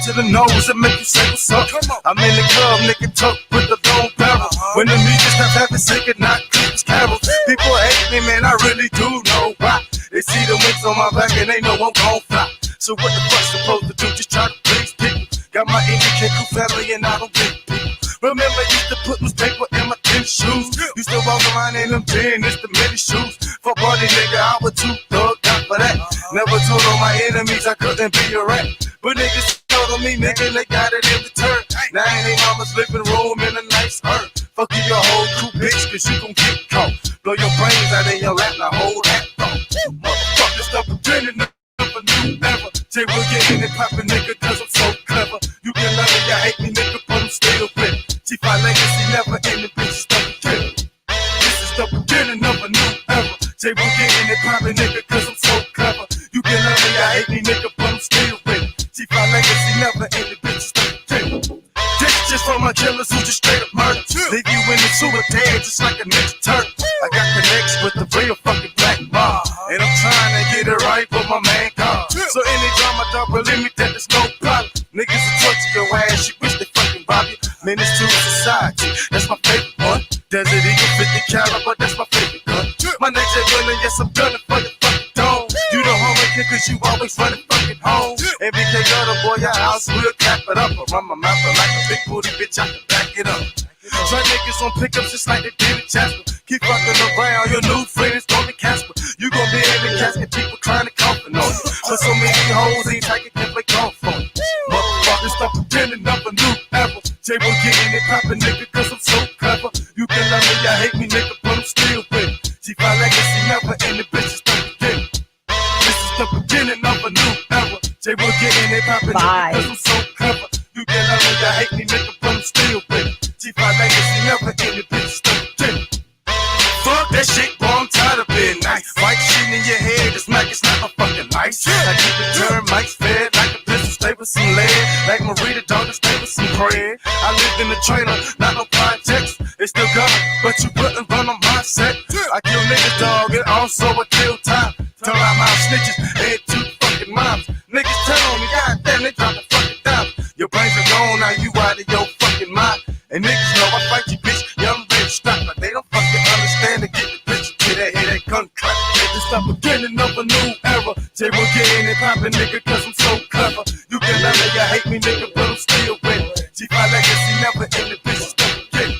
to the nose and make you say what's up. I'm in the club, nigga, tuck with the long barrel. When the music stops having singing, not creeps carols. People hate me, man, I really do know why. They see the wings on my back and they know I'm gon' fly. So what the fuck's supposed to do? Just try to please people. Got my Indian crew family and I don't get people. Remember, used to put newspaper in my tennis shoes. Used to walk around in them tennis, the many shoes. For party nigga, I was too thugged out for that. Never told all my enemies I couldn't be a rat. But niggas told on me, nigga, they got it in return. Now in they mama's living room in a nice urn. Fuck you, your whole crew, bitch, cause you gon' get caught. Blow your brains out in your lap, now hold that thought. Motherfucker, stop pretending to a new ever. Jay will get in and poppin', nigga, cause I'm so clever. You can love me, you hate me, nigga, but I'm still with it. G5 legacy never ending, bitches stop pretending. This is the beginning of a new era. Jay will get in and poppin', nigga, cause I'm so clever. You can love me, you hate me, nigga, but I'm still with it. G5 legacy never ending, bitches stop pretending. This just for my killers who just straight up murder. Leave you in the sewer dead just like a ninja turtle. I got connects with the real fucking black mob. And I'm trying to get it right for my man God. So any drama, dog, believe me that there's no problem. Niggas will torture your ass, you wish they fucking rob you. Menace to society, that's my favorite one. Desert Eagle 50 caliber, that's my favorite gun. My next is gunning, yes I'm gunning for your fucking dome. You the homie kid cause you always running fucking home. MBK got a boy, your house will clap it up. I run my mouth like a big booty bitch, I can back it up. Try niggas on pickups just like they did in Jasper. Keep fucking around, your new friend is gonna be Casper. You gon' be in the casket, people trying to comfort on you. But so many hoes ain't taking can play golf for you. Motherfuckers stop pretending I'm a new ever. Jay will get in and poppin', nigga, cause I'm so clever. You can love me, you hate me, nigga, but I'm still with it. G5 legacy never ending, bitches stop pretending. This is the beginning of a new era. Jay will get in and poppin', nigga, cause I'm so clever. You can love me, you hate me, nigga, but I'm still with it. G5 legacy never ending, bitches stop pretending. Fuck that shit, boy, I'm tired of being nice. White shit in your head, this mic is not no fucking nice. I keep the termites fed like a pistol, stay with some lead. Like Marita, dog, stay with some bread. I lived in the trailer, not no projects. They still got it, but you couldn't run on my set. I kill niggas, dog, and also I kill time. Turn out my snitches, head two fucking moms. Niggas tell on me, goddamn, they drop the fucking dime. Your brains are gone, now you out of your fucking mind. And niggas know I fight you, bitch, young bitch, stop. But they don't fucking understand to get the bitch, get that head, that gun clap. It's the beginning of a new era. Jay will get in and poppin', nigga, cause I'm so clever. You can love me, you hate me, nigga, but I'm still with it. G5 legacy never ending, bitches stop beginning.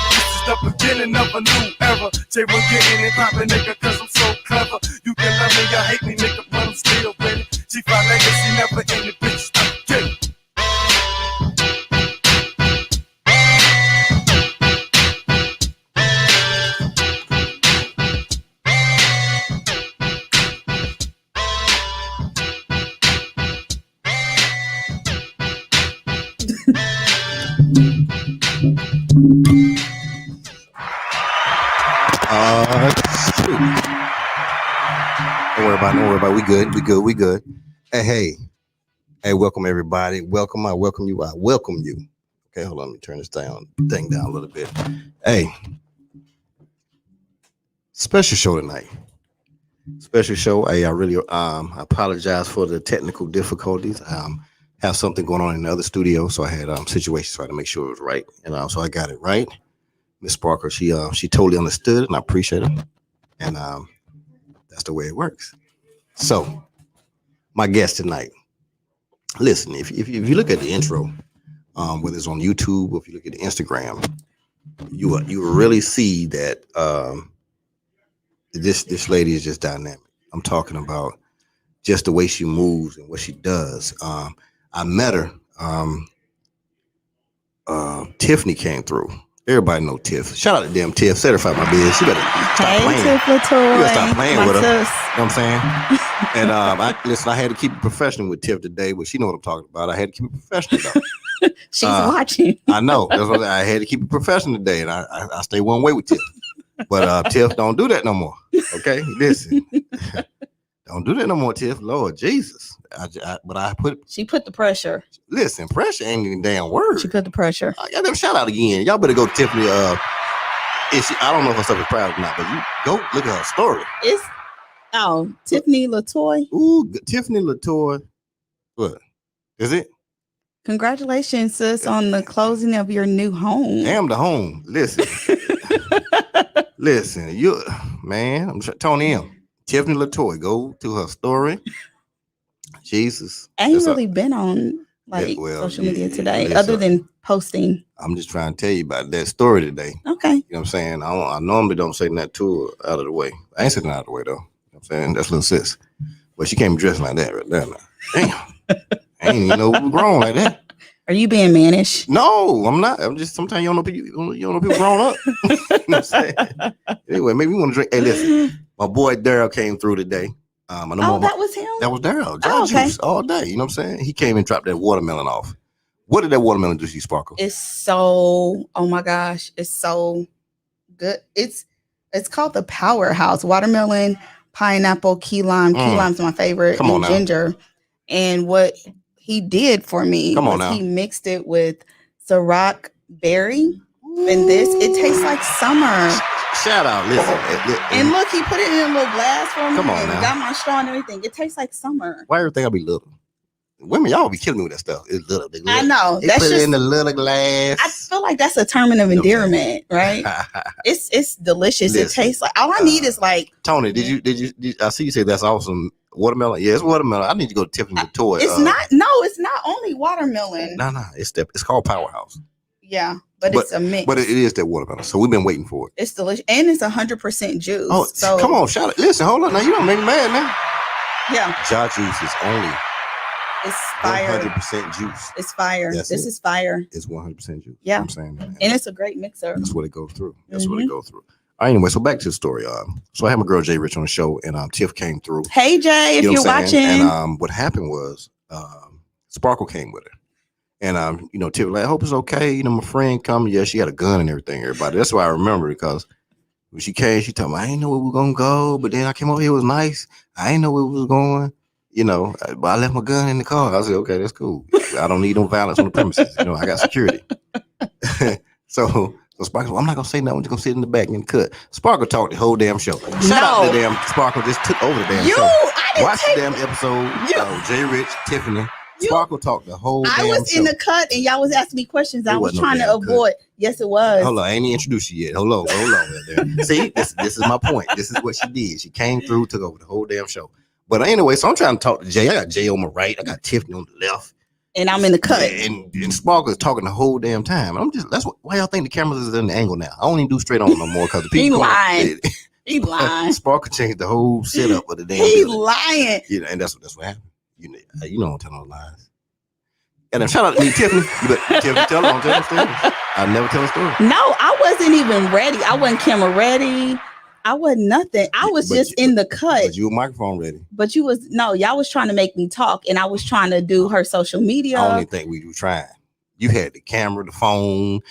This is the beginning of a new era. Jay will get in and poppin', nigga, cause I'm so clever. You can love me, you hate me, nigga, but I'm still with it. G5 legacy never ending, bitches stop beginning. Don't worry about it. We good. Hey, welcome everybody. Welcome, I welcome you. Okay, hold on, let me turn this thing down a little bit. Hey, special show tonight. Hey, I really apologize for the technical difficulties. Have something going on in the other studio, so I had situations trying to make sure it was right, and so I got it right. Miss Sparkle, she totally understood it, and I appreciate it, and that's the way it works. So, my guest tonight. Listen, if you look at the intro, whether it's on YouTube or if you look at the Instagram, you will really see that this lady is just dynamic. I'm talking about just the way she moves and what she does. I met her. Tiffany came througll. Everybody know Tiff. Shout out to damn Tiff. Certified my biz. She better stop playing. Tiff Latoy. You gotta stop playing with her. You know Sis. what I'm saying? And I had to keep it professional with Tiff today, but she know what I'm talking about. I had to keep it professional though. She's watching. I know. That's what I had to keep it professional today, and I stay one way with Tiff. But Tiff, don't do that no more. Okay, listen. Don't do that no more, Tiff. Lord Jesus. She put the pressure. Listen, pressure ain't even damn word. She put the pressure. I got them shout out again. Y'all better go to Tiffany. I don't know if her stuff is proud or not, but you go look at her story. It's Tiffany Latoy. Ooh, Tiffany Latoy. What is it? Congratulations, sis, on the closing of your new home. Damn the home. Listen. Listen, you man, I'm Tony M. Tiffany Latoy, go to her story. Jesus. I ain't really been on social media today, listen, other than posting. I'm just trying to tell you about that story today. Okay. You know what I'm saying? I normally don't say that to her out of the way. I ain't saying that out of the way though. You know what I'm saying? That's little sis. But she came dressed like that right there now. Damn. I ain't even know we were grown like that. Are you being mannish? No, I'm not. I'm just sometimes you don't know people grown up. You know what I'm saying? Anyway, maybe we want to drink. Hey, listen, my boy Daryl came through today. That was him? That was Daryl. Juice all day. You know what I'm saying? He came and dropped that watermelon off. What did that watermelon do to you, Sparkle? It's so, oh my gosh, it's so good. It's called the Powerhouse. Watermelon, pineapple, key lime. Key lime's my favorite. Come on now. Ginger. And what he did for me was he mixed it with Ciroc berry. And it tastes like summer. Shout out, listen. And look, he put it in a little glass for me. Come on and now. got my straw and everything. It tastes like summer. Why everything I be little? Women, y'all be killing me with that stuff. It's little. I know. They put it in the little glass. I feel like that's a term of endearment, right? It's delicious. Listen, it tastes like all I need is like. Tony, did you? I see you say that's awesome. Watermelon, yeah, it's watermelon. I need to go to Tiffany the toy. It's not only watermelon. No, it's called Powerhouse. Yeah, but it's a mix. But it is that watermelon. So we've been waiting for it. It's delicious, and it's 100% juice. Oh, so come on, shout it. Listen, hold on. Now you don't make me mad now. Yeah, Jaw juice is only. It's fire. 100% juice. It's fire. This is fire. It's 100% juice. Yeah, I'm saying that. And it's a great mixer. That's what it goes through. What it goes through. All right, anyway, so back to the story. So I had my girl Jay Rich on the show, and Tiff came through. Hey Jay, if you're watching. And what happened was Sparkle came with her. And Tiff was like, I hope it's okay. My friend come. Yeah, she had a gun and everything, everybody. That's why I remember, because when she came, she told me, I didn't know where we were gonna go, but then I came over here, it was nice. I didn't know where we was going. But I left my gun in the car. I said, okay, that's cool. I don't need no violence on the premises. I got security. So Sparkle, well, I'm not gonna say nothing. I'm just gonna sit in the back and cut. Sparkle talked the whole damn show. Shout out to the damn Sparkle, just took over the damn show. Watch the damn episode. Jay Rich, Tiffany. Sparkle talked the whole damn show. I was in the cut and y'all was asking me questions. I was trying to avoid. Yes, it was. Hold on, I ain't even introduced you yet. Hold on. There. See, this is my point. This is what she did. She came through, took over the whole damn show. But anyway, so I'm trying to talk to Jay. I got Jay on my right. I got Tiffany on the left. And I'm in the cut. And Sparkle is talking the whole damn time. And why y'all think the cameras is in the angle now? I don't even do straight on no more because the people. He lying. Sparkle changed the whole setup of the damn. He lying. And that's what happened. You don't tell no lies. And then shout out to me, Tiffany. Tiffany, tell her story. I never tell a story. No, I wasn't even ready. I wasn't camera ready. I wasn't nothing. I was in the cut. But you were microphone ready. But y'all was trying to make me talk, and I was trying to do her social media. I don't even think we were trying. You had the camera, the phone.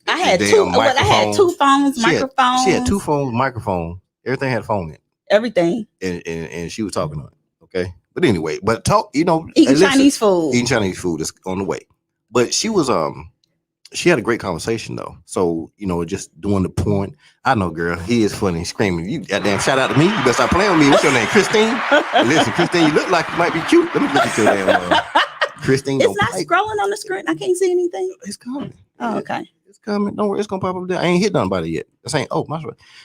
I had two phones, microphone. She had two phones, microphone. Everything had a phone in it. Everything. And she was talking on it. Okay. But anyway, talk, eating Chinese food. Eating Chinese food is on the way. But she was she had a great conversation though. So, just doing the point. I know, girl, he is funny, screaming. You goddamn shout out to me. You better stop playing with me. What's your name? Christine? Listen, Christine, you look like you might be cute. Let me look at your damn Christine. It's not scrolling on the screen. I can't see anything. It's coming. Oh, okay. It's coming. Don't worry, it's gonna pop up there. I ain't hit nobody yet. This ain't my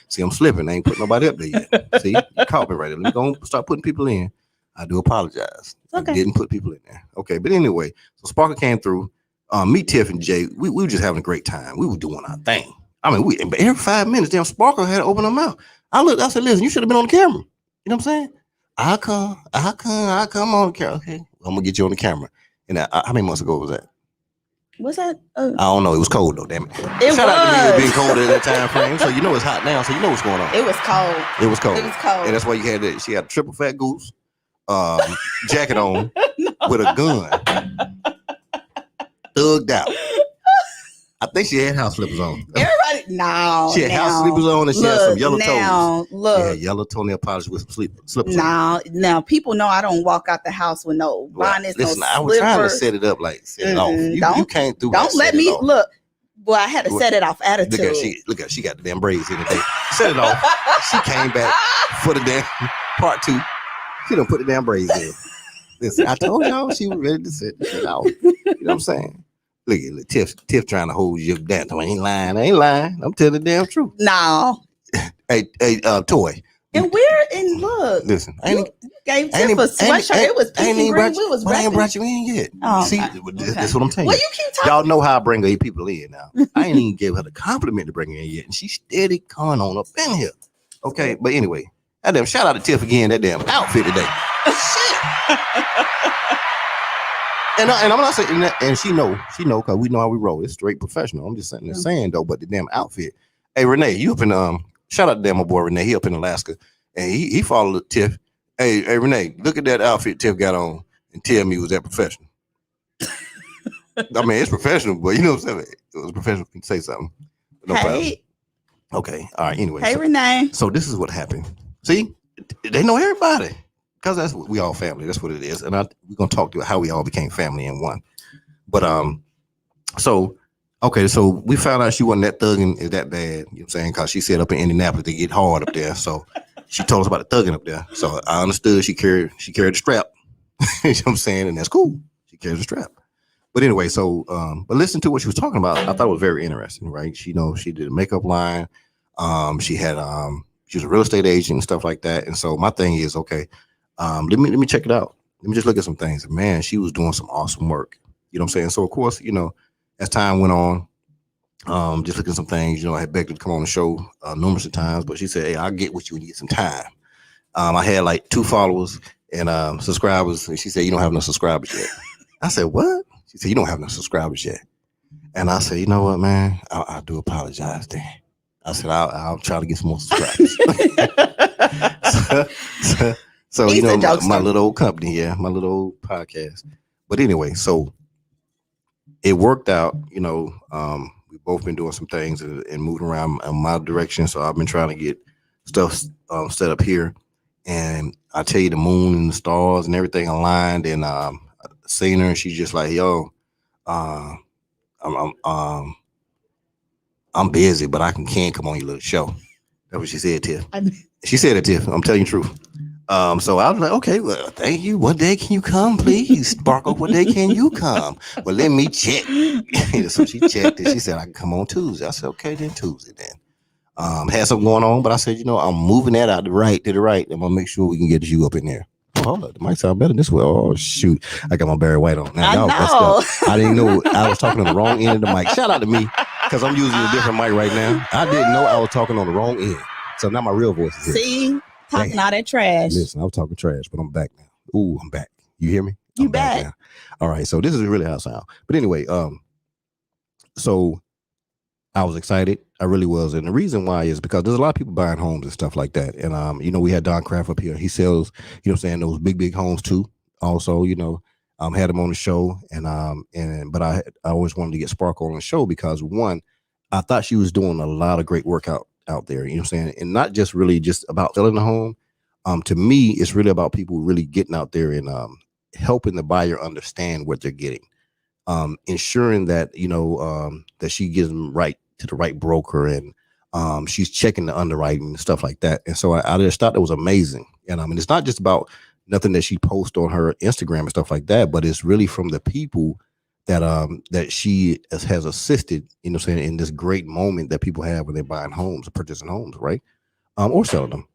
see, I'm slipping. I ain't putting nobody up there yet. See, you caught me right there. Let me go start putting people in. I do apologize. Okay. I didn't put people in there. Okay, but anyway, so Sparkle came through. Me, Tiff, and Jay, we were just having a great time. We were doing our thing. I mean, but every 5 minutes, damn Sparkle had to open her mouth. I said, listen, you should have been on the camera. You know what I'm saying? I come on the camera. Okay, I'm gonna get you on the camera. And how many months ago was that? What's that? I don't know. It was cold though. Damn it. Shout out to me for being cold at that time frame. So it's hot now. So you know what's going on. It was cold. It was cold. And that's why you had that. She had a triple fat goose jacket on with a gun. Thugged out. I think she had house slippers on. She had house slippers on, and she had some yellow toes. Look, she had yellow toenail polish with some slippers on. Now people know I don't walk out the house with no bonnets, listen, no I was trying to set it up set it off. You came through. Don't let me look. Boy, I had to set it off attitude. Look at she got the damn braids in the set it off. She came back for the damn part 2. She done put the damn braids in. Listen, I told y'all she was ready to set the shit out. You know what I'm saying? Look at Tiff trying to hold you down. I ain't lying. I'm telling the damn truth. No. Hey, Toy. And we're in look. Listen, You gave Tiff a sweatshirt. It was pink and green. We was I ain't repping. brought you in yet. Oh, see, okay. That's what I'm telling Well, you. you keep talking. Y'all know how I bring eight people in now. I ain't even give her the compliment to bring her in yet, and she steady coming on up in here. Okay, but anyway, shout out to Tiff again. That damn outfit today. Shit. And I'm not saying that, and she know, because we know how we roll. It's straight professional. I'm just sitting there saying though, but the damn outfit. Hey, Renee, you up in shout out to damn my boy Renee. He up in Alaska, and he followed Tiff. Hey, Renee, look at that outfit Tiff got on, and tell me was that professional. I mean, it's professional, but you know what I'm saying. It was professional. Can say something. No problem. Okay, all right. Anyway, hey Renee. So this is what happened. See, they know everybody. Because that's what we all family. That's what it is. And we're gonna talk to how we all became family in one. But so we found out she wasn't that thugging is that bad. You know what I'm saying? Because she said up in Indianapolis they get hard up there. So she told us about the thugging up there. So I understood she carried the strap. You know what I'm saying? And that's cool. She carries the strap. But anyway, so but listen to what she was talking about. I thought it was very interesting, right? She did a makeup line. She was a real estate agent and stuff like that. And so my thing is, okay. Let me check it out. Let me just look at some things. Man, she was doing some awesome work. You know what I'm saying? So of course, as time went on, just looking at some things, I had begged her to come on the show numerous of times, but she said, hey, I'll get with you when you get some time. I had like 2 followers and subscribers, and she said, you don't have no subscribers yet. I said, what? She said, you don't have no subscribers yet. And I said, you know what, man? I do apologize then. I said, I'll try to get some more subscribers. So my little old company, my little old podcast. But anyway, so it worked out. We've both been doing some things and moving around in my direction. So I've been trying to get stuff set up here. And I tell you, the moon and the stars and everything aligned. And seen her, and she's just like, yo, I'm busy, but I can't come on your little show. That's what she said, Tiff. She said it, Tiff. I'm telling you the truth. So I was like, okay, well, thank you. What day can you come, please? Sparkle, what day can you come? Well, let me check. So she checked and she said, I can come on Tuesday. I said, okay, then Tuesday then. Had something going on, but I said, I'm moving that out to the right. I'm gonna make sure we can get you up in there. Oh, hold up, it might sound better this way. Oh shoot, I got my Barry White on. Now, y'all messed up. I didn't know I was talking on the wrong end of the mic. Shout out to me, because I'm using a different mic right now. I didn't know I was talking on the wrong end. So now my real voice is here. See? Talking all that trash. Listen, I was talking trash, but I'm back now. Ooh, I'm back. You hear me? You back now. All right, so this is really how I sound. But anyway, so I was excited. I really was. And the reason why is because there's a lot of people buying homes and stuff like that. And, we had Don Kraft up here. He sells, those big homes too. Also, had him on the show. But I always wanted to get Sparkle on the show because, one, I thought she was doing a lot of great work out there, you know what I'm saying? And not just really just about selling the home. To me, it's really about people really getting out there and helping the buyer understand what they're getting. Ensuring that, that she gives them right to the right broker and she's checking the underwriting and stuff like that. And so I just thought that was amazing. And it's not just about nothing that she posts on her Instagram and stuff like that, but it's really from the people that she has assisted, in this great moment that people have when they're buying homes or purchasing homes, right? Or selling them.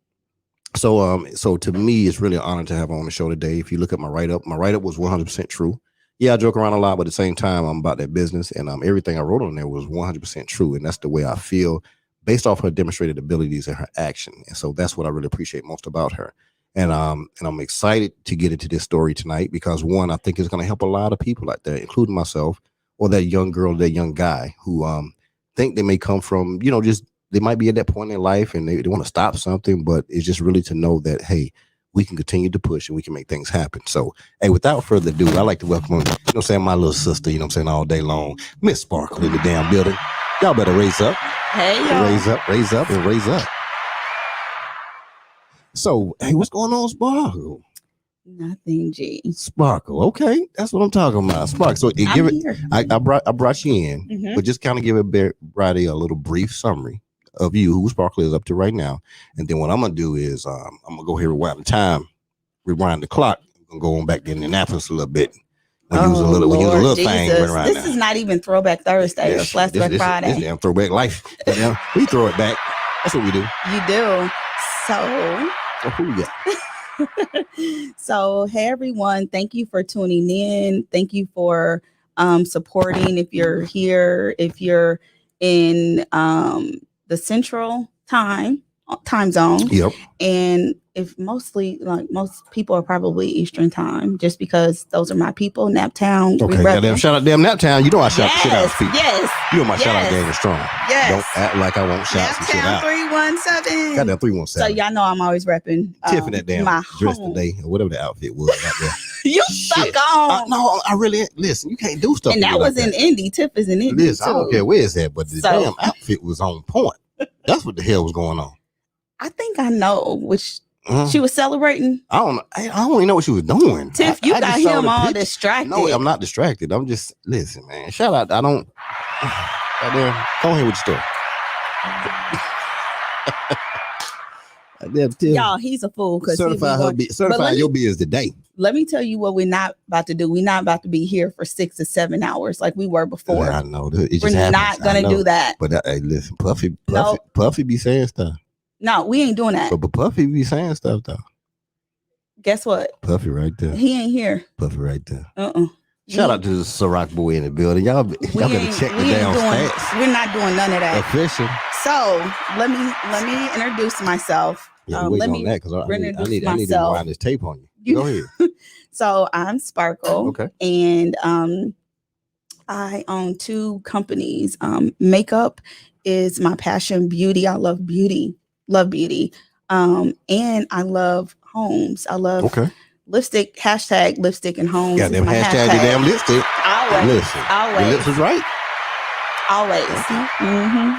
So to me, it's really an honor to have her on the show today. If you look at my write-up was 100% true. Yeah, I joke around a lot, but at the same time, I'm about that business, and everything I wrote on there was 100% true, and that's the way I feel based off her demonstrated abilities and her action. And so that's what I really appreciate most about her. And I'm excited to get into this story tonight because, one, I think it's going to help a lot of people out there, including myself, or that young girl, that young guy who think they may come from, just they might be at that point in their life and they want to stop something, but it's just really to know that, hey, we can continue to push and we can make things happen. So, hey, without further ado, I'd like to welcome, my little sister, all day long, Miss Sparkle in the damn building. Y'all better raise up. Hey, y'all. Raise up, and raise up. So, hey, what's going on, Sparkle? Nothing, G. Sparkle, okay, that's what I'm talking about. Sparkle. So, I brought you in, but just kind of give everybody a little brief summary of you, who Sparkle is up to right now, and then what I'm gonna do is I'm gonna go here, rewind the clock. and go on back to Indianapolis a little bit. When you was a little thing running around. This is not even Throwback Thursday or Flashback Friday. This damn throwback life. We throw it back. That's what we do. You do. So who we got? So hey everyone, thank you for tuning in. Thank you for supporting. If you're here, if you're in the Central time zone, yep. And if mostly like most people are probably Eastern time, just because those are my people. Naptown. Okay, goddamn shout out damn Naptown. You know I shout shit out people. Yes. You know my shout out game is strong. Yes. Don't act like I won't shout some shit out. 317. Goddamn 317. So y'all know I'm always repping. Tiffany that damn my dress home. today or whatever the outfit was out there. You stuck on. No, I really listen. You can't do stuff. And that was in Indy. Tiff is in Indy. Listen, I don't care where it's at, but the damn outfit was on point. That's what the hell was going on. I think I know which she was celebrating. I don't even know what she was doing. Tiff, you got him all distracted. No, I'm not distracted. I'm just listen, man. Shout out. I don't. Goddamn, go ahead with your story. Y'all, he's a fool because certify your biz today. Let me tell you what we're not about to do. We're not about to be here for 6 or 7 hours like we were before. Yeah, I know. We're not gonna do that. But hey, listen, Puffy be saying stuff. No, we ain't doing that. But Puffy be saying stuff though. Guess what? Puffy right there. He ain't here. Puffy right there. Shout out to the Ciroc boy in the building. Y'all better check the damn stats. We're not doing none of that. Official. So let me introduce myself. Yeah, let me that because I need to wind this tape on you. Go ahead. So I'm Sparkle. Okay. And I own 2 companies. Makeup is my passion. Beauty. I love beauty. And I love homes. I love lipstick, hashtag lipstick and homes. Yeah, them hashtag the damn lipstick. Always. Your lips was right. Always.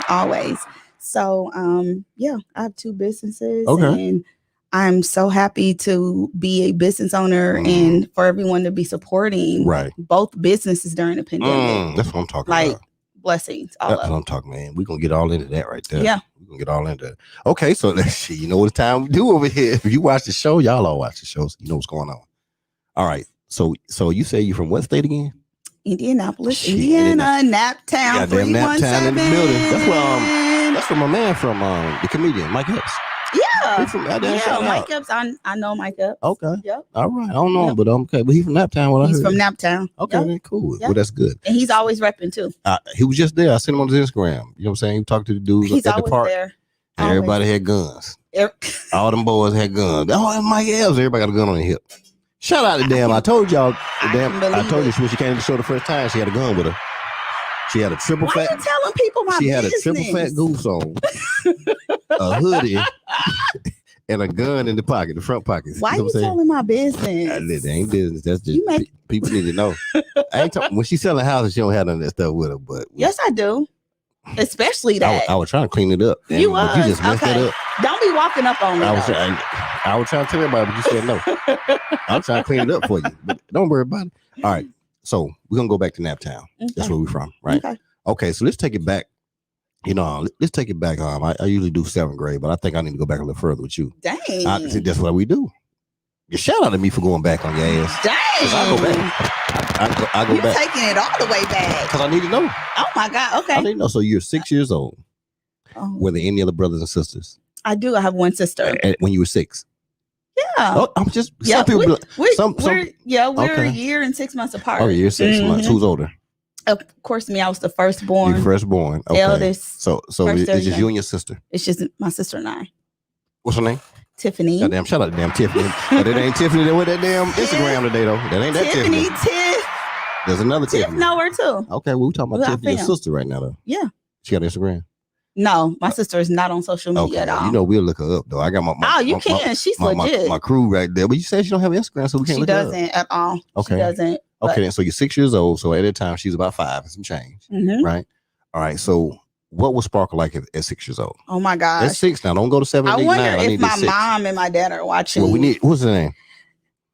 Always. So I have 2 businesses and I'm so happy to be a business owner and for everyone to be supporting both businesses during the pandemic. That's what I'm talking about. Blessings. That's what I'm talking, man. We're gonna get all into that right there. Yeah. We're gonna get all into it. Okay, so let's see. You know what time we do over here. If you watch the show, y'all all watch the show, so you know what's going on. All right. So you say you from what state again? Indianapolis, Indiana, Naptown, 317. Naptown in the building. That's where my man from the comedian, Mike Epps. Yeah. Mike Epps. I know Mike Epps. Okay. Yep. All right. I don't know him, but okay. But he's from Naptown. He's from Naptown. Okay, then cool. Well, that's good. And he's always repping too. He was just there. I seen him on his Instagram. You know what I'm saying? He talked to the dudes at the park. There. And everybody had guns. All them boys had guns. Oh, Mike Epps. Everybody got a gun on their hip. Shout out to them. I told y'all. I told you when she came to the show the first time, she had a gun with her. She had a triple fat. Why are you telling people my business? She had a triple fat goose on, a hoodie, and a gun in the pocket, the front pocket. Why are you telling my business? That ain't business. That's just people need to know. I ain't talking when she's selling houses. She don't have none of that stuff with her. But yes, I do. Especially that. I was trying to clean it up. You was. But you just messed it up. Don't be walking up on me. I was trying to tell everybody, but you said no. I'm trying to clean it up for you. But don't worry about it. All right. So we're gonna go back to Naptown. That's where we're from, right? Okay. So let's take it back. Let's take it back. I usually do 7th grade, but I think I need to go back a little further with you. Dang. That's what we do. You shout out to me for going back on your ass. Dang. I go back. I go back. You're taking it all the way back. Because I need to know. Oh my God. Okay. I need to know. So you're 6 years old. Were there any other brothers and sisters? I do. I have one sister. When you were 6? Yeah. Oh, I'm just some people. We're a year and 6 months apart. Oh, a year 6 months. Who's older? Of course, me. I was the firstborn. You firstborn. Okay. Eldest. So it's just you and your sister. It's just my sister and I. What's her name? Tiffany. Goddamn, shout out to damn Tiffany. That ain't Tiffany that with that damn Instagram today though. That ain't that Tiffany. Tiff. There's another Tiffany. Tiff know her too. Okay, well, we're talking about Tiffany, your sister right now though. Yeah. She got Instagram. No, my sister is not on social media at all. You know, we'll look her up though. I got my She's legit. My crew right there. But you said she don't have Instagram, so we can't look her up. She doesn't at all. Okay. She doesn't. Okay, then, so you're 6 years old. So at that time, she's about 5 and some change. Right? All right. So what was Sparkle like at 6 years old? Oh my gosh. That's 6 now. Don't go to 7, 8, 9. I wonder if my mom and my dad are watching. Well, what's her name?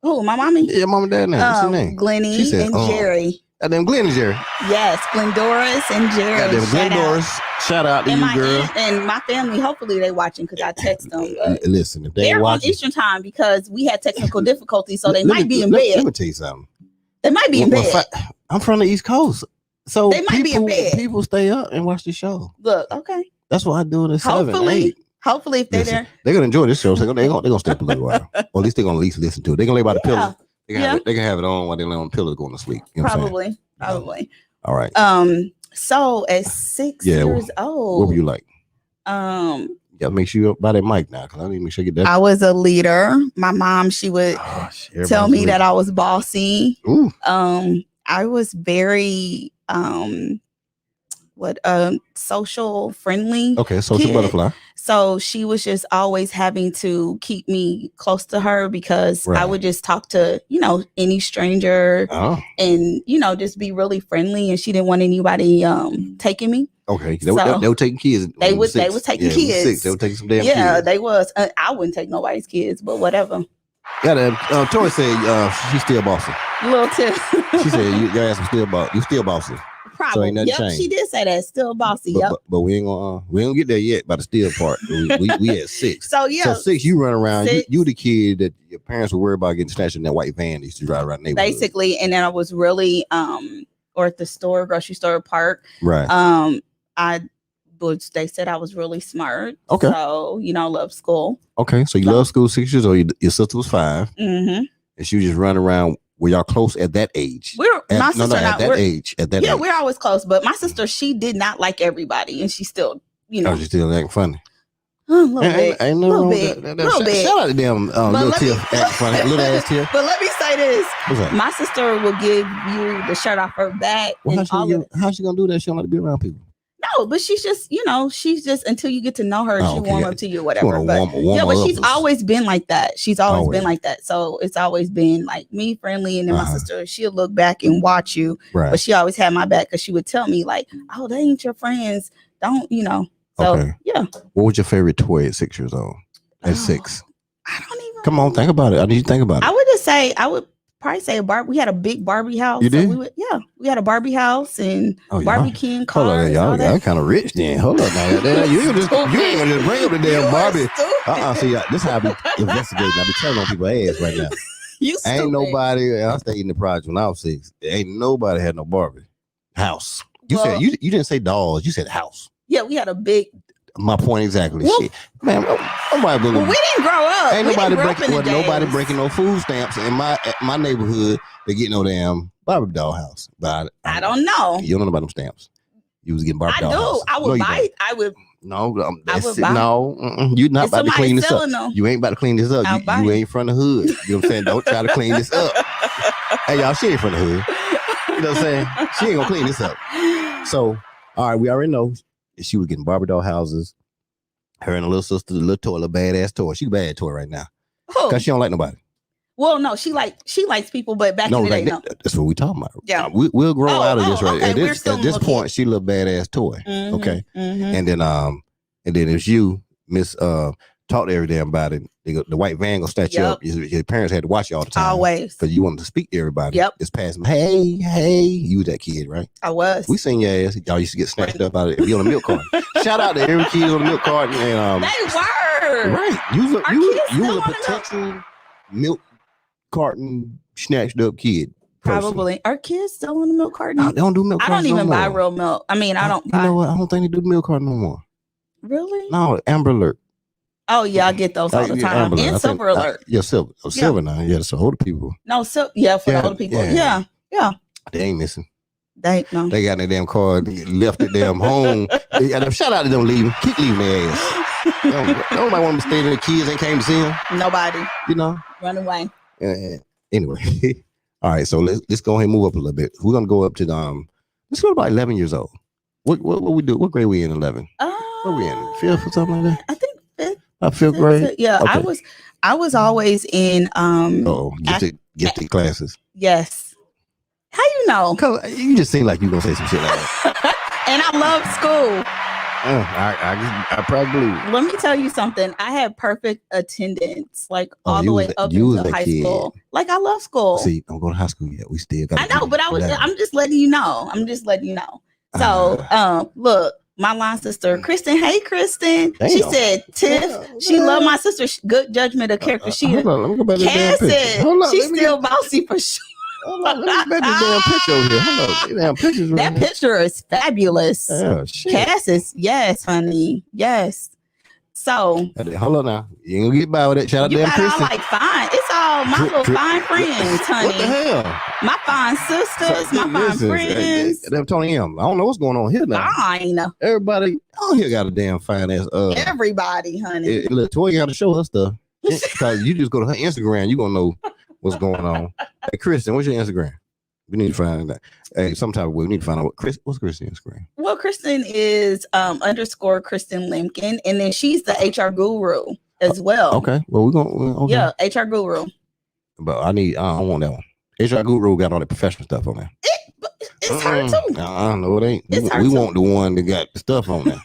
Who, my mommy? Yeah, mom and dad now. What's her name? Glennie and Jerry. Goddamn Glenn and Jerry. Yes, Glendoris and Jerry. Goddamn Glendoris. Shout out to you, girl. And my family, hopefully they watching because I text them. Listen, if they're watching, on Eastern time because we had technical difficulties, so they might be in bed. Let me tell you something. They might be in bed. I'm from the East Coast, so they might be in bed. People stay up and watch the show. Look, okay. That's what I do at 7, 8. Hopefully, if they're there, they're gonna enjoy this show. So they're gonna stay up a little while, or at least they're gonna at least listen to it. They're gonna lay by the pillow. They can have it on while they lay on the pillow going to sleep. You know probably. All right. So at 6 years old, what were you like? Make sure you're by that mic now, because I need to make sure you get that. I was a leader. My mom, she would tell me that I was bossy. Ooh. I was very social friendly. Okay, social butterfly. So she was just always having to keep me close to her because I would just talk to, any stranger and, just be really friendly. And she didn't want anybody taking me. Okay. They were taking kids. They was taking kids. They were taking some damn kids. Yeah, they was. I wouldn't take nobody's kids, but whatever. Yeah, Tori said she's still bossy. Little tip. She said your ass is still bossy. You still bossy. Probably. So ain't nothing changed. She did say that. Still bossy. But we ain't gonna get there yet by the still part. we at 6. So yeah. So 6, you run around. You the kid that your parents were worried about getting snatched in that white van. They used to drive around the neighborhood. Basically, and then I was really or at the grocery store park. Right. They said I was really smart. Okay. So love school. Okay. So you love school 6 years old. Your sister was 5. Mm-hmm. And she was just running around. Were y'all close at that age? My sister at that age. Yeah, we're always close. But my sister, she did not like everybody, and she still, Oh, she's still acting funny. A little bit. Shout out to them little Tiff acting funny, little ass Tiff. But let me say this: my sister will give you the shirt off her back. Well, how's she gonna do that? She don't like to be around people. No, but she's just, until you get to know her, she warm up to you or whatever. But she's always been like that. She's always been like that. So it's always been like me, friendly, and then my sister, she'll look back and watch you. Right. But she always had my back because she would tell me like, "Oh, they ain't your friends. Don't." So yeah. What was your favorite toy at 6 years old? At 6, I don't even. Come on, think about it. I need you to think about it. I would just say probably say a Barbie. We had a big Barbie house. You did? We had a Barbie house and Barbie King cars. Hold on, y'all kind of rich then. Hold on now. You ain't gonna just bring up the damn Barbie. See, this is how I be investigating. I be telling on people's ass right now. Ain't nobody. I stayed in the project when I was 6. Ain't nobody had no Barbie house. Said you didn't say dolls. You said house. Yeah, we had a big. My point exactly. Shit, man. Nobody we didn't grow up. Ain't nobody breaking no food stamps in my neighborhood to get no damn Barbie doll house. But I don't know. You don't know about them stamps. You was getting Barbie doll house. I would buy. I would. No, you're not about to clean this up. You ain't about to clean this up. You ain't from the hood. You know what I'm saying? Don't try to clean this up. Hey, y'all, she ain't from the hood. You know what I'm saying? She ain't gonna clean this up. So, all right, we already know. She was getting Barbie doll houses. Her and her little sister, the little badass toy. She a bad toy right now. Because she don't like nobody. Well, no, she likes people, but back in the day, no. That's what we talking about. Yeah. We'll grow out of this right okay. at this point. She a little badass toy. Mm-hmm, okay. Mm-hmm. And then if you talk to every damn body, the white van gonna snatch you up. Your parents had to watch you all the time. Always. Because you wanted to speak to everybody. Yep. It's passing. Hey, you was that kid, right? I was. We seen your ass. Y'all used to get snatched up out of it. Be on the milk carton. Shout out to every kid on the milk carton. And, they were. Right. You was a potential milk carton snatched up kid. Person. Probably. Are kids still on the milk carton? They don't do milk carton. I don't even buy real milk. I mean, I don't buy. You know what? I don't think they do the milk carton no more. Really? No, Amber Alert. Oh yeah, I get those all the time. And Silver Alert. Silver. Silver now. Yeah, so older people. No, for the older people. Yeah. They ain't missing. They got in their damn car, left it damn home. Shout out to them leaving. Keep leaving their ass. Nobody want to stay there. The kids ain't came to see them. Nobody. Run away. Anyway. All right, so let's go ahead and move up a little bit. We're gonna go up to let's go to about 11 years old. What we do? What grade we in 11? What we in? 5th or something like that? I think 5th. 5th grade? Yeah, okay. I was always in gifted classes. Yes. How you know? Cause you just seem like you gonna say some shit like that. And I love school. I probably believe it. Let me tell you something. I had perfect attendance, like all the way up into high school. Like I love school. See, don't go to high school yet. We still got. I know, but I'm just letting you know. So, look, my line sister, Kristen. Hey, Kristen. Damn. She said, Tiff, she loved my sister's good judgment of character. She hold on, let me go back to Cass said she's still bossy for sure. Hold on, let me back this damn picture over here. Hold on, damn pictures. That picture is fabulous. Oh, shit. Cass is, yes, honey, yes. So hold on now, you ain't gonna get by with it. Shout out to them Kristen. Like fine, it's all my little fine friends, honey. What the hell? My fine sisters, my fine friends. Them Tony M. I don't know what's going on here now. Fine. Everybody on here got a damn fine ass. Everybody, honey. Toy got to show her stuff. Cause you just go to her Instagram, you gonna know what's going on. Hey, Kristen, what's your Instagram? We need to find that. Hey, sometime we need to find out what's Kristen's Instagram. Well, Kristen is _ Kristen Lemkin, and then she's the HR guru as well. Okay. Well, we're gonna okay. Yeah, HR guru. But I want that one. HR guru got all the professional stuff on there. It's her too. No, it ain't. We want the one that got the stuff on there.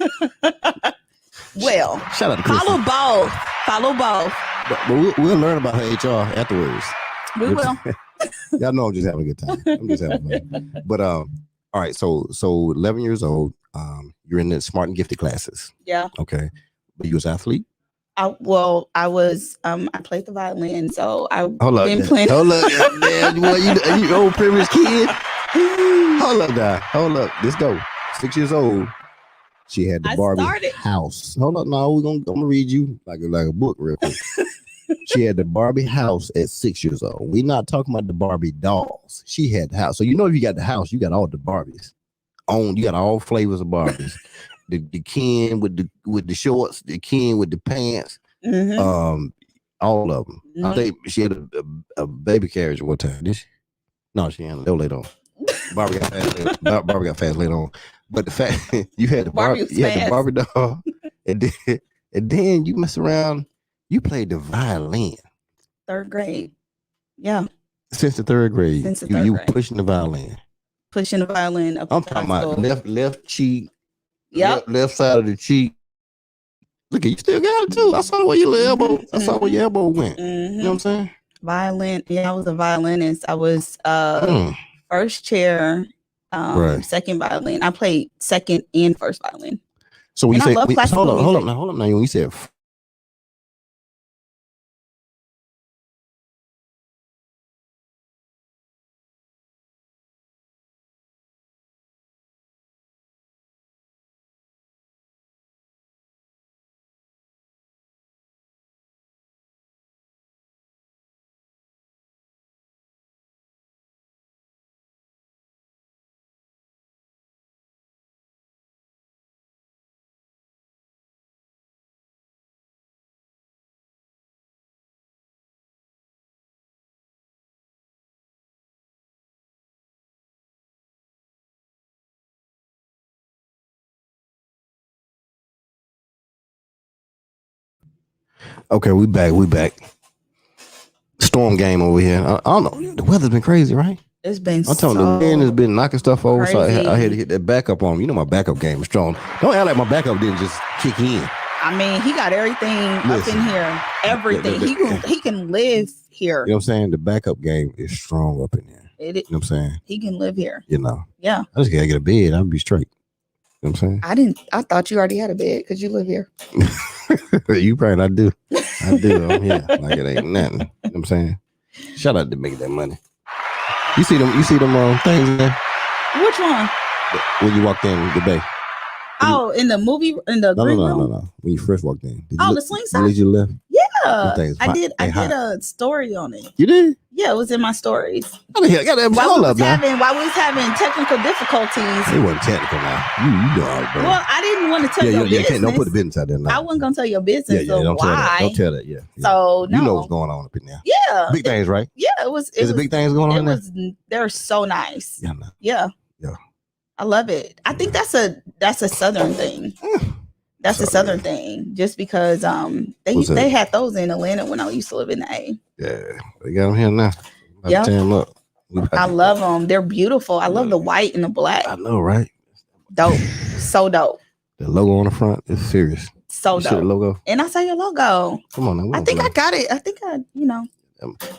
Well, shout out to Kristen. Follow both. But we'll learn about her HR afterwards. We will. Y'all know I'm just having a good time. I'm just having fun. But all right, so 11 years old, you're in the smart and gifted classes. Yeah. Okay. But you was an athlete? I was I played the violin, so I've been playing. Hold up, man. You old privileged kid. Hold up. Let's go. 6 years old. She had the Barbie house. Hold up, no, I'm gonna read you like a book real quick. She had the Barbie house at 6 years old. We're not talking about the Barbie dolls. She had the house. So you know if you got the house, you got all the Barbies. You got all flavors of Barbies. the Ken with the shorts, the Ken with the pants, all of them. Mm-hmm. I think she had a baby carriage one time. Did she? No, she hadn't. They were later on. Barbie got fast later on. But the fact you had the Barbie doll, and then you mess around. You played the violin. 3rd grade. Yeah. Since the 3rd grade. You pushing the violin. Pushing the violin up. I'm talking about left cheek. Yep. Left side of the cheek. Look, you still got it too. I saw where your elbow. I saw where your elbow went. Mm-hmm. You know what I'm saying? Violin. Yeah, I was a violinist. I was first chair, second violin. I played second and first violin. So when you say hold up now. When you said okay, we back. Storm game over here. I don't know. The weather's been crazy, right? It's been. I'm telling you, the wind has been knocking stuff over. Crazy. So I had to hit that backup on. You know my backup game is strong. Don't act like my backup didn't just kick in. I mean, he got everything up in here. Everything. He can live here. You know what I'm saying? The backup game is strong up in here. You know what I'm saying? He can live here. You know. Yeah. I just gotta get a bed. I'll be straight. You know what I'm saying? I thought you already had a bed because you live here. You probably not do. I do. I'm here. Like it ain't nothing. You know what I'm saying? Shout out to making that money. You see them things there? Which one? When you walked in the bay. In the movie, in the green room? No. When you first walked in. The slingshot? Did you left? Yeah. I did a story on it. You did? Yeah, it was in my stories. While we was having technical difficulties. It wasn't technical now. You know it, bro. Well, I didn't want to tell your business. Don't put the business out there now. I wasn't going to tell your business. Don't tell that. Yeah. So, no. You know what's going on up in there. Yeah. Big things, right? Yeah, it was. Is it big things going on there? They're so nice. Yeah. No. Yeah. I love it. I think that's a Southern thing. That's a Southern thing. Just because they had those in Atlanta when I used to live in the A. Yeah, they got them here now. Yeah. I love them. They're beautiful. I love the white and the black. I know, right? Dope. So dope. The logo on the front is serious. So dope. Logo. And I saw your logo. Come on now. I think I got it. I think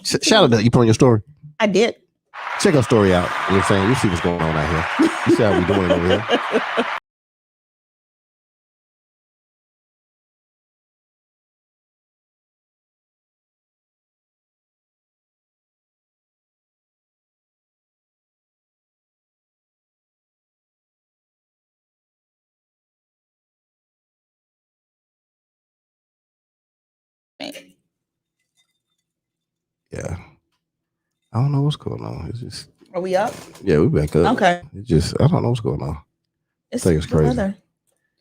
Shout out that you put on your story. I did. Check our story out. You know what I'm saying? You see what's going on out here. You see how we doing it over here. Yeah. I don't know what's going on. It's just. Are we up? Yeah, we're back up. Okay. It's just, I don't know what's going on. It's crazy. Weather.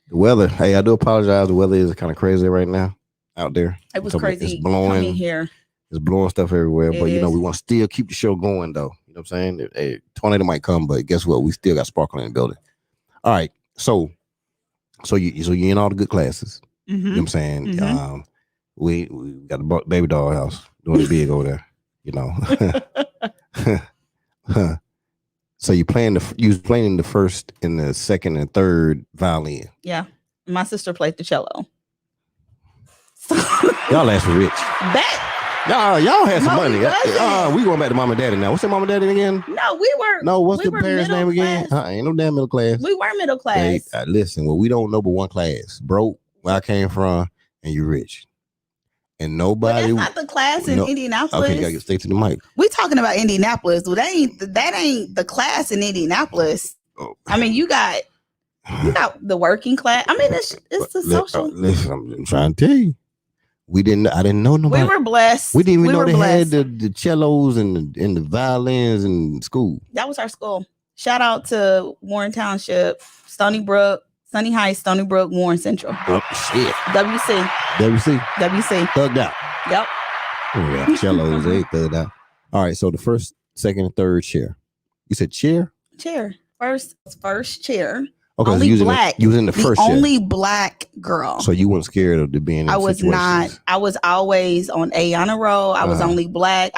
The weather. Hey, I do apologize. The weather is kind of crazy right now out there. It was crazy. It's blowing here. It's blowing stuff everywhere. But we want to still keep the show going though. You know what I'm saying? A tornado might come, but guess what? We still got Sparkle in the building. All right. So you're in all the good classes. Mm-hmm. You know what I'm saying? Mm-hmm. We got the baby doll house doing it big over there. You know. So you was playing the first and the second and third violin. Yeah. My sister played the cello. Y'all asked for rich. Y'all had some money. We going back to mom and daddy now. What's your mom and daddy again? No, we were. No, what's the parents' name again? Ain't no damn middle class. We were middle class. Hey, listen, well, we don't know but one class. Broke, where I came from, and you rich. And nobody. But that's not the class in Indianapolis. Okay, you gotta get straight to the mic. We talking about Indianapolis. Well, that ain't the class in Indianapolis. Oh. I mean, you got the working class. I mean, it's the social. Listen, I'm trying to tell you. I didn't know nobody. We were blessed. We didn't even know they had the cellos and the violins in school. That was our school. Shout out to Warren Township, Stony Brook, Sunny Heights, Stony Brook, Warren Central. Oh, shit. WC. Thugged out. Yep. Oh, yeah. Cellos, they thugged out. All right. So the first, second, and third chair. You said chair? Chair. First chair. Okay, only so black. You was in the first chair. Only black girl. So you weren't scared of being in I was situations. not. I was always on A honor roll. I was only black.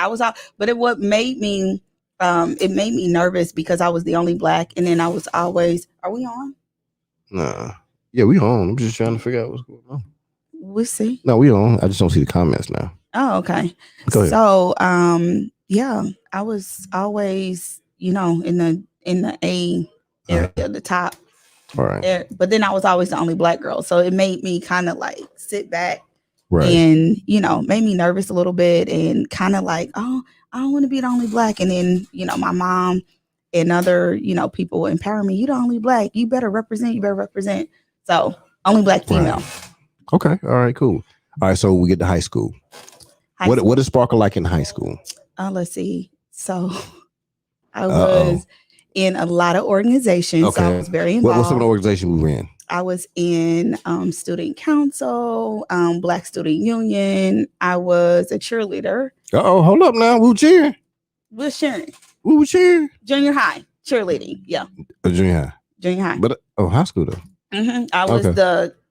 But what made me it made me nervous because I was the only black, and then I was always. Are we on? Nah. Yeah, we on. I'm just trying to figure out what's going on. We'll see. No, we on. I just don't see the comments now. Oh, okay. Go ahead. So, yeah, I was always, in the A area, the top. All right. But then I was always the only black girl, so it made me kind of like sit back, and made me nervous a little bit, and kind of like, oh, I don't want to be the only black. And then my mom and other people will empower me. You the only black. You better represent. So only black female. Right. Okay. All right. Cool. All right. So we get to high school. What is Sparkle like in high school? Let's see. So I was in a lot of organizations. Okay. So I was very involved. What's some of the organization we were in? I was in student council, Black Student Union. I was a cheerleader. Hold up now. Who cheering? We're cheering. Who was cheering? Junior high cheerleading. Yeah. Junior high. But high school though. Mm-hmm. I was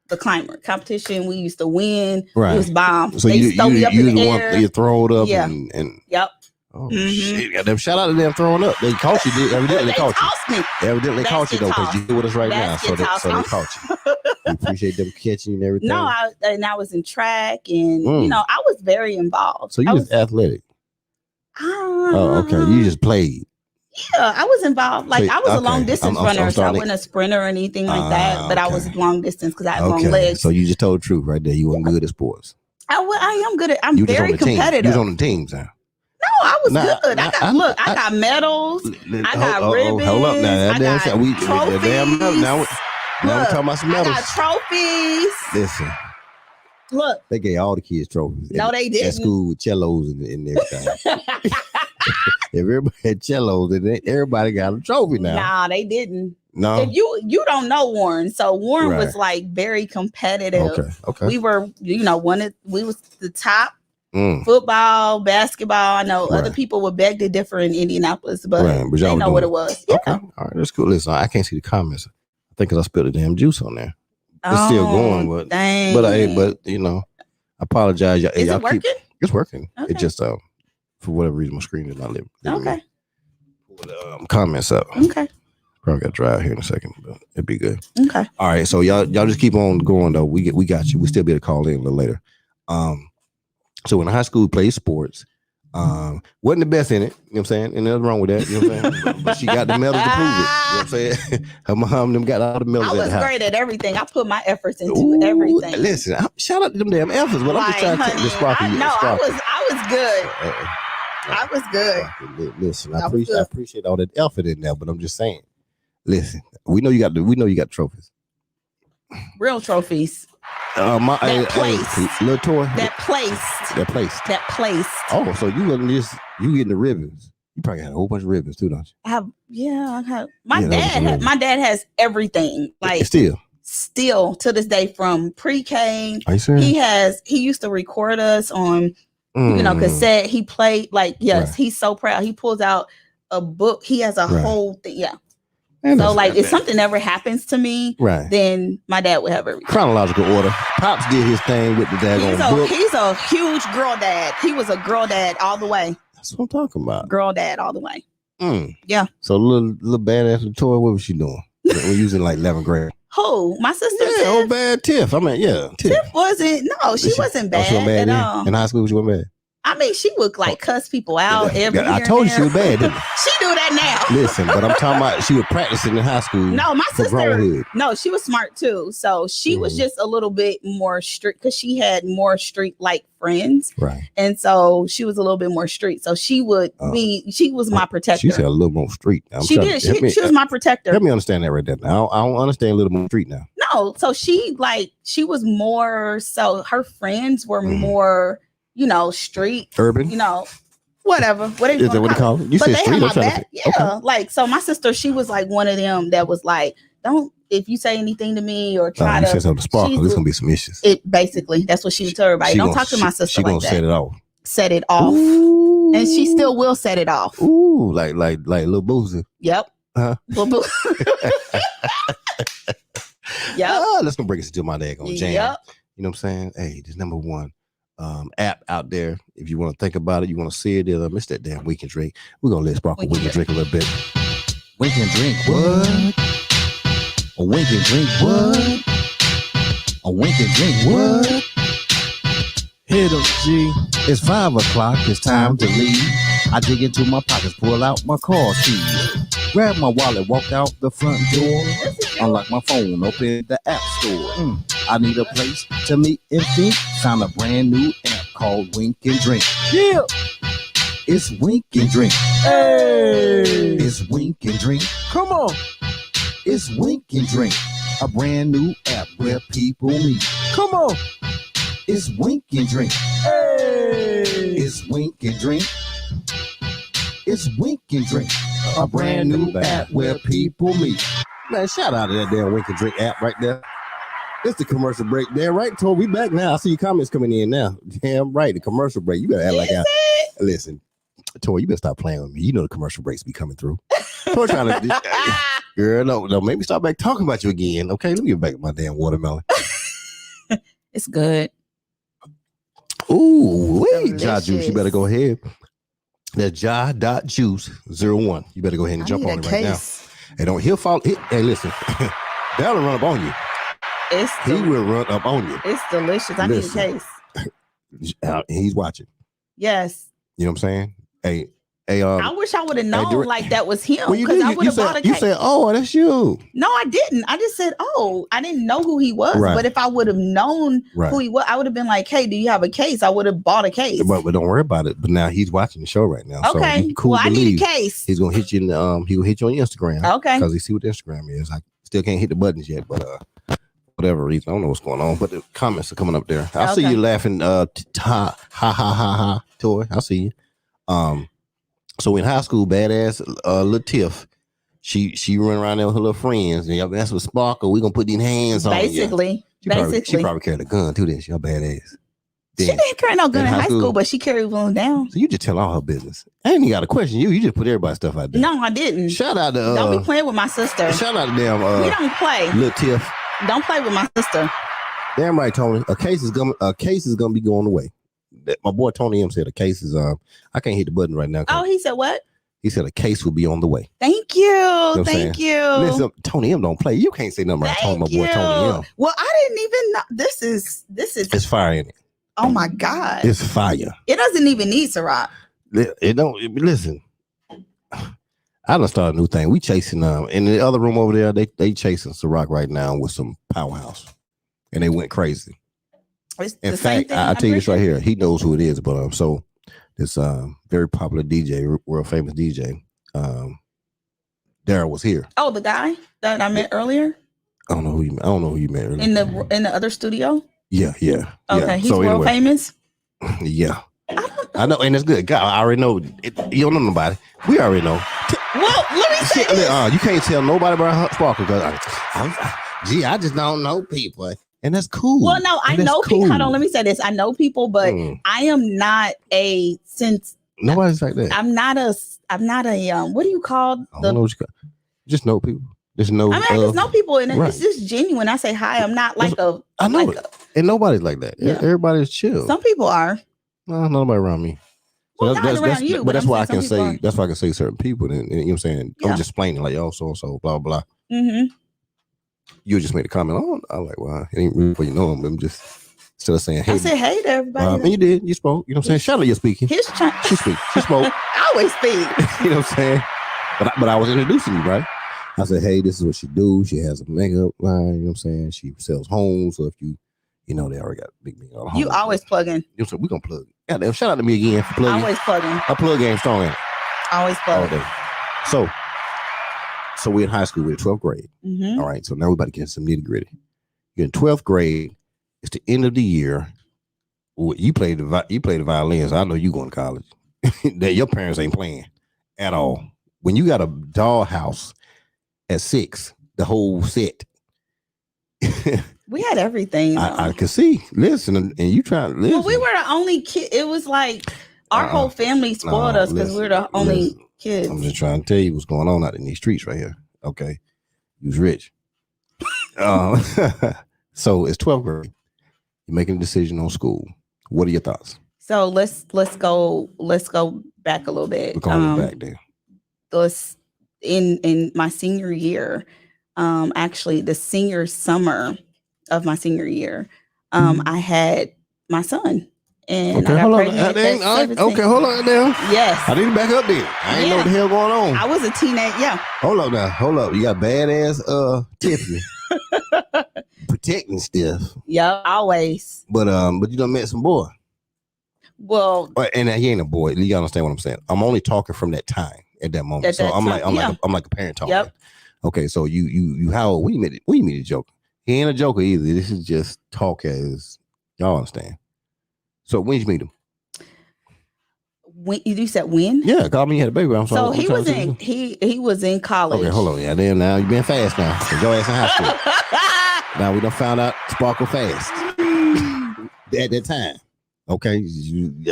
the climber competition. We used to win. Right. It was bomb. So they you me up you in the want air. you throw it up Yeah. and Yep. Oh shit! Goddamn! Shout out to them throwing up. They caught you. Evidently they caught you. Me. Evidently caught you though, because you're with us right now. So they caught you. We appreciate them catching you and everything. No, I was in track, and I was very involved. So you was athletic. Okay. You just played. Yeah, I was involved. Like I was a long distance runner, so I wasn't a sprinter or anything like that. But I was long distance because I had long legs. So you just told the truth right there. You weren't good at sports. I am good at. I'm very competitive. You was on the teams now. No, I was good. I got medals. I got ribbons. Hold up now. I got trophies. Now we're talking about some medals. I got trophies. Listen. Look. They gave all the kids trophies. No, they didn't. At school with cellos and everything. If everybody had cellos, then everybody got a trophy now. Nah, they didn't. No. If you don't know Warren. So Warren was like very competitive. Okay. We were, we was the top. Football, basketball. I know other people would beg to differ in Indianapolis, but they know what it was. Yeah. Okay, all right, that's cool. Listen, I can't see the comments. I think because I spilled the damn juice on there. It's still going, but I apologize. Is it working? It's working. Okay. It just for whatever reason my screen is not living. Okay. Pull the comments up. Okay. Probably got to drive here in a second, but it'd be good. Okay. All right. So y'all just keep on going though. We got you. We still be able to call in a little later. So in high school, we played sports. Wasn't the best in it, you know what I'm saying? And nothing wrong with that, you know what I'm saying? But she got the medals to prove it, you know what I'm saying? Her mom them got all the medals. I was great at everything. I put my efforts into everything. Listen, shout out to them damn efforts. Well, I'm just trying to take the sparkle. I was good. I was good. Listen, I appreciate all that effort in there, but I'm just saying. Listen, we know you got trophies. Real trophies. That placed. Little toy. That placed. Oh, so you getting the ribbons. You probably had a whole bunch of ribbons too, don't you? I have. My dad has everything. Like still to this day from pre-K. Are you serious? He used to record us on cassette. He played he's so proud. He pulls out a book. He has a whole thing. Yeah. So like if something ever happens to me, then my dad would have everything. Chronological order. Pops did his thing with the daggone book. He's a huge girl dad. He was a girl dad all the way. That's what I'm talking about. Girl dad all the way. Yeah. So little badass Latoya, what was she doing? We're using like 11th grade. Who? My sister? Yeah, old bad Tiff. I mean, yeah. Tiff wasn't. No, she wasn't bad, she wasn't bad at all. In high school, she wasn't bad. I mean, she would like cuss people out every year. I told you she was bad, didn't I? She do that now. Listen, but I'm talking about she was practicing in high school. No, my sister. No, she was smart too. So she was just a little bit more strict because she had more street like friends, right? And so she was a little bit more street. So she would be. She was my protector. She said a little more street. She did. She was my protector. Help me understand that right there. Now I don't understand a little more street now. No, so she was more. So her friends were more. Street, urban, whatever. What do you call it? You said street. Like so. My sister, she was like one of them that was like, "Don't if you say anything to me or try to." You said something to Sparkle. There's gonna be some issues. It basically that's what she would tell everybody. Don't talk to my sister like that. She gonna set it off. Set it off, and she still will set it off. Ooh, like little Boozy. Yep. Little Boozy. Yep. Let's go bring us to my daggone jam. Yep. You know what I'm saying? Hey, this number one. App out there. If you want to think about it, you want to see it. It's that damn Wink and Drink. We're gonna let Sparkle Wink and Drink a little bit. Wink and Drink what? A Wink and Drink what? A Wink and Drink what? Hit 'em, G. It's 5 o'clock. It's time to leave. I dig into my pockets, pull out my car keys, grab my wallet, walk out the front door, unlock my phone, open the app store. I need a place to meet and think. Found a brand new app called Wink and Drink. Yeah, it's Wink and Drink. Hey, it's Wink and Drink. Come on, it's Wink and Drink, a brand new app where people meet. Come on, it's Wink and Drink. Hey, it's Wink and Drink. It's Wink and Drink, a brand new app where people meet. Man, shout out to that damn Wink and Drink app right there. It's the commercial break. Damn right, Tor. We back now. I see your comments coming in now. Damn right, the commercial break. You better act like listen, Tor, you better stop playing with me. You know the commercial breaks be coming through. Tor trying to girl, no, make me start back talking about you again. Okay, let me get back at my damn watermelon. It's good. Ooh, wait, Ja Juice, you better go ahead. That's Ja.Juice01. You better go ahead and jump on it right now. And he'll follow. Hey, listen, that'll run up on you. He will run up on you. It's delicious. I need a case. He's watching. Yes. You know what I'm saying? Hey, I wish I would have known like that was him because I would have bought a case. You said, "Oh, that's you." No, I didn't. I just said, "Oh," I didn't know who he was. Right. But if I would have known who he was, I would have been like, "Hey, do you have a case?" I would have bought a case. But don't worry about it. But now he's watching the show right now. Okay. So I need a case. He's gonna hit you in the, he will hit you on Instagram. Okay. Because he see what Instagram is. I still can't hit the buttons yet, but whatever reason, I don't know what's going on. But the comments are coming up there. I see you laughing. Ha ha ha ha, Toy. I see you. So in high school, badass little Tiff, she run around there with her little friends, and y'all that's with Sparkle. We gonna put these hands on you. She probably carried a gun too. Then she badass. She didn't carry no gun in high school, but she carried one down. So you just tell all her business. I ain't even got a question. You just put everybody's stuff out there. No, I didn't. Shout out to don't be playing with my sister. Shout out to them. We don't play. Little Tiff. Don't play with my sister. Damn right, Tony. A case is gonna be going away. My boy Tony M said a case is I can't hit the button right now. Oh, he said what? He said a case will be on the way. Thank you. Thank you. Listen, Tony M don't play. You can't say nothing about Tony, my boy Tony M. Well, I didn't even know. This is. It's fire in it. Oh my God. It's fire. It doesn't even need Ciroc. It don't. Listen. I done started a new thing. We chasing in the other room over there. They chasing Ciroc right now with some powerhouse, and they went crazy. In fact, I tell you this right here. He knows who it is, but so this very popular DJ, world famous DJ, Daryl was here. Oh, the guy that I met earlier. I don't know who you met earlier. In the other studio. Yeah. Okay, he's world famous. Yeah. I know, and it's good. God, I already know. You don't know nobody. We already know. Well, let me say this. You can't tell nobody about Sparkle because I just don't know people, and that's cool. Well, no, I know people. Hold on, let me say this. I know people, but I am not nobody's like that. I'm not a what do you call I don't know what you call. Just know people. Just know. I just know people, and it's just genuine. I say hi. I'm not like a. I know it. And nobody's like that. Yeah. Everybody's chill. Some people are. No, nobody around me. So well, that's you, but that's why I can say. That's why I can say certain people. And you know what I'm saying? Yeah. I'm just explaining like, oh, so blah blah. Mm-hmm. You just made a comment. Oh, I'm like, well, it ain't really before you know him. I'm just instead of saying, hey, I said hey to everybody. And you did. You spoke. You know what I'm saying? Shadow, you're speaking. She speak. She spoke. I always speak. You know what I'm saying? But I was introducing you, right? I said, hey, this is what she do. She has a makeup line. You know what I'm saying? She sells homes. So if you know, they already got big million. You always plug in. You know, we're going to plug. Goddamn, shout out to me again for plugging. Always plugging. I plug game strong in it. Always plug. All day. So we're in high school. We're in 12th grade. Mm-hmm. All right. So now we're about to get into some nitty gritty. You're in 12th grade. It's the end of the year. You play the violins. I know you going to college. That your parents ain't playing at all. When you got a dollhouse at 6, the whole set. We had everything. I can see. Listen, and you trying to listen. Well, we were the only kid. It was like our whole family spoiled us because we were the only kids. I'm just trying to tell you what's going on out in these streets right here. Okay, you was rich. So it's 12th grade. You're making a decision on school. What are your thoughts? So let's go back a little bit. We're going back there. In my senior year, actually the senior summer of my senior year, I had my son, and I got pregnant at 17. Okay, hold on now. Yes, I need to back up there. I ain't know what the hell going on. I was a teenage. Yeah. Hold up. You got badass Tiffany protecting stuff. Yeah, always. But you done met some boy. Well, and he ain't a boy. You understand what I'm saying? I'm only talking from that time at that moment. I'm like a parent talking. Yep. Okay, so you how old? When you meet a joker? He ain't a joker either. This is just talk as y'all understand. So when you meet him? When you said when? Yeah, call me. You had a baby. So he was in college. Okay, hold on. Yeah, damn. Now you been fast now. Your ass in high school. Now we done found out Sparkle fast at that time. Okay,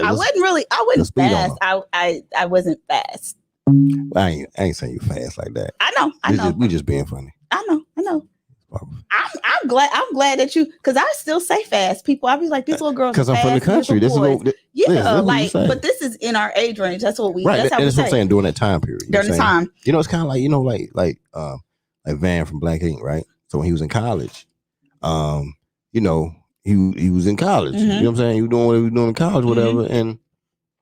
I wasn't fast. I wasn't fast. I ain't saying you fast like that. I know. We just being funny. I know. I'm glad that you, because I still say fast. People, I be like, these little girls. Because I'm from the country. This is but this is in our age range. That's what we. Right. That's what I'm saying. During that time period. During the time. You know, it's kind of like like Van from Black Ink, right? So when he was in college, you know, he was in college. Mm-hmm. You know what I'm saying? He was doing what he was doing in college, whatever, and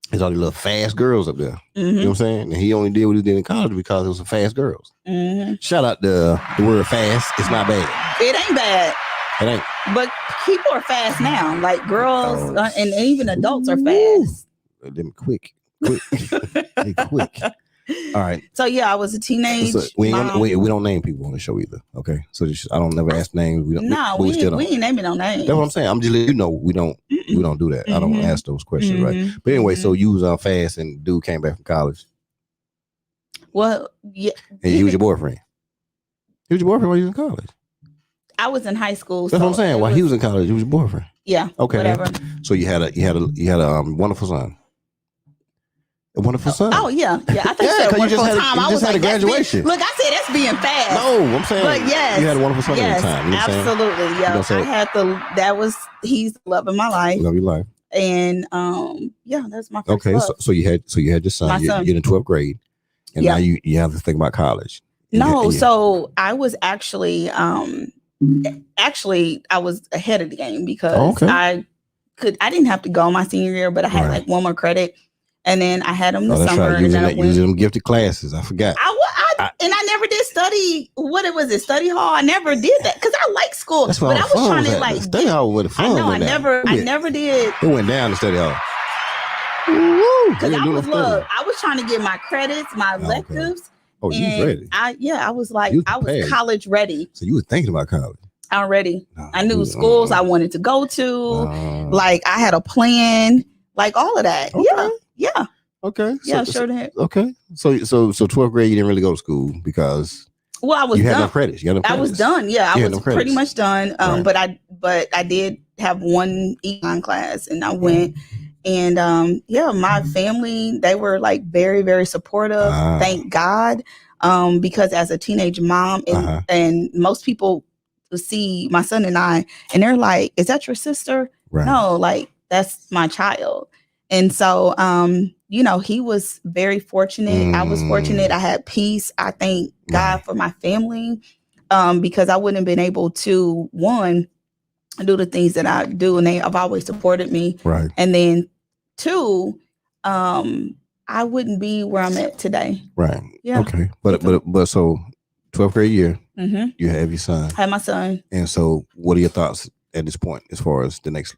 there's all these little fast girls up there. Mm-hmm. You know what I'm saying? And he only did what he did in college because it was some fast girls. Mm-hmm. Shout out the word fast. It's not bad. It ain't bad. It ain't. But people are fast now. Like girls and even adults are fast. Them quick. They quick. All right. So yeah, I was a teenage. So we don't name people on the show either. Okay. So I don't never ask names. We ain't naming no names. That's what I'm saying. I'm just letting you know we don't do that. Mm-hmm. I don't ask those questions, right? But anyway, so you was fast and dude came back from college. Well, yeah. And he was your boyfriend. He was your boyfriend while you was in college. I was in high school. That's what I'm saying. While he was in college, he was your boyfriend. Yeah. Okay. Whatever. So you had a wonderful son. A wonderful son. Oh yeah. I think so. You just had a graduation. Look, I said that's being fast. No, I'm saying. But yes, you had a wonderful son at the time. You know absolutely. Yeah, I had he's the love of my life. Love your life. And that's my first love. So you had your son. You're in 12th grade, And now you have to think about college. No, so I was actually I was ahead of the game because I didn't have to go my senior year, but I had like one more credit, and then I had them the summer. Right. Using them gifted classes. I forgot. And I never did study. What was it? Study hall. I never did that because I like school. That's what I was trying to like study hall with the fun. I never did. It went down to study hall. Because I was trying to get my credits, my electives. Oh, you was ready. I was like, I was college ready. So you were thinking about college. I'm ready. I knew schools I wanted to go to. Like I had a plan, like all of that. Okay. Yeah. Okay. Yeah, sure did. Okay. So 12th grade, you didn't really go to school because I was you done. had no credits. I was done. Yeah, I was pretty much done. But I did have one econ class, and I went. And my family, they were like very, very supportive. Thank God. Because as a teenage mom, and most people see my son and I, and they're like, "Is that your sister?" Right. No, like that's my child. And so, he was very fortunate. I was fortunate. I had peace. I thank God for my family, because I wouldn't have been able to, one, do the things that I do, and they have always supported me. Right. And then two, I wouldn't be where I'm at today. Right. Yeah. Okay. But so 12th grade year, you have your son. I have my son. And so what are your thoughts at this point as far as the next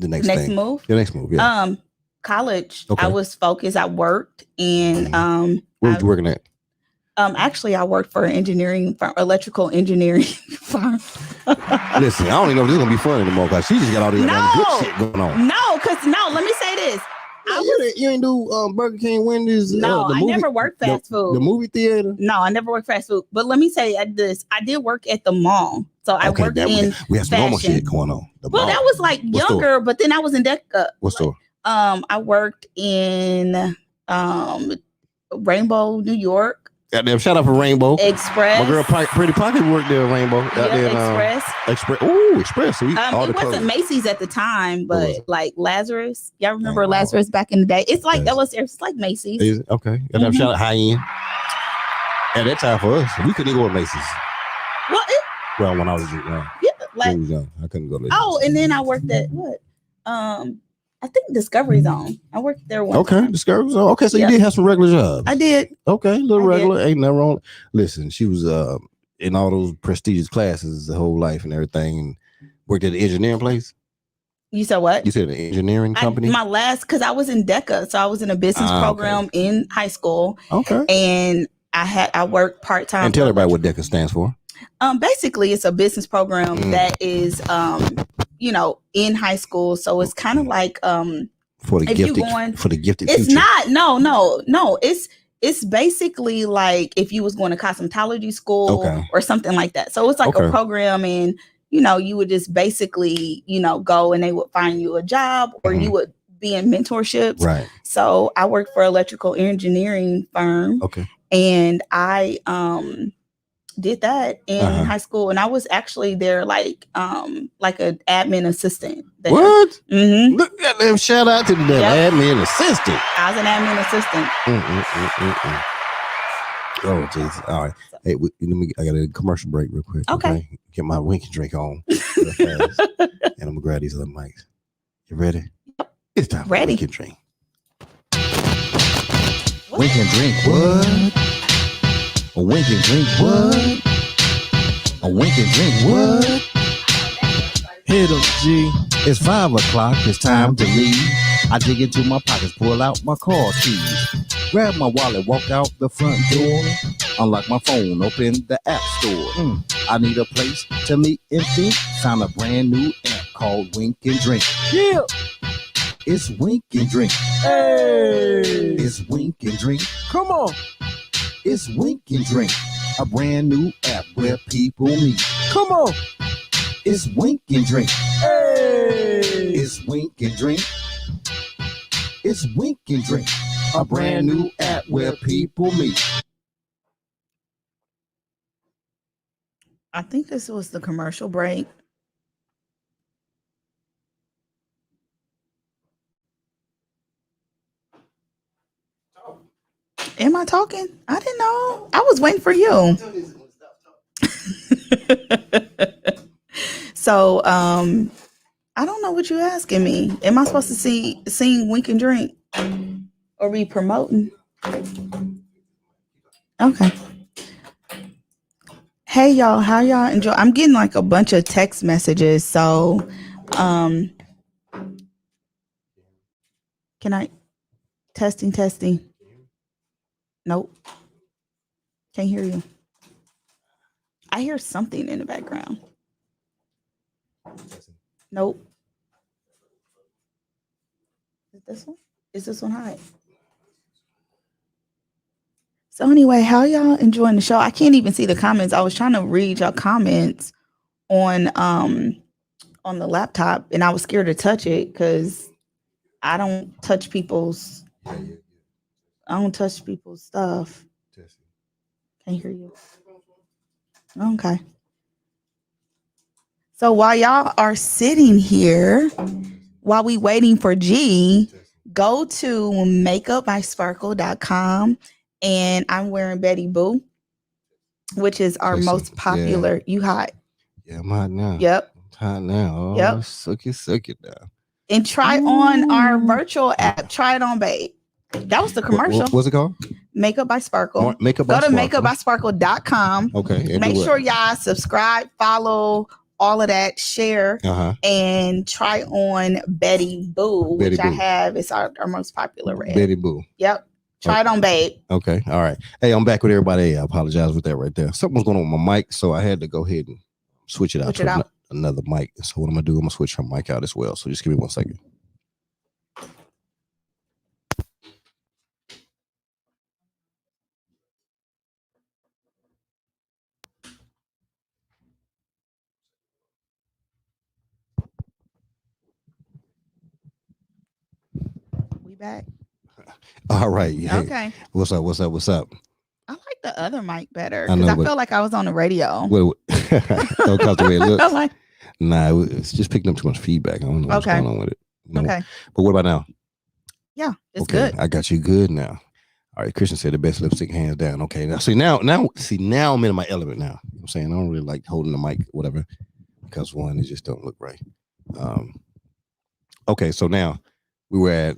thing? Move? The next move, yeah. College. Okay. I was focused. I worked and where were you working at? Actually, I worked for an engineering firm, electrical engineering firm. Listen, I don't even know if this is gonna be fun anymore because she just got all this good shit going on. Let me say this. You ain't do Burger King, Wendy's. No, I never worked fast food. The movie theater. No, I never worked fast food. But let me say this: I did work at the mall, so I worked in. We have some normal shit going on. That was like younger, but then I was in DECA. What store? I worked in Rainbow, New York. Goddamn, shout out for Rainbow Express. My girl Pretty Pocket worked there at Rainbow. Express. Ooh, Express. So it wasn't Macy's at the time, but like Lazarus. Y'all remember Lazarus back in the day? It's like it's like Macy's. Okay. Goddamn, shout out high end. At that time for us, we couldn't go to Macy's. Well, when I was young. Yeah, I couldn't go to Macy's. Oh, and then I worked at what? I think Discovery Zone. I worked there one time. Discovery Zone. Okay, so you did have some regular jobs. I did. Okay, a little regular. Ain't nothing wrong. Listen, she was in all those prestigious classes the whole life and everything, and worked at the engineering place. You said what? You said an engineering company? Because I was in DECA, so I was in a business program in high school. Okay. And I worked part-time. And tell everybody what DECA stands for. Basically, it's a business program that is in high school, so it's kind of like for the gifted it's future. Not no it's basically like if you was going to cosmetology school or something like that. So it's like a program, and you would just basically go and they would find you a job, or you would be in mentorships. Right. So I worked for an electrical engineering firm. Okay. And I did that in high school, and I was actually there like an admin assistant there. What? Look at them! Shout out to the admin assistant. I was an admin assistant. Oh Jesus! All right, hey, I got a commercial break real quick. Okay. Get my winking drink on real fast, and I'm gonna grab these other mics. You ready? It's time for a winking drink. Winking drink what? A wink and drink what? A wink and drink what? Hit up, G. It's 5 o'clock. It's time to leave. I dig into my pockets, pull out my car keys, grab my wallet, walk out the front door, unlock my phone, open the app store. I need a place to meet and think. Found a brand new app called Wink and Drink. Yeah. It's Wink and Drink. Hey. It's Wink and Drink. Come on. It's Wink and Drink, a brand new app where people meet. Come on. It's Wink and Drink. Hey. It's Wink and Drink. It's Wink and Drink, a brand new app where people meet. I think this was the commercial break. Am I talking? I didn't know. I was waiting for you. So, I don't know what you're asking me. Am I supposed to sing, wink, and drink, or be promoting? Okay. Hey y'all, how y'all enjoy? I'm getting like a bunch of text messages. So, can I testing? Nope. Can't hear you. I hear something in the background. Nope. Is this one? Is this one high? So anyway, how y'all enjoying the show? I can't even see the comments. I was trying to read your comments on the laptop, and I was scared to touch it because I don't touch people's stuff. Can't hear you. Okay. So while y'all are sitting here, while we waiting for G, go to MakeUpBySparkle.com, and I'm wearing Betty Boo, which is our most popular. Yeah. You hot? Yeah, I'm hot now. Yep. I'm hot now. Oh, yep. Suck it now. And try on our virtual app. Try it on, babe. That was the commercial. What's it called? Makeup by Sparkle. Go to MakeUpBySparkle.com. Okay. Make sure y'all subscribe, follow, all of that, share, and try on Betty Boo, which I have. It's our most popular red. Betty Boo. Yep. Try it on, babe. Okay. All right. Hey, I'm back with everybody. I apologize with that right there. Something was going on with my mic, so I had to go ahead and switch it out to another mic. So what I'm going to do, I'm going to switch her mic out as well. So just give me 1 second. We back. All right. Yeah. Okay. What's up? I like the other mic better because I felt like I was on the radio. Well, because the way it looks. Nah, it's just picking up too much feedback. I don't know what's going on with it. Okay. But what about now? Yeah, it's good. I got you good now. All right. Christian said the best lipstick, hands down. Okay. Now now I'm in my element now. You know what I'm saying? I don't really like holding the mic, whatever, because one, it just don't look right. Okay. So now we were at,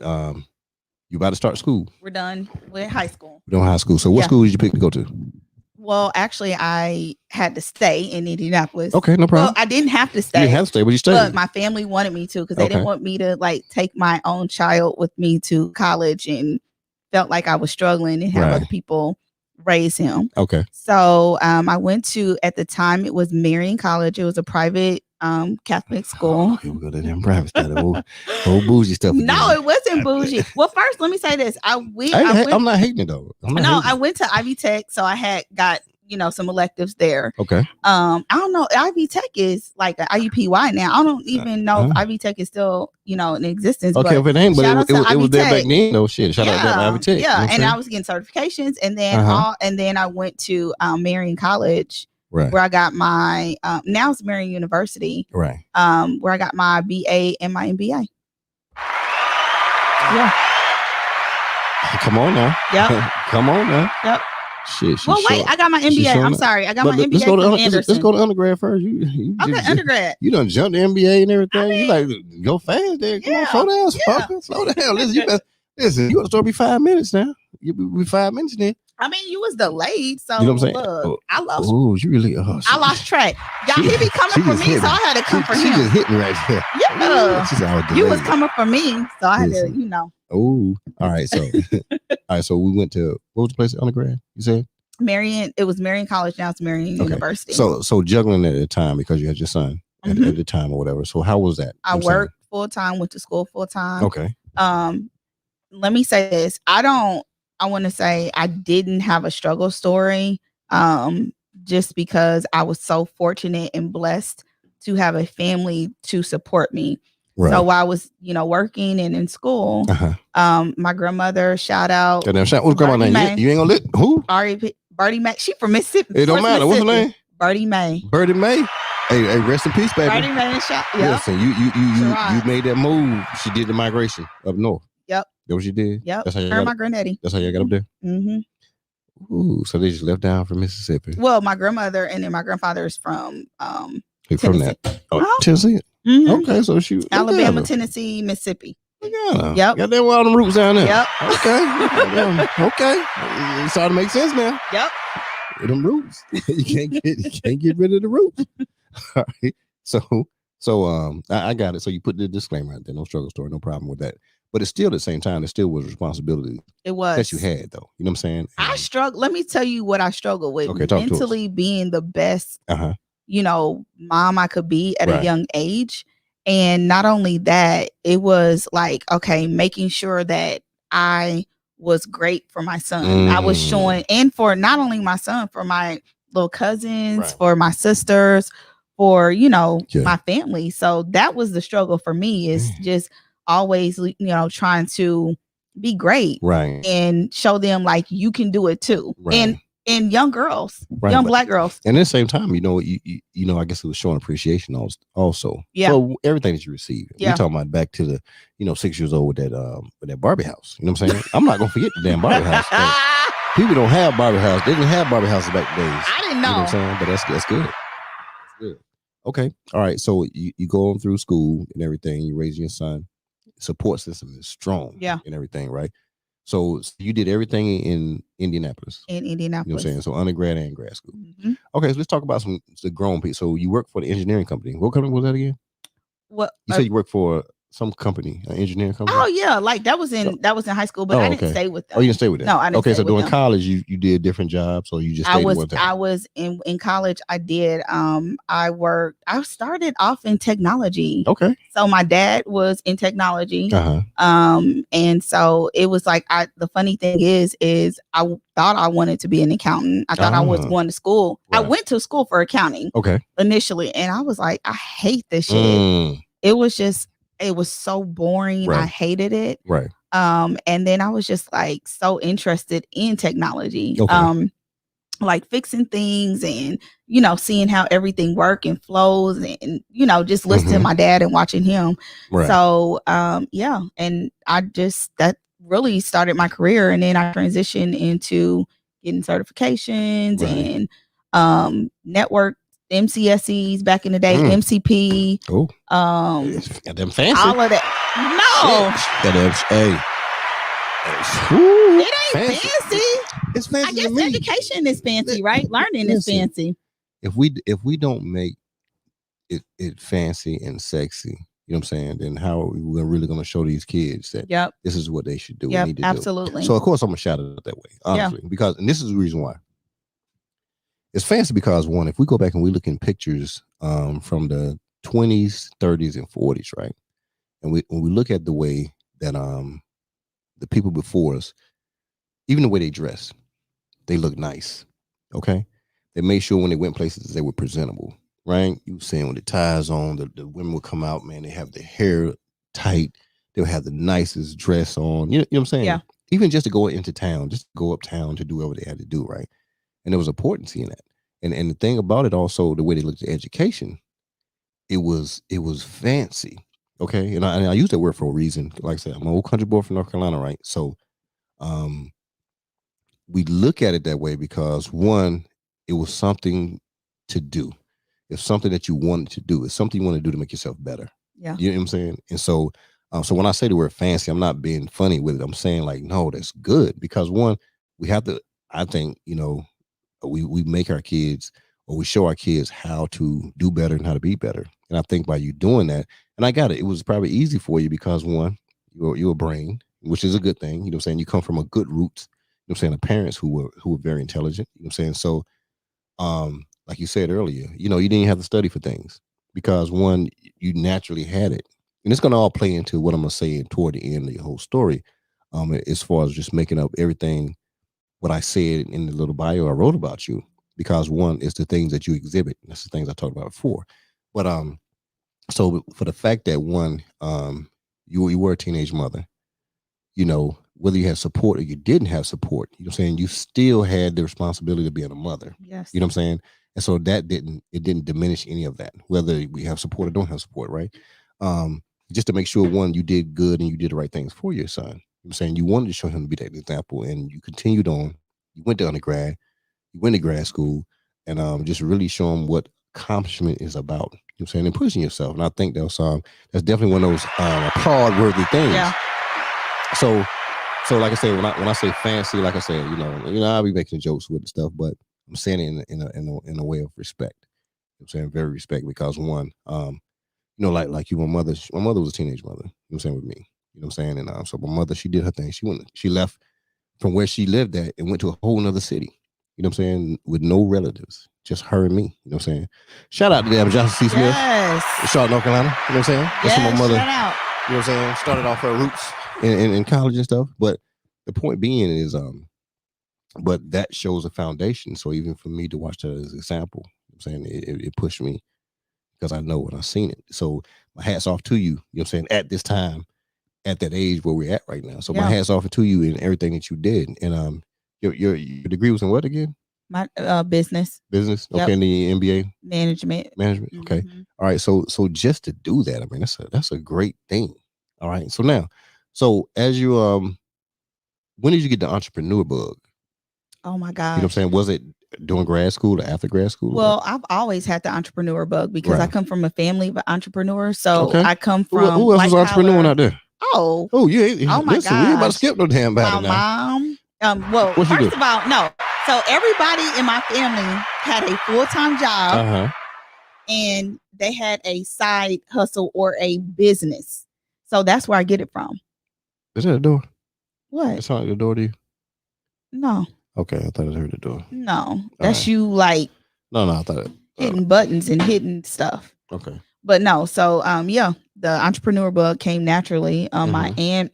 you about to start school? We're done. We're in high school. We're done high school. So what school did you pick to go to? Well, actually, I had to stay in Indianapolis. Okay, no problem. Well, I didn't have to stay. You didn't have to stay, but you stayed. But my family wanted me to because they didn't want me to like take my own child with me to college, and felt like I was struggling and have other people raise him. Okay. So I went to, at the time, it was Marian College. It was a private Catholic school. Here we go to them private stuff. Whole bougie stuff. Again. No, it wasn't bougie. Well, first, let me say this. I'm not hating it though. I went to Ivy Tech, so I had got some electives there. Okay. I don't know. Ivy Tech is like an IUPY now. I don't even know if Ivy Tech is still in existence. Okay, if it ain't, but it was there back then. No shit. Shout out to Ivy Tech. Yeah, and I was getting certifications, and then I went to Marian College. Right. Where I got my now it's Marian University. Right. Where I got my BA and my MBA. Yeah. Come on now. Yep. Come on now. Yep. Shit. Well, wait. I got my MBA. I'm sorry. I got my MBA from Anderson. Let's go to undergrad first. Undergrad. You done jumped the MBA and everything. You like go fast there. Come on, slow down. Listen. You got to start be 5 minutes now. You be 5 minutes then. I mean, you was delayed, so you know what I'm saying? Look, I lost. Oh, you really? I lost track. Y'all, he be coming for me, so I had to come for him. She just hit me right there. Yeah, she's all delayed. You was coming for me, so I had to, Oh, all right. So, we went to, what was the place undergrad? You said Marian. It was Marian College. Now it's Marian University. So juggling at the time because you had your son at the time or whatever. So how was that? I worked full time, went to school full time. Okay. Let me say this. I want to say I didn't have a struggle story just because I was so fortunate and blessed to have a family to support me. Right. So while I was, working and in school, my grandmother, shout out. What's grandma's name? You ain't gonna let who? Birdie Mae. She from Mississippi. It don't matter. What's her name? Birdie Mae. Birdie Mae. Hey, rest in peace, baby. Birdie Mae. Listen, you made that move. She did the migration up north. Yep. That what you did? Yep. That's how you got my granddaddy. That's how you got up there? Mm-hmm. Ooh, so they just left down from Mississippi. Well, my grandmother and then my grandfather is from Tennessee. From that. Oh, Tennessee. Mm-hmm. Okay, so she Alabama, Tennessee, Mississippi. Yep. Got them all them roots down there. Yep. Okay. Okay. It's starting to make sense now. Yep. Them roots. you can't get rid of the roots. All right. So I got it. So you put the disclaimer out there, no struggle story, no problem with that. But it's still at the same time, it still was responsibility. It was that you had though. You know what I'm saying? I struggle. Let me tell you what I struggle with. Okay, mentally being the best, mom I could be at a young age. And not only that, it was like, okay, making sure that I was great for my son. I was showing, and for not only my son, for my little cousins, for my sisters, for, my family. So that was the struggle for me, is just always, trying to be great and show them like you can do it too. And young girls, young Black girls. And at the same time, I guess it was showing appreciation also. For everything that you receive. We're talking about back to the, 6 years old with that Barbie house. You know what I'm saying? I'm not gonna forget the damn Barbie house. People don't have Barbie house. They didn't have Barbie houses back in the days. I didn't know. You know what I'm saying? But that's good. That's good. Okay. All right. So you go on through school and everything, you raise your son. Support system is strong and everything, right? So you did everything in Indianapolis. In Indianapolis. You know what I'm saying? So undergrad and grad school. Mm-hmm. Okay, so let's talk about the grown people. So you work for the engineering company. What company was that again? What you said you work for some company, an engineering company? Oh yeah, like that was in high school, but I didn't stay with them. Oh, you didn't stay with them? No, I didn't. Okay, so during college you did different jobs, or you just stayed one time? I was in college. I did. I started off in technology. Okay. So my dad was in technology. And so it was like the funny thing is I thought I wanted to be an accountant. I thought I was going to school. I went to school for accounting. Okay. Initially, and I was like, I hate this shit. It was so boring. I hated it. Right. And then I was just like so interested in technology. Like fixing things and, seeing how everything works and flows and, just listening to my dad and watching him. Right. So, and that really started my career. And then I transitioned into getting certifications and network MCSEs back in the day, MCP. Oh, got them fancy. All of that. No, got them. It ain't fancy. It's fancy. I guess education is fancy, right? Learning is fancy. If we don't make it fancy and sexy, you know what I'm saying? Then how are we really going to show these kids that this is what they should do? Yep, need to absolutely. Do. So of course I'm gonna shout it out that way, honestly, because this is the reason why. It's fancy because one, if we go back and we look in pictures from the 20s, 30s, and 40s, right? And when we look at the way that the people before us, even the way they dress, they look nice. Okay, they made sure when they went places they were presentable, right? You were saying with the ties on, the women would come out, man, they have their hair tight, they'll have the nicest dress on. You know what I'm saying? Yeah. Even just to go into town, just go uptown to do whatever they had to do, right? And there was a potency in that. And the thing about it also, the way they looked at education, it was fancy. Okay. And I use that word for a reason. Like I said, I'm an old country boy from North Carolina, right? So we look at it that way because one, it was something to do. It's something that you wanted to do. It's something you want to do to make yourself better. Yeah. You know what I'm saying? And so so when I say the word fancy, I'm not being funny with it. I'm saying like, no, that's good. Because one, we have to, I think, we make our kids, or we show our kids how to do better and how to be better. And I think by you doing that, and I got it, it was probably easy for you because one, you're a brain, which is a good thing. You know what I'm saying? You come from a good roots. You know what I'm saying? The parents who were very intelligent. You know what I'm saying? So, like you said earlier, you didn't have to study for things because one, you naturally had it. And it's going to all play into what I'm going to say toward the end of the whole story, as far as just making up everything what I said in the little bio I wrote about you, because one, it's the things that you exhibit. That's the things I talked about before. But so for the fact that one, you were a teenage mother, whether you had support or you didn't have support, you know what I'm saying, you still had the responsibility of being a mother. Yes. You know what I'm saying? And so that didn't diminish any of that, whether we have support or don't have support, right? Just to make sure one, you did good and you did the right things for your son. I'm saying you wanted to show him to be that example, and you continued on you went to undergrad, you went to grad school, and just really show them what accomplishment is about. You know what I'm saying? And pushing yourself. And I think that's definitely one of those applaud-worthy things. Yeah. So like I say, when I say fancy, like I said, I'll be making jokes with the stuff, but I'm saying it in a way of respect. You know what I'm saying? Very respect, because one, like you, my mother was a teenage mother, you know what I'm saying, with me. You know what I'm saying? And so my mother, she did her thing. She left from where she lived at and went to a whole nother city. You know what I'm saying? With no relatives. Just her and me. You know what I'm saying? Shout out to them, Johnson C. Smith. Yes. Charlotte, North Carolina. You know what I'm saying? That's yes, my mother. Shout out. You know what I'm saying? Started off her roots in college and stuff. But the point being is, but that shows a foundation. So even for me to watch that as an example, you know what I'm saying, it pushed me, because I know and I've seen it. So my hat's off to you, you know what I'm saying, at this time, at that age where we're at right now. So my hat's off to you in everything that you did. And your degree was in what again? My business. Business. Okay. And the MBA? Management. Okay. All right. So just to do that, I mean, that's a great thing. All right. So now, as you when did you get the entrepreneur bug? Oh my gosh. You know what I'm saying? Was it during grad school or after grad school? Well, I've always had the entrepreneur bug, because I come from a family of entrepreneurs. So I come from who else was entrepreneur out there? Oh yeah. Oh my Listen, we ain't about to gosh. skip no damn battle My now. mom. Well, What she first do? of all, no. So everybody in my family had a full-time job, and they had a side hustle or a business. So that's where I get it from. Is that a door? What? It sounded like the door to you? No. Okay, I thought I heard the door. No. That's you like No, I thought it. hitting buttons and hitting stuff. Okay. But no, so the entrepreneur bug came naturally. My aunt,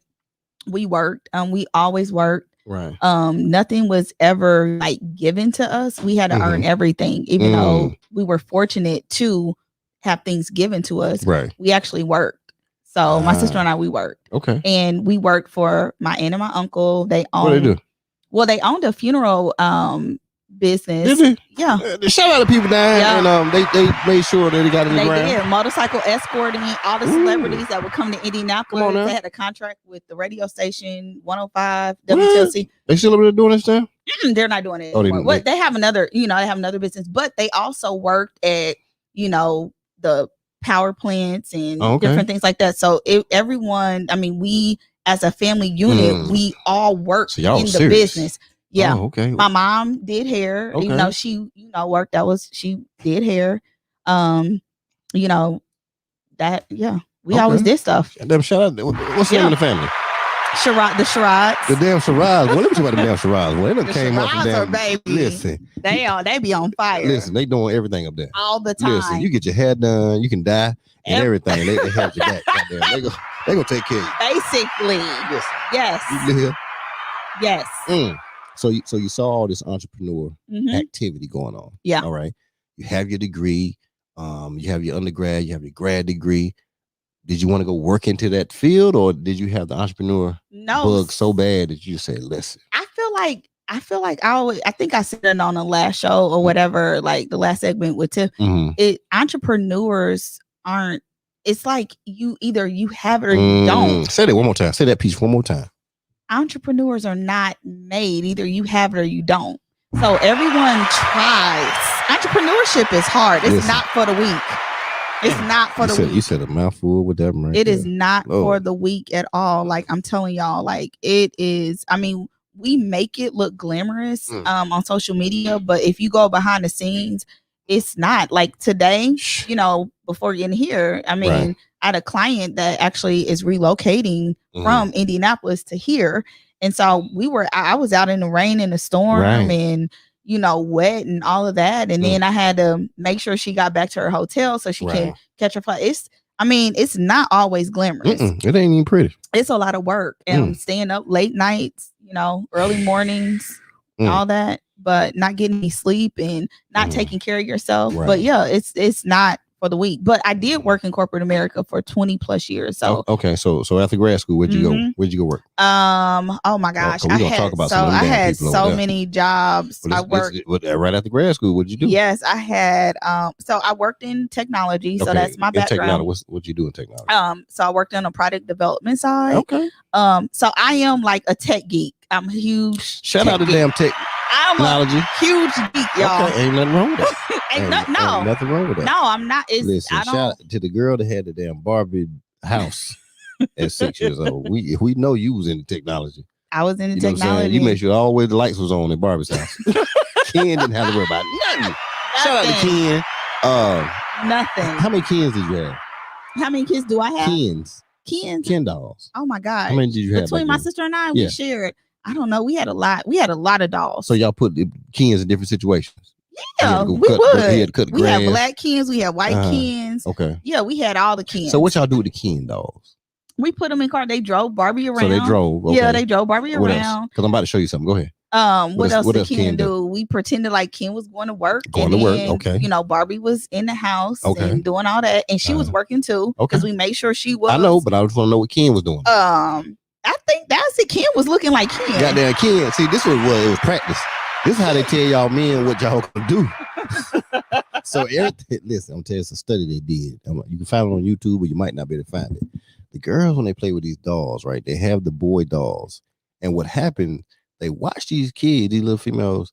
we worked. We always worked. Right. Nothing was ever like given to us. We had to earn everything, even though we were fortunate to have things given to us. Right. We actually worked. So my sister and I, we worked. Okay. And we worked for my aunt and my uncle. They owned. What they do? Well, they owned a funeral business. Did they? Yeah. Shout out to people down. Yeah. And they made sure that they got in the ground. They did motorcycle escorting, all the celebrities that would come to Indianapolis. They had a contract with the radio station 105 WTLC. They still over there doing this now? They're not doing it anymore. They have another, they have another business, but they also worked at, the power plants and different things like that. So everyone, we as a family unit, we all worked in the business. Yeah. Oh, okay. My mom did hair, even though she, worked. She did hair. We always did stuff. Damn, shout out. What's the name of the family? The Sherrods. The damn Sherrods. Well, let me talk about the damn Sherrods. Well, they came up from damn. Baby. Listen. They be on fire. Listen, they doing everything up there. All the time. Listen, you get your hair done, you can die, and everything. They help you back. They gonna take care of you. Basically. Listen. Yes. You live. Yes. So you saw all this entrepreneur activity going on. Yeah. All right. You have your degree. You have your undergrad. You have your grad degree. Did you want to go work into that field, or did you have the entrepreneur bug so bad that you just said, "Listen"? I feel like I think I said it on the last show or whatever, like the last segment with Tiff. Entrepreneurs aren't. It's like you either you have it or you don't. Say that one more time. Say that piece one more time. Entrepreneurs are not made. Either you have it or you don't. So everyone tries. Entrepreneurship is hard. It's not for the weak. It's not for the weak. You said a mouthful with that, right? It is not for the weak at all. Like I'm telling y'all, like it is. We make it look glamorous on social media, but if you go behind the scenes, it's not. Like today, before getting here, I had a client that actually is relocating from Indianapolis to here. And so I was out in the rain and the storm and, wet and all of that. And then I had to make sure she got back to her hotel so she can catch her flight. It's not always glamorous. It ain't even pretty. It's a lot of work. Staying up late nights, early mornings, all that, but not getting any sleep and not taking care of yourself. Right. But yeah, it's not for the week. But I did work in corporate America for 20 plus years. So so after grad school, where'd you go? Where'd you go work? Oh my gosh. I had so many jobs. I worked right after grad school. What'd you do? Yes, I had so I worked in technology. So that's my background. What'd you do in technology? So I worked on a product development side. Okay. So I am like a tech geek. I'm a huge shout out to damn tech. I'm technology. a huge geek, y'all. Okay, ain't nothing wrong with that. ain't ain't nothing wrong with that. No, I'm not. Listen, shout out to the girl that had the damn Barbie house at 6 years old. We know you was into technology. I was into technology. You made sure always the lights was on in Barbie's house. Ken didn't have to worry about nothing. Shout out to Ken. Nothing. How many Kens did you have? How many kids do I have? Kens. Ken dolls. Oh my God. How many did you have? Between my sister and I, we shared. I don't know. We had a lot. We had a lot of dolls. So y'all put the Kens in different situations. Yeah, we would. We had black Kens. We had white Kens. Okay. Yeah, we had all the Kens. So what y'all do with the Ken dolls? We put them in car. They drove Barbie around. So they drove. Okay. Yeah, they drove Barbie around. Because I'm about to show you something. Go ahead. What else did Ken do? We pretended like Ken was going to work. Okay. You know, Barbie was in the house and doing all that, and she was working too. Because we made sure she was. I know, but I just want to know what Ken was doing. I think that's it. Ken was looking like Ken. Goddamn Ken. See, this was what it was practice. This is how they tell y'all men what y'all gonna do. So everything. Listen, I'm telling you, it's a study they did. You can find it on YouTube, but you might not be able to find it. The girls, when they play with these dolls, right? They have the boy dolls, and what happened? They watch these kids, these little females,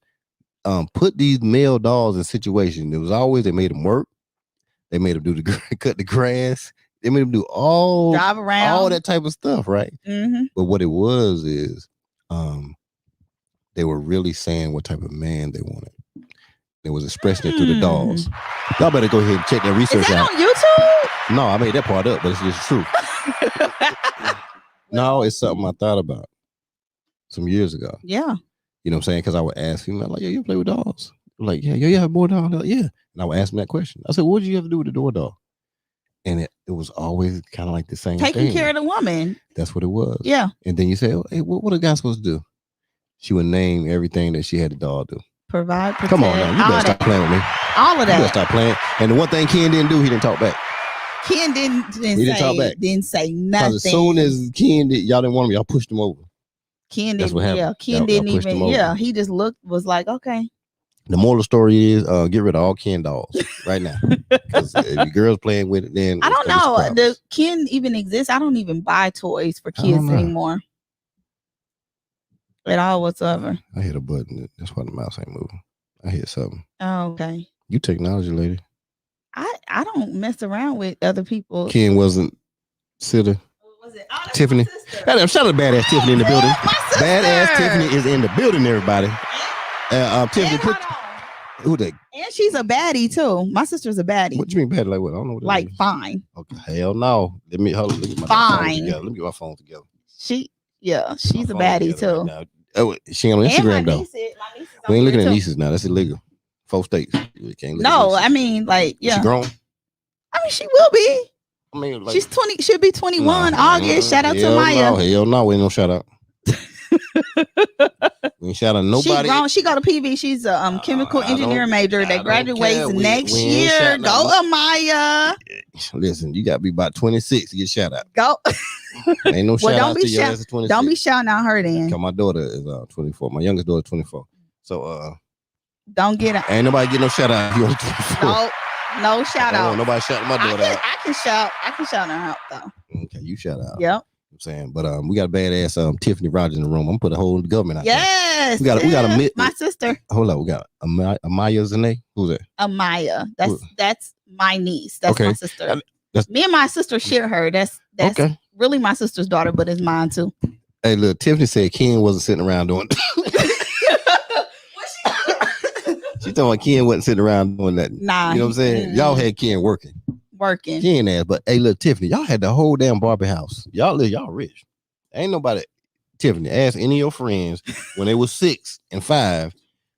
put these male dolls in situations. It was always they made them work. They made them cut the grass. They made them do drive around, all that type of stuff, right? Mm-hmm. But what it was is, they were really saying what type of man they wanted. They was expressing it through the dolls. Y'all better go ahead and check that research out. On YouTube? No, I made that part up, but it's just true. No, it's something I thought about some years ago. Yeah. You know what I'm saying? Because I would ask him, like, yeah, you play with dolls? Like, yeah, you have a boy doll? Like, yeah. And I would ask him that question. I said, what did you have to do with the door doll? And it was always kind of like the same Taking care of the woman. That's what it was. Yeah. And then you say, oh, hey, what a guy supposed to do? She would name everything that she had the doll do. Provide, protect. Come on now. You better stop playing with me. All of that. You better stop playing. And the one thing Ken didn't do, he didn't talk back. Ken didn't talk back. Didn't say nothing. Because as soon as Ken did, y'all didn't want him, y'all pushed him over. Ken didn't. Yeah, Ken didn't even. Yeah, he just was like, okay. The moral of the story is, get rid of all Ken dolls right now. Because if your girl's playing with it, then I don't know. The Ken even exists. I don't even buy toys for kids anymore. At all whatsoever. I hit a button. That's why the mouse ain't moving. I hit something. Oh, okay. You technology lady. I don't mess around with other people. Ken wasn't Sitter. Was it? Tiffany. Shout out to Badass Tiffany in the building. Badass Tiffany is in the building, everybody. Tiffany, who they? And she's a baddie too. My sister's a baddie. What you mean baddie? Like what? I don't know what like means. Fine. Okay, hell no. Let me get my phone together. Let me get my phone together. She's a baddie too. Right oh, she on Instagram though. We ain't looking at nieces now. That's illegal. 4 states. You can't look I mean, like, yeah. She grown? I mean, she will be. I mean, like, she's 20. She'll be 21 August. Shout out to Maya. No, hell no, we ain't no shout out. We ain't shout out nobody. She grown. She got a PV. She's a chemical engineering major that graduates next year. Go, Amaya. Listen, you got to be about 26 to get shout out. Go. Ain't no shout out to your ass at 26. Don't be shouting out her then. Cause my daughter is 24. My youngest daughter is 24. So don't get it. Ain't nobody get no shout out. You on 24. No shout out. Nobody shouting my daughter out. I can shout her out though. Okay, you shout out. Yep. I'm saying, but we got a badass Tiffany Rogers in the room. I'm gonna put a whole government out. Yes, there. We got my sister. Hold on, we got Amaya Zane. Who's that? Amaya. That's my niece. That's my sister. Me and my sister share her. That's okay. Really my sister's daughter, but it's mine too. Hey, look, Tiffany said Ken wasn't sitting around doing. She told me Ken wasn't sitting around doing nothing. Nah, you know what I'm saying? Y'all had Ken working. Ken ass, but hey, look, Tiffany, y'all had the whole damn Barbie house. Y'all rich. Ain't nobody. Tiffany, ask any of your friends when they was 6 and 5,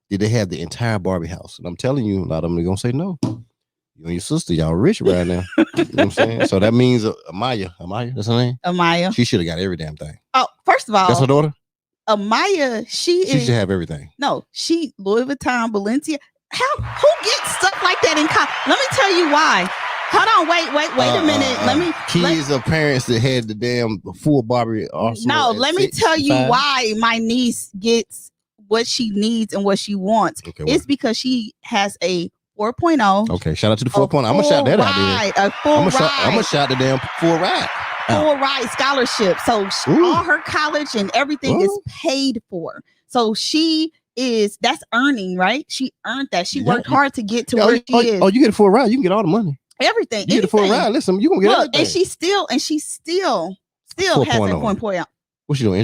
did they have the entire Barbie house? And I'm telling you, a lot of them are gonna say no. You and your sister, y'all rich right now. You know what I'm saying? So that means Amaya, that's her name. Amaya. She should have got every damn thing. Oh, first of all, that's her daughter. Amaya, she should have everything. No, she Louis Vuitton, Balenciaga. Who gets stuff like that in college? Let me tell you why. Hold on, wait a minute. Kids of parents that had the damn full Barbie arsenal. No, let me tell you why my niece gets what she needs and what she wants. Okay, it's because she has a 4.0. Okay, shout out to the 4.0. I'm gonna shout that out there. I'm gonna shout the damn full ride. Full ride scholarship. So all her college and everything is paid for. So she that's earning, right? She earned that. She worked hard to get to where she is. Oh, you get it for a ride. You can get all the money. Everything. You get it for a ride. Listen, you gonna get everything. And she still has that 4.0. What's she doing?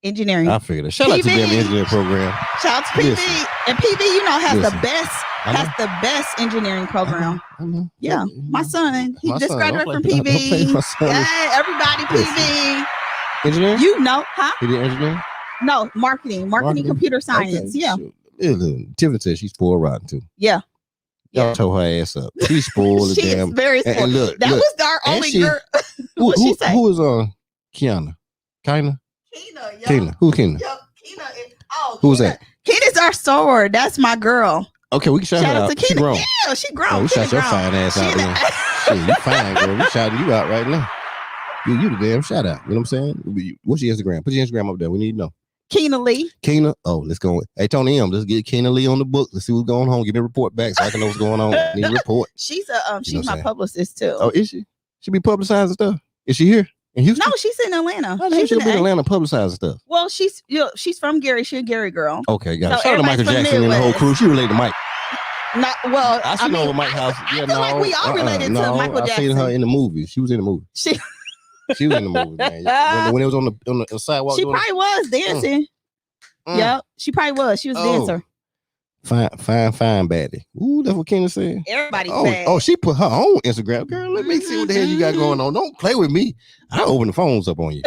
Engineering. I figured that. Shout out to them engineering program. Shout out to PV. And PV, has the best engineering program. I know. Yeah. My son, he just graduated from PV. Yeah, everybody PV. Engineering? Huh? He did engineering? No, marketing, computer science. Okay. Yeah. Tiffany said she's spoiled rotten too. Yeah. Y'all tore her ass up. She's spoiled. She is very spoiled. And look, that was our only girl. What she say? Who is Kiana? Kina? Kina. Who's Kina? Kina. Who's that? Kina's our sword. That's my girl. Okay, we can shout her out. She grown. Yeah, she grown. We shout your fine ass out there. Shit, you fine, girl. We shouting you out right now. You the damn shout out. You know what I'm saying? What's your Instagram? Put your Instagram up there. We need to know. Kina Lee. Kina. Oh, let's go. Hey, Tony M. Let's get Kina Lee on the book. Let's see what's going on. Give me a report back so I can know what's going on. Need a report. She's my publicist too. Oh, is she? She be publicizing stuff. Is she here in Houston? No, she's in Atlanta. She'll be in Atlanta publicizing stuff. Well, she's from Gary. She's a Gary girl. Okay, got it. Shout out to Michael Jackson and the whole crew. She related to Mike. I seen her over Mike's house. I feel like we all related to Michael Jackson. I seen her in the movie. She was in the movie. She was in the movie, man. When it was on the sidewalk. She probably was dancing. Yep, she probably was. She was a dancer. Fine, baddie. Ooh, that's what Kina said. Everybody's bad. Oh, she put her own Instagram. Girl, let me see what the hell you got going on. Don't play with me. I open the phones up on you.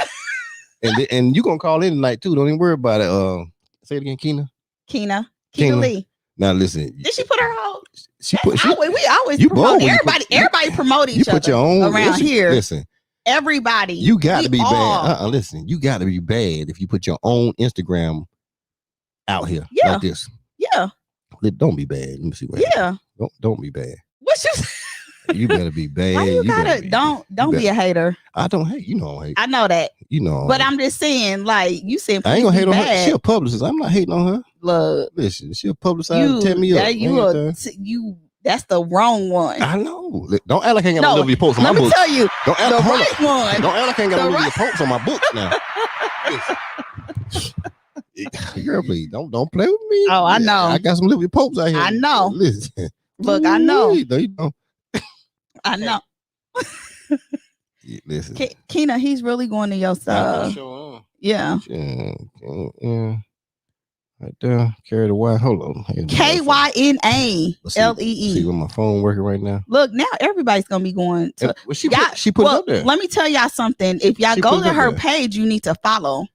and you gonna call in tonight too. Don't even worry about it. Say it again, Kina. Kina Lee. Now listen. Did she put her whole? We always promote everybody promote each other. You put your own around here. Listen. Everybody. You got to be bad. Listen, you got to be bad if you put your own Instagram out here like this. Yeah. Don't be bad. Let me see what. Yeah. Don't be bad. What's your? You better be bad. Why you gotta don't be a hater. I don't hate. You know I hate. I know that. You know. But I'm just saying, like you said, I ain't gonna hate on her. She a publicist. I'm not hating on her. Look, listen, she a publicist. Tell me up. That's the wrong one. I know. Don't act like I ain't got no love your posts on my books. Let me tell you, don't act the right one. Don't act like I ain't got no love your posts on my books now. Girl, please don't play with me. Oh, I know. I got some little popes out here. I know. Listen. Look, I know. No, you don't. I know. Listen. Kina, he's really going to your side. Yeah. Right there. Carry the Y. Hold on. KYNALEE. See when my phone working right now. Look, now everybody's gonna be going to. Well, she put it up there. Let me tell y'all something. If y'all go to her page, you need to follow.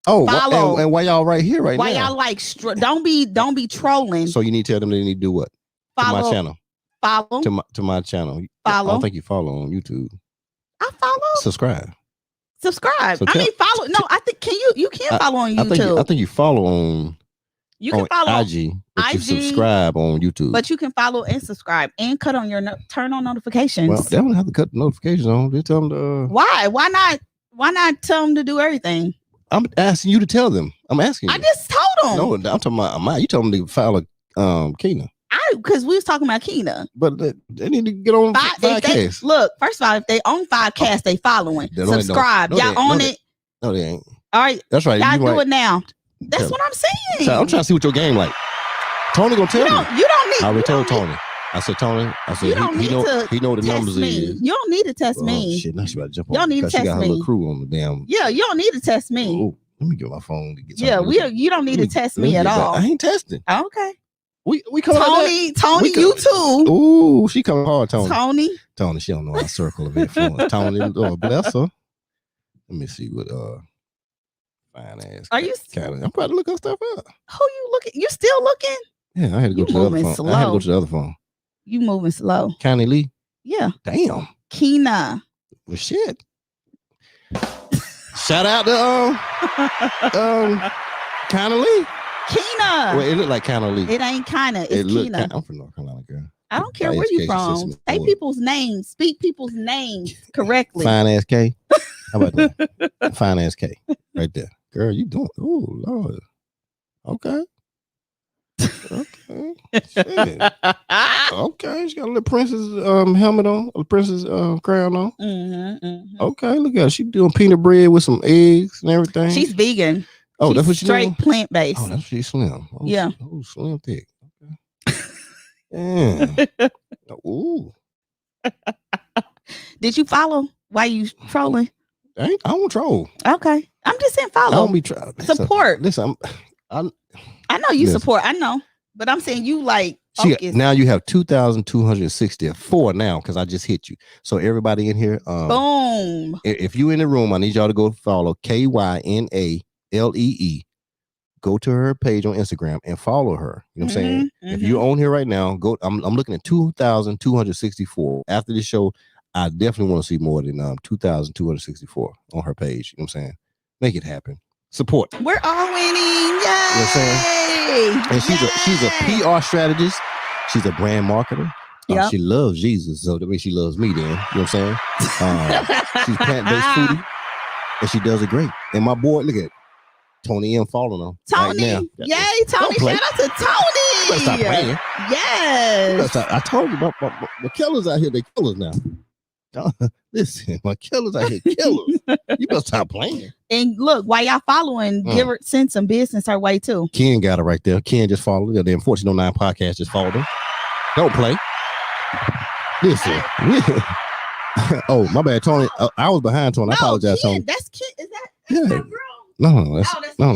Oh, follow. And why y'all right here right now? Why y'all like don't be trolling. So you need to tell them they need to do what? Follow to my channel. Follow to my channel. Follow. I don't think you follow on YouTube. I follow. Subscribe. So follow. No, I think you can follow on YouTube. I think you follow on. You can follow IG, but you subscribe on YouTube. But you can follow and subscribe and cut on your turn on notifications. Well, they don't have to cut the notifications on. They tell them to. Why? Why not tell them to do everything? I'm asking you to tell them. I'm asking you. I just told them. No, I'm talking about you told them to follow Kina. Because we was talking about Kina. But they need to get on 5K. Look, first of all, if they own 5K, they following. Subscribe. Y'all own it. No, they ain't. All right. That's right. Y'all do it now. That's what I'm saying. I'm trying to see what your game like. Tony gonna tell me. You don't need. I already told Tony. I said, Tony. You don't need to he know what the numbers is. You don't need to test me. Shit, now she about to jump on. You don't need to test me. She got her little crew on the damn. Yeah, you don't need to test me. Oh, let me get my phone to get. Yeah, you don't need to test me at all. I ain't testing. Okay. We come Tony, you too. Ooh, she coming hard, Tony. Tony, she don't know our circle of influence. Tony, bless her. Let me see what fine ass. Are you? I'm about to look her stuff up. Who you looking? You still looking? Yeah, I had to go to the other phone. Slow. I had to go to the other phone. You moving slow. Connie Lee. Yeah. Damn. Kina. Well, shit. Shout out to Connie Lee. Kina. Well, it look like Connie Lee. It ain't Kina. It's Kina. I'm from North Carolina, girl. I don't care where you from. Say people's names. Speak people's names correctly. Fine ass K. How about that? Fine ass K. Right there. Girl, you doing? Oh, Lord. Okay. Okay. Shit. Okay. She got a little princess helmet on. A princess crown on. Mm-hmm. Okay. Look at her. She doing peanut bread with some eggs and everything. She's vegan. Oh, that's what you straight plant based. Oh, that's she's slim. Oh, yeah. Oh, slim thick. Okay. Yeah. Ooh. Did you follow? Why you trolling? I don't troll. Okay, I'm just saying follow. I don't be trolling. Support. Listen, I know you support. I know, but I'm saying you like. Now you have 2,264 now because I just hit you. So everybody in here, boom. If you in the room, I need y'all to go follow KYNALEE. Go to her page on Instagram and follow her. You know what I'm saying? If you're on here right now, go. I'm looking at 2,264. After this show, I definitely want to see more than 2,264 on her page. You know what I'm saying? Make it happen. Support. We're all winning. Yay! You know what I'm saying? And she's a PR strategist. She's a brand marketer. She loves Jesus, so that means she loves me. Then you know what I'm saying? She's plant-based foodie, and she does it great. And my boy, look at Tony M following her. Tony, right now. Yay, Tony! Shout out to Tony. Let's stop playing. Yes. I told you, my killers out here. They killers now. Listen, my killers out here, killers. You better stop playing. And look, while y'all following, send some business our way too. Ken got it right there. Ken just followed her. The 1409 podcast just followed her. Don't play. Listen. Oh, my bad, Tony. I was behind Tony. I apologize, Ken, Tony. That's Ken. Is that girl? No, that's no.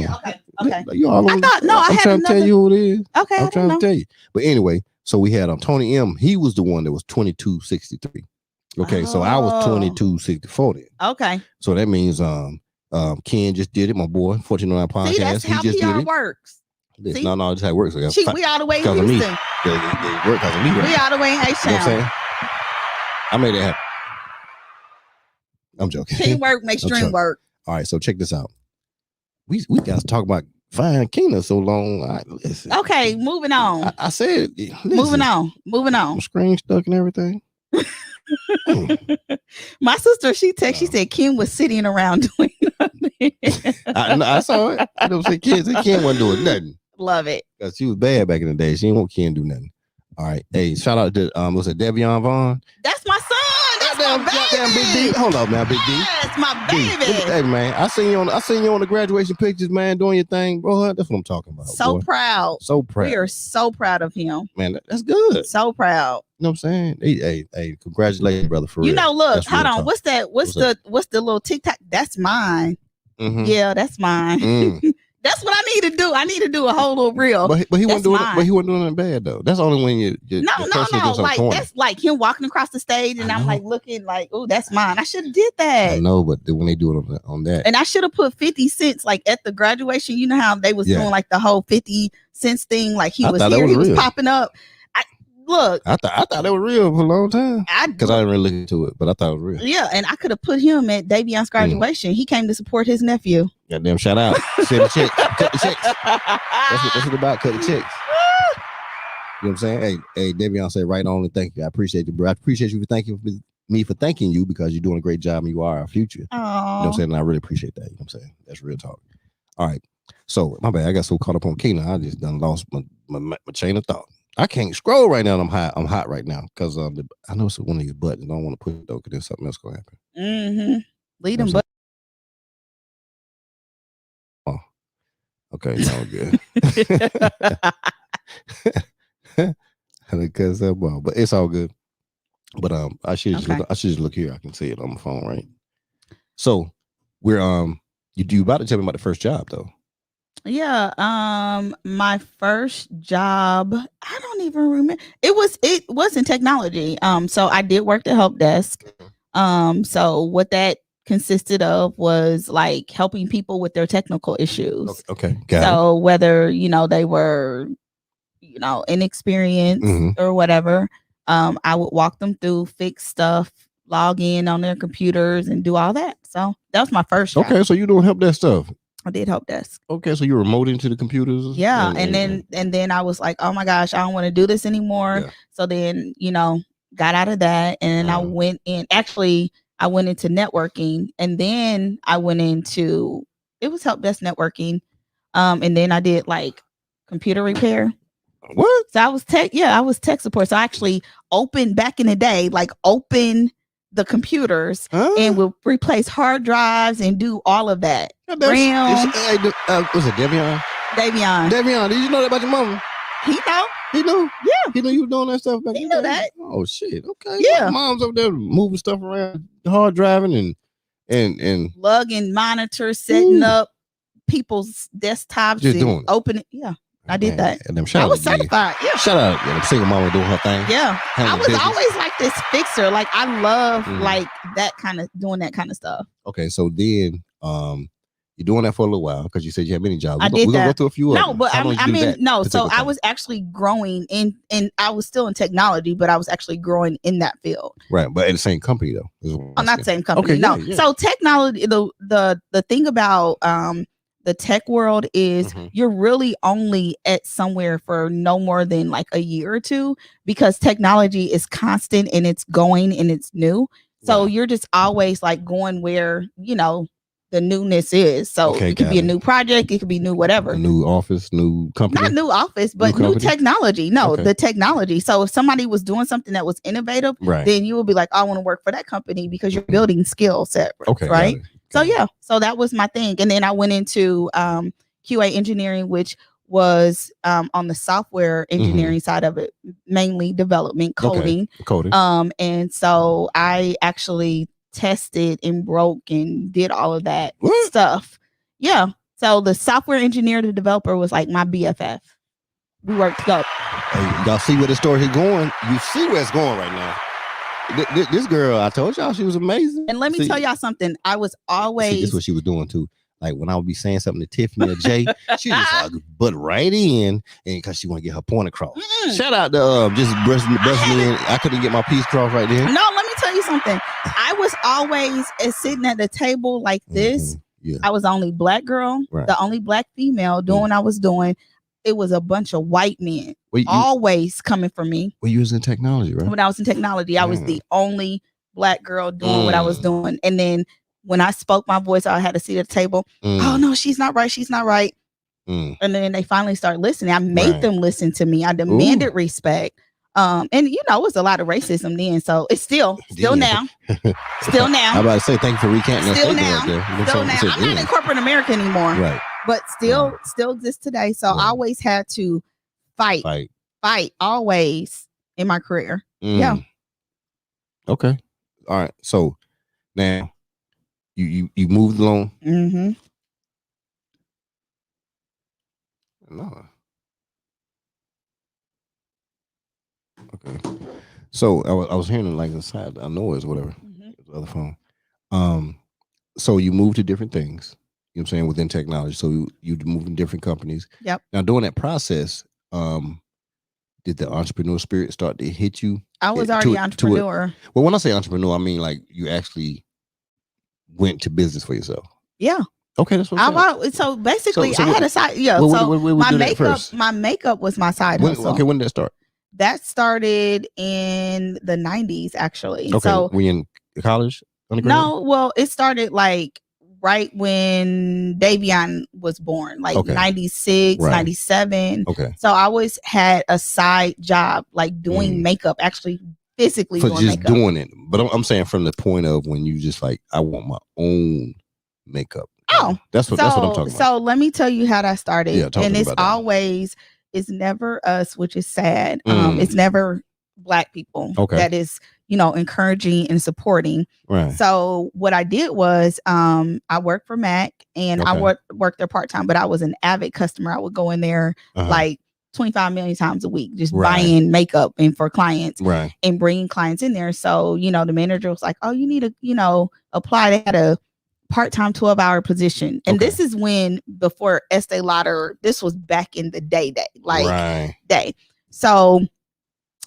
Okay. You all I thought I'm trying to tell you who it is. Okay, I'm trying to tell you. But anyway, so we had Tony M. He was the one that was 2263. Okay, so I was 2264 then. Okay. So that means Ken just did it, my boy, 1409 podcast. See, that's how PR works. See? No, that's how it works. We all the way in Houston. They work because of me. We all the way in H-Town. You know what I'm saying? I made it happen. I'm joking. Teamwork makes dream work. All right, so check this out. We got to talk about Fine Kina so long. All right, listen. Okay, moving on. I said, moving on. My screen stuck and everything. My sister, she said Kim was sitting around doing nothing. I saw it. I don't say Ken wasn't doing nothing. Love it. Because she was bad back in the day. She didn't want Ken to do nothing. All right. Hey, shout out to was it Devion Vaughn? That's my son. That's my baby. Big D. Hold on now, Big D. Yes, my baby. Hey man, I seen you on the graduation pictures, man, doing your thing, bro. That's what I'm talking about. So proud. So proud. We are so proud of him. Man, that's good. So proud. You know what I'm saying? Hey, congratulations, brother, for real. You know, look, that's hold on. What's the little TikTok? That's mine. Mm-hmm. Yeah, that's mine. That's what I need to do. I need to do a whole little reel. But he wasn't doing it. But he wasn't doing it bad though. That's only when you no. Like that's like him walking across the stage, and I'm like looking like, oh, that's mine. I should have did that. I know, but when they do it on that, and I should have put 50 cents like at the graduation. You know how they was doing like the whole 50 cents thing. Like he was here, he was popping up. I thought it was real for a long time because I didn't really look into it, but I thought it was real. Yeah, and I could have put him at Davion's graduation. He came to support his nephew. Goddamn, shout out. Send the checks. Cut the checks. That's what it's about. Cut the checks. You know what I'm saying? Hey, Davion said right on and thank you. I appreciate you, bro. I appreciate you for thanking me for thanking you because you're doing a great job and you are our future. Aww. You know what I'm saying? And I really appreciate that. You know what I'm saying? That's real talk. All right. So my bad. I got so caught up on Kina. I just done lost my chain of thought. I can't scroll right now. I'm hot right now because I know it's one of your buttons. I don't want to put it though because there's something else gonna happen. Mm-hmm. Lead them, but oh, okay, no good. Because but it's all good. But I should just look here. I can see it on my phone, right? So we're you about to tell me about the first job though. Yeah, my first job, I don't even remember. It was in technology. So I did work the help desk. So what that consisted of was like helping people with their technical issues. Okay. So whether, they were, inexperienced or whatever, I would walk them through, fix stuff, log in on their computers and do all that. So that was my first job. Okay, so you don't help that stuff. I did help desk. Okay, so you remote into the computers. Yeah, and then I was like, oh my gosh, I don't want to do this anymore. Yeah. So then, got out of that, and I went in. Actually, I went into networking, and then I went into help desk networking, and then I did like computer repair. What? So I was tech. Yeah, I was tech support. So I actually opened back in the day, like open the computers and will replace hard drives and do all of that. Was it Devion? Devion, did you know that about your mama? He know. He knew? Yeah. He knew you were doing that stuff back He knew that. Oh, shit. Okay. Yeah. My mom's over there moving stuff around, hard driving and lugging monitors, setting up people's desktops. Just doing it. Opening. Yeah. I did that. And them I was certified. Yeah. Shout out. Yeah, the single mama doing her thing. Yeah. I was always like this fixer. Like I love like that kind of doing that kind of stuff. Okay. So then you're doing that for a little while because you said you had many jobs. We're gonna go through a few. No, but so I was actually growing and I was still in technology, but I was actually growing in that field. Right, but in the same company though. Oh, not the same company. Okay, no. Yeah. So technology, the thing about the tech world is you're really only at somewhere for no more than like a year or two because technology is constant and it's going and it's new. So you're just always like going where, the newness is. So it could be a new project, it could be new whatever. A new office, new company. Not new office, but new technology. No, the technology. So if somebody was doing something that was innovative, then you would be like, I want to work for that company because you're building skill set. Right. So so that was my thing. And then I went into QA engineering, which was on the software engineering side of it, mainly development, coding. And so I actually tested and broke and did all of that stuff. Yeah. So the software engineer, the developer was like my BFF. We worked together. Hey, y'all see where the story is going? You see where it's going right now. This girl, I told y'all she was amazing. And let me tell y'all something. I was always. This is what she was doing too. Like when I would be saying something to Tiffany or Jay, she just like butt right in, and because she want to get her point across. Shout out to just brushing in. I couldn't get my piece across right there. No, let me tell you something. I was always sitting at the table like this. Yeah. I was the only black girl, the only black female doing what I was doing. It was a bunch of white men always coming for me. Well, you was in technology, right? When I was in technology, I was the only black girl doing what I was doing, and then. When I spoke my voice, I had a seat at the table. Oh no, she's not right. She's not right. And then they finally started listening. I made them listen to me. I demanded respect. And it was a lot of racism then. So it's still now. Still now. I'm about to say thank you for recanting still that now. Right there. Still now. I'm not in corporate America anymore. Right. But still exists today. So I always had to fight always in my career. Yeah. Okay. All right. So now you moved along. No. Okay. So I was hearing like inside a noise, whatever. The other phone. So you moved to different things. You know what I'm saying within technology. So you moved in different companies. Yep. Now during that process, did the entrepreneur spirit start to hit you? I was already an entrepreneur. Well, when I say entrepreneur, I mean like you actually went to business for yourself. Yeah. Okay, that's what so basically I had a side. Yeah. My makeup was my side hustle. Okay, when did that start? That started in the 90s, actually. Okay. So were you in college? No, well, it started like right when Davion was born, like 96, 97. Okay. So I always had a side job, like doing makeup, actually physically for doing just makeup. Doing it. But I'm saying from the point of when you just like, I want my own makeup. Oh, that's what I'm talking about. So let me tell you how that started. Yeah, and it's always, it's never us, which is sad. It's never Black people that is, encouraging and supporting. Right. So what I did was I worked for Mac and I worked there part-time, but I was an avid customer. I would go in there like 25 million times a week, just buying makeup and for clients and bringing clients in there. So, the manager was like, oh, you need to, apply. They had a part-time 12-hour position. And this is before Estee Lauder, this was back in the day. So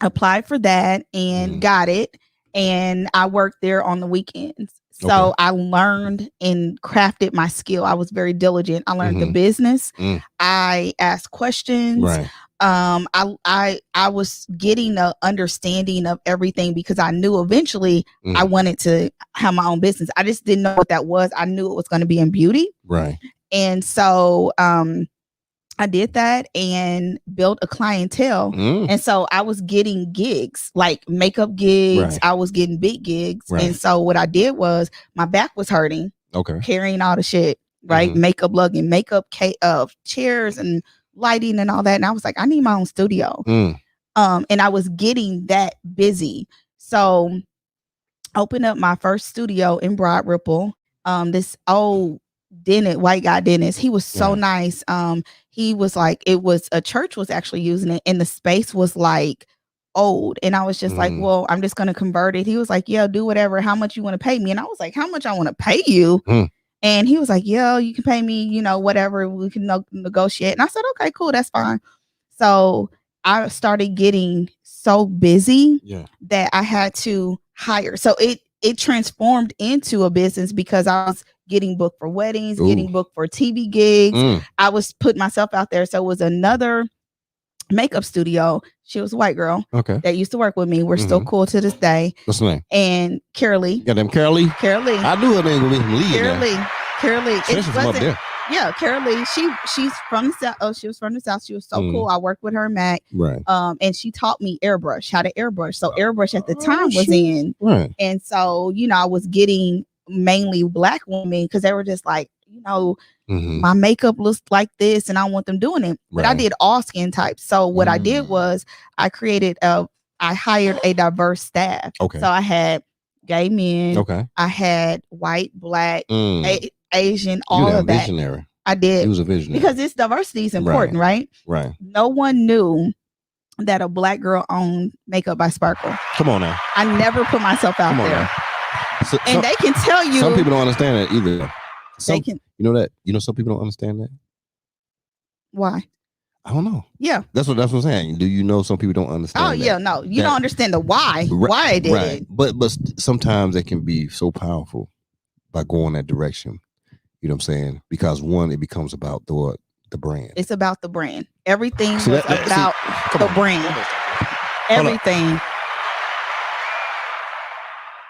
applied for that and got it. And I worked there on the weekends. So I learned and crafted my skill. I was very diligent. I learned the business. I asked questions. I was getting an understanding of everything because I knew eventually I wanted to have my own business. I just didn't know what that was. I knew it was going to be in beauty. Right. And so I did that and built a clientele. And so I was getting gigs, like makeup gigs. I was getting big gigs. And so what I did was my back was hurting. Carrying all the shit, right? Makeup lugging, makeup chairs and lighting and all that. And I was like, I need my own studio. And I was getting that busy. So opened up my first studio in Broad Ripple. This old white guy dentist, he was so nice. He was like, it was a church was actually using it, and the space was like old. And I was just like, well, I'm just gonna convert it. He was like, yeah, do whatever. How much you want to pay me? And I was like, how much I want to pay you? And he was like, yeah, you can pay me, you know, whatever. We can negotiate. And I said, okay, cool, that's fine. So I started getting so busy that I had to hire. So it transformed into a business because I was getting booked for weddings, getting booked for TV gigs. I was putting myself out there. So it was another makeup studio. She was a white girl that used to work with me. We're still cool to this day. What's her name? And Carolee. Got them Carolee? Carolee. I knew her name was Lee. Carolee. It wasn't there. Yeah, Carolee. She's from the South. Oh, she was from the South. She was so cool. I worked with her in Mac. And she taught me airbrush, how to airbrush. So airbrush at the time was in. And so, you know, I was getting mainly Black women because they were just like, you know, my makeup looks like this and I want them doing it. But I did all skin types. So what I did was I hired a diverse staff. So I had gay men. I had white, Black, Asian, all of that. Visionary. I did. He was a visionary. Because this diversity is important, right? No one knew that a Black girl owned Makeup by Sparkle. Come on now. I never put myself out there. And they can tell you. Some people don't understand that either. You know that? You know, some people don't understand that. Why? I don't know. Yeah. That's what I'm saying. Do you know some people don't understand? Oh, yeah, no. You don't understand the why. Why I did it. But sometimes it can be so powerful by going that direction. You know what I'm saying? Because one, it becomes about the brand. It's about the brand. Everything was about the brand. Everything.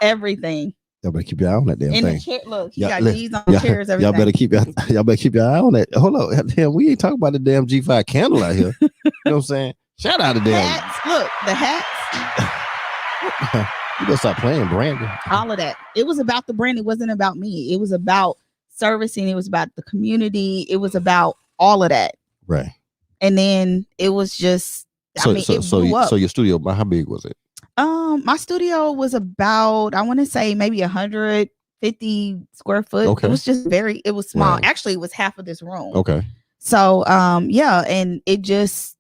Everything. Y'all better keep your eye on that damn thing. The chair, look, he got G's on the chairs. Everything. Y'all better keep your eye on that. Hold on, damn, we ain't talking about the damn G5 candle out here. You know what I'm saying? Shout out to them. Hats. Look, the hats. You better stop playing, Brandon. All of that. It was about the brand. It wasn't about me. It was about servicing. It was about the community. It was about all of that. Right. And then it was just. So your studio, how big was it? My studio was about, I want to say maybe 150 square foot. It was just it was small. Right. Actually, it was half of this room. So, and it just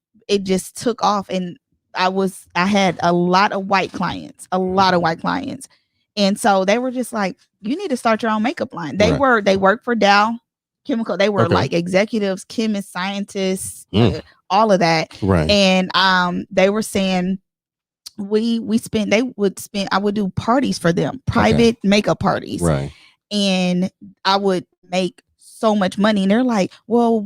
took off, and I had a lot of white clients. And so they were just like, you need to start your own makeup line. They worked for Dow Chemical. They were like executives, chemists, scientists, all of that. Right. And they were saying, I would do parties for them, private makeup parties. Right. And I would make so much money. And they're like, well,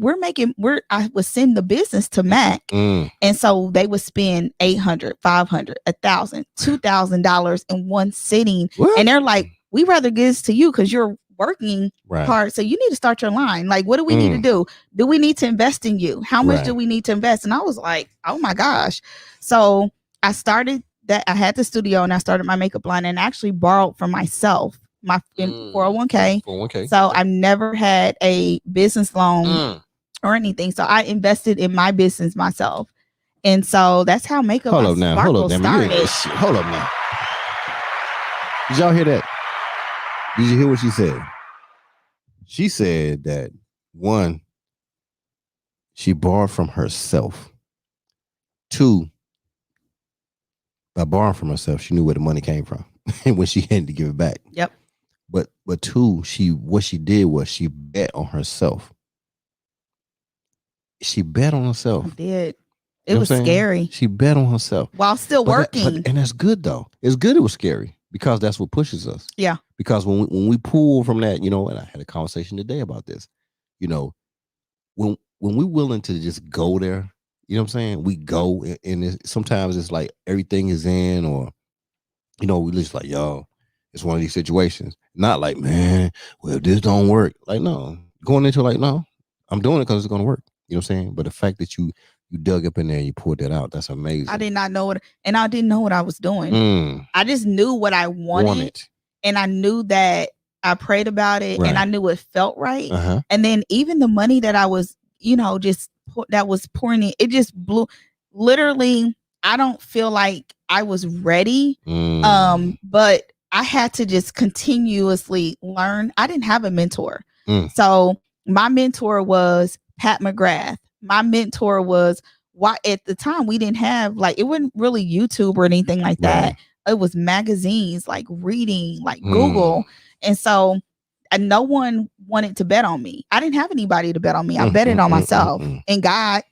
I would send the business to Mac. And so they would spend $800, $500, $1,000, $2,000 in one sitting. What? And they're like, we rather give this to you because you're working hard. So you need to start your line. Like, what do we need to do? Do we need to invest in you? How much do we need to invest? And I was like, oh my gosh. So I started that. I had the studio and I started my makeup line and actually borrowed from myself, my 401k. So I've never had a business loan or anything. So I invested in my business myself. And so that's how Makeup by Sparkle started. Hold up now. Did y'all hear that? Did you hear what she said? She said that, one, she borrowed from herself. Two, by borrowing from herself, she knew where the money came from and when she had to give it back. Yep. But two, what she did was she bet on herself. She bet on herself. I did. It was scary. She bet on herself while still working. And that's good though. It's good. It was scary because that's what pushes us. Yeah. Because when we pull from that, you know, and I had a conversation today about this, you know, when we're willing to just go there, you know what I'm saying? We go and sometimes it's like everything is in, or, you know, we just like, yo, it's one of these situations. Not like, man, well, if this don't work. Like, no, going into like, no, I'm doing it because it's going to work. You know what I'm saying? But the fact that you dug up in there and you pulled that out, that's amazing. I did not know it, and I didn't know what I was doing. I just knew what I wanted. And I knew that I prayed about it, and I knew it felt right. And then even the money that I was, that was pouring in, it just blew. Literally, I don't feel like I was ready. But I had to just continuously learn. I didn't have a mentor. So my mentor was Pat McGrath. My mentor was, at the time we didn't have, like, it wasn't really YouTube or anything like that. It was magazines, like reading, like Google. And so no one wanted to bet on me. I didn't have anybody to bet on me. I betted on myself. And God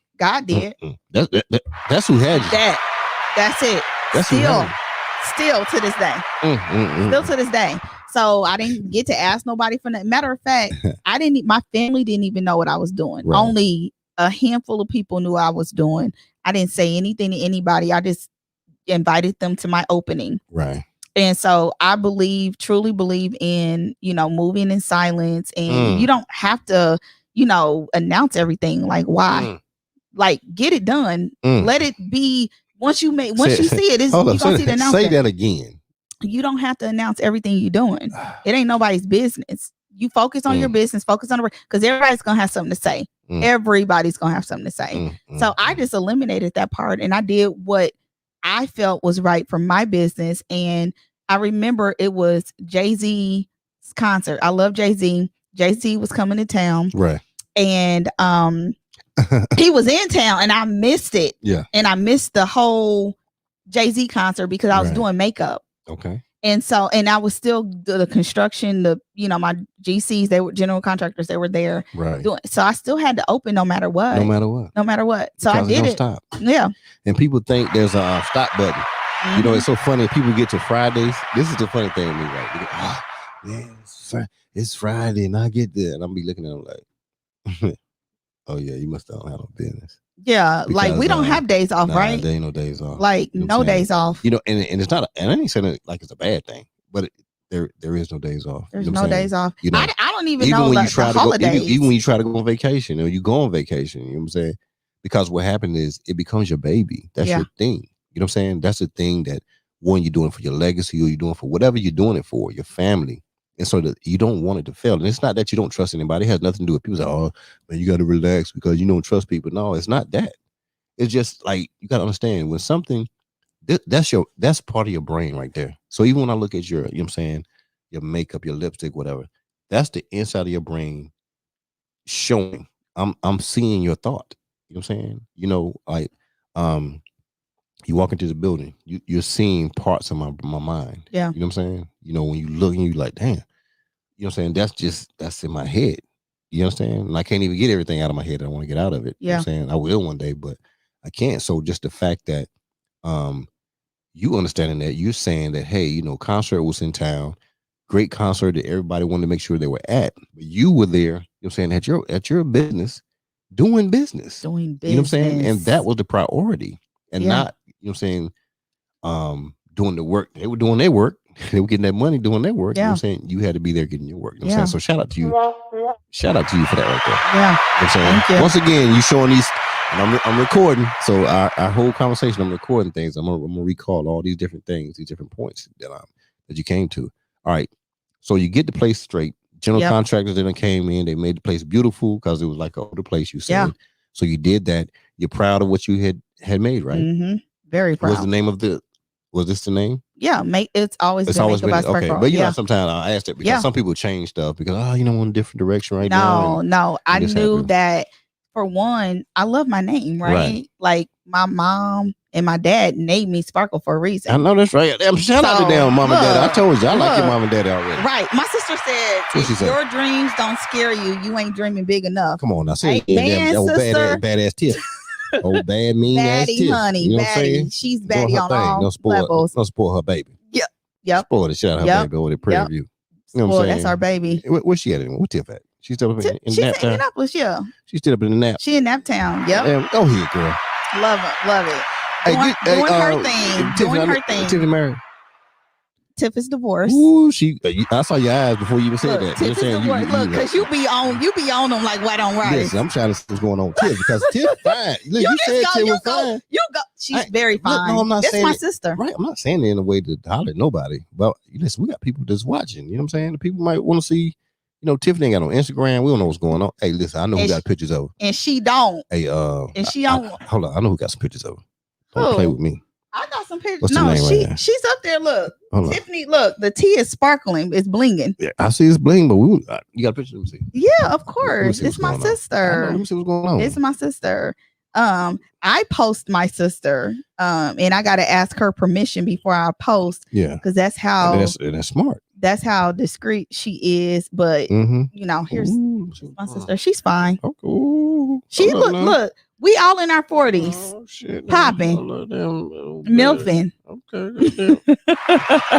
did. That's who had you. That's it. Still to this day. Still to this day. So I didn't get to ask nobody for that. Matter of fact, my family didn't even know what I was doing. Only a handful of people knew what I was doing. I didn't say anything to anybody. I just invited them to my opening. And so I truly believe in, moving in silence, and you don't have to, announce everything. Like, why? Like, get it done. Let it be. Once you see it, you're gonna see the announcement. Say that again. You don't have to announce everything you're doing. It ain't nobody's business. You focus on your business, focus on because everybody's gonna have something to say. Everybody's gonna have something to say. So I just eliminated that part, and I did what I felt was right for my business. And I remember it was Jay-Z's concert. I love Jay-Z. Jay-Z was coming to town. And he was in town, and I missed it. And I missed the whole Jay-Z concert because I was doing makeup. And so, and I was still the construction, my GCs, they were general contractors, they were there. So I still had to open no matter what. So I did it. Stop. Yeah. And people think there's a stop button. It's so funny. People get to Fridays. This is the funny thing with me, right? Man, it's Friday, and I get there, and I'm be looking at them like, oh yeah, you must not have no business. Yeah, because, like we don't have days off, right? There ain't no days off. Like no days off. And it's not. And I ain't saying it like it's a bad thing, but there is no days off. There's no days off. I don't even know when the you try to holidays. Go, even when you try to go on vacation, or you go on vacation, you know what I'm saying? Because what happened is it becomes your baby. That's your thing. You know what I'm saying? That's the thing that you're doing for your legacy, or you're doing for whatever you're doing it for, your family. And so that you don't want it to fail. And it's not that you don't trust anybody. It has nothing to do with people say, oh, man, you got to relax because you don't trust people. No, it's not that. It's just like, you got to understand when something, that's part of your brain right there. So even when I look at your, you know what I'm saying, your makeup, your lipstick, whatever, that's the inside of your brain showing. I'm seeing your thought. You know what I'm saying? You walk into the building, you're seeing parts of my mind. Yeah. You know what I'm saying? When you look and you like, damn, you know what I'm saying? That's in my head. You understand? And I can't even get everything out of my head that I want to get out of it. Yeah. You know what I'm saying? I will one day, but I can't. So just the fact that you understanding that, you're saying that, hey, concert was in town, great concert that everybody wanted to make sure they were at. But you were there, you know what I'm saying, at your business, doing business. You know what I'm saying? And that was the priority. And not, you know what I'm saying, doing the work. They were doing their work. They were getting that money doing their work. You know what I'm saying? You had to be there getting your work. You know what I'm saying? So shout out to you. Shout out to you for that right there. Yeah. You know what I'm saying? Thank you. Once again, you showing these, and I'm recording. So our whole conversation, I'm recording things. I'm gonna recall all these different things, these different points that you came to. All right. So you get the place straight. General contractors that came in, they made the place beautiful because it was like an older place, you said. Yeah. So you did that. You're proud of what you had made, right? Mm-hmm. Very proud. What's the name of was this the name? Yeah, it's always been MakeUpBySparkle. Okay, but sometimes I ask that because some people change stuff because I'm in a different direction right now. No, I knew that for one, I love my name, right? Like my mom and my dad named me Sparkle for a reason. I know that's right. Shout out to them, mom and dad. I told you, I like your mom and daddy already. Right. My sister said, if your dreams don't scare you, you ain't dreaming big enough. Come on now, say that old badass tip. Old bad mean ass baddie, tip. honey, you know baddie. She's baddie on all levels. Don't spoil her baby. Yep. Spoil the shit out of her baby over the Prairie View. You know what I'm saying? That's our baby. Where's she at? What tip at? She's still up in She's in Indianapolis, yeah. She's still up in the nap. She in Naptown. Yep. Go ahead, girl. Love it. Doing her thing. Tiffany married. Tiff is divorced. Ooh, I saw your eyes before you even said that. Tiff is divorced. Look, because you be on them like white on rice. Listen, I'm trying to see what's going on with Tiff because Tiff fine. Look, you said Tiff was fine. You go. She's very fine. No, I'm not saying my sister. Right, I'm not saying it in a way to holler at nobody. But listen, we got people that's watching. You know what I'm saying? The people might want to see. Tiffany ain't got on Instagram. We don't know what's going on. Hey, listen, I know who got pictures of her. And she don't. Hey, and she don't. Hold on, I know who got some pictures of her. Don't play with me. I got some pictures. What's the name right she's up there. Look, Tiffany. Look, the T is sparkling. It's blinging. Yeah, I see it's bling, but you got a picture. Let me see. Yeah, of course. It's my sister. Let me see what's going on. It's my sister. I post my sister. And I got to ask her permission before I post. Yeah, because that's how. That's smart. That's how discreet she is. But here's my sister. She's fine. Okay. She look. We all in our 40s. Oh, shit. Popping. Milfing. Okay.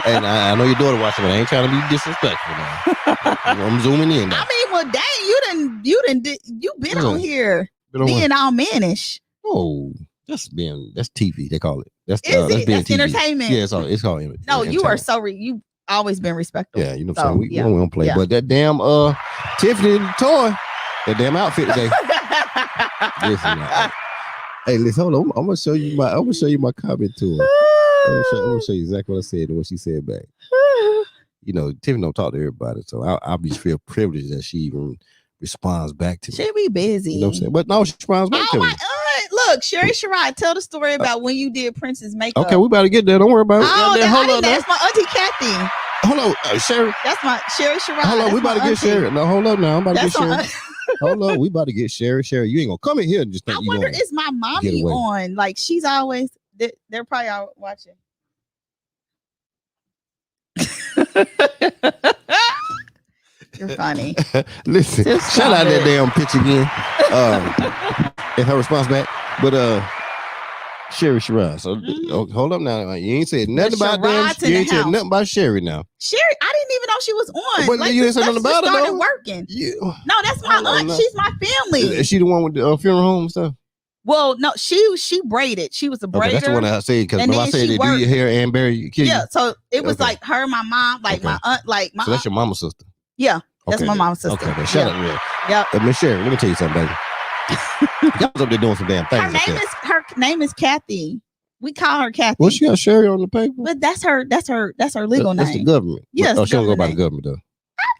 And I know your daughter watching, but I ain't trying to be disrespectful now. I'm zooming in now. I mean, well, dang, you've been on here being all mannish. Oh, that's TV. They call it. That's entertainment. Yeah, it's called. No, you are you've always been respectful. Yeah, you know what I'm saying. We don't play, but that damn Tiffany toy, that damn outfit today. Listen, hey, listen, hold on. I'm gonna show you my comment to her. I'm gonna show you exactly what I said and what she said back. Tiffany don't talk to everybody, so I'll be feel privileged that she even responds back to me. She be busy. You know what I'm saying? But no, she responds back to me. Look, Sherry Sherrod, tell the story about when you did Prince's makeup. Okay, we about to get there. Don't worry about it. Oh, that's my auntie Kathy. Hold on, Sherry. That's my Sherry Sherrod. Hold on, we about to get Sherry. No, hold up now. I'm about to get Sherry. Hold on, we about to get Sherry. Sherry, you ain't gonna come in here and just think I wonder, is my mommy on? Like, she's always, they're probably out watching. You're funny. Listen, shout out that damn pitch again. And her response back. But Sherry Sherrod. So hold up now. You ain't said nothing about them. You ain't said nothing about Sherry now. Sherry, I didn't even know she was on. But you didn't say nothing about her. Started working. Yeah. No, that's my aunt. No. She's my family. Is she the one with the funeral home and stuff? Well, no, she braided. She was a braider. That's the one I said, because I said they do your hair and bury your kids. Yeah, so it was like her, my mom, my aunt, like my. So that's your mama's sister. Yeah, that's my mom's sister. Okay, then shout out to her. Yeah. Miss Sherry, let me tell you something, baby. Y'all was up there doing some damn things. Her name is Kathy. We call her Kathy. Well, she got Sherry on the paper. But that's her legal name. That's the government. Yes. She don't go by the government though.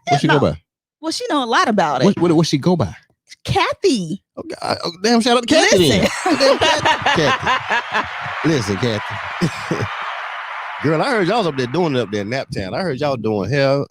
What she go by? Well, she know a lot about it. What she go by? Kathy. Okay. Damn, shout out to Kathy. Listen, Kathy. Girl, I heard y'all was up there doing it up there in Naptown. I heard y'all doing hair.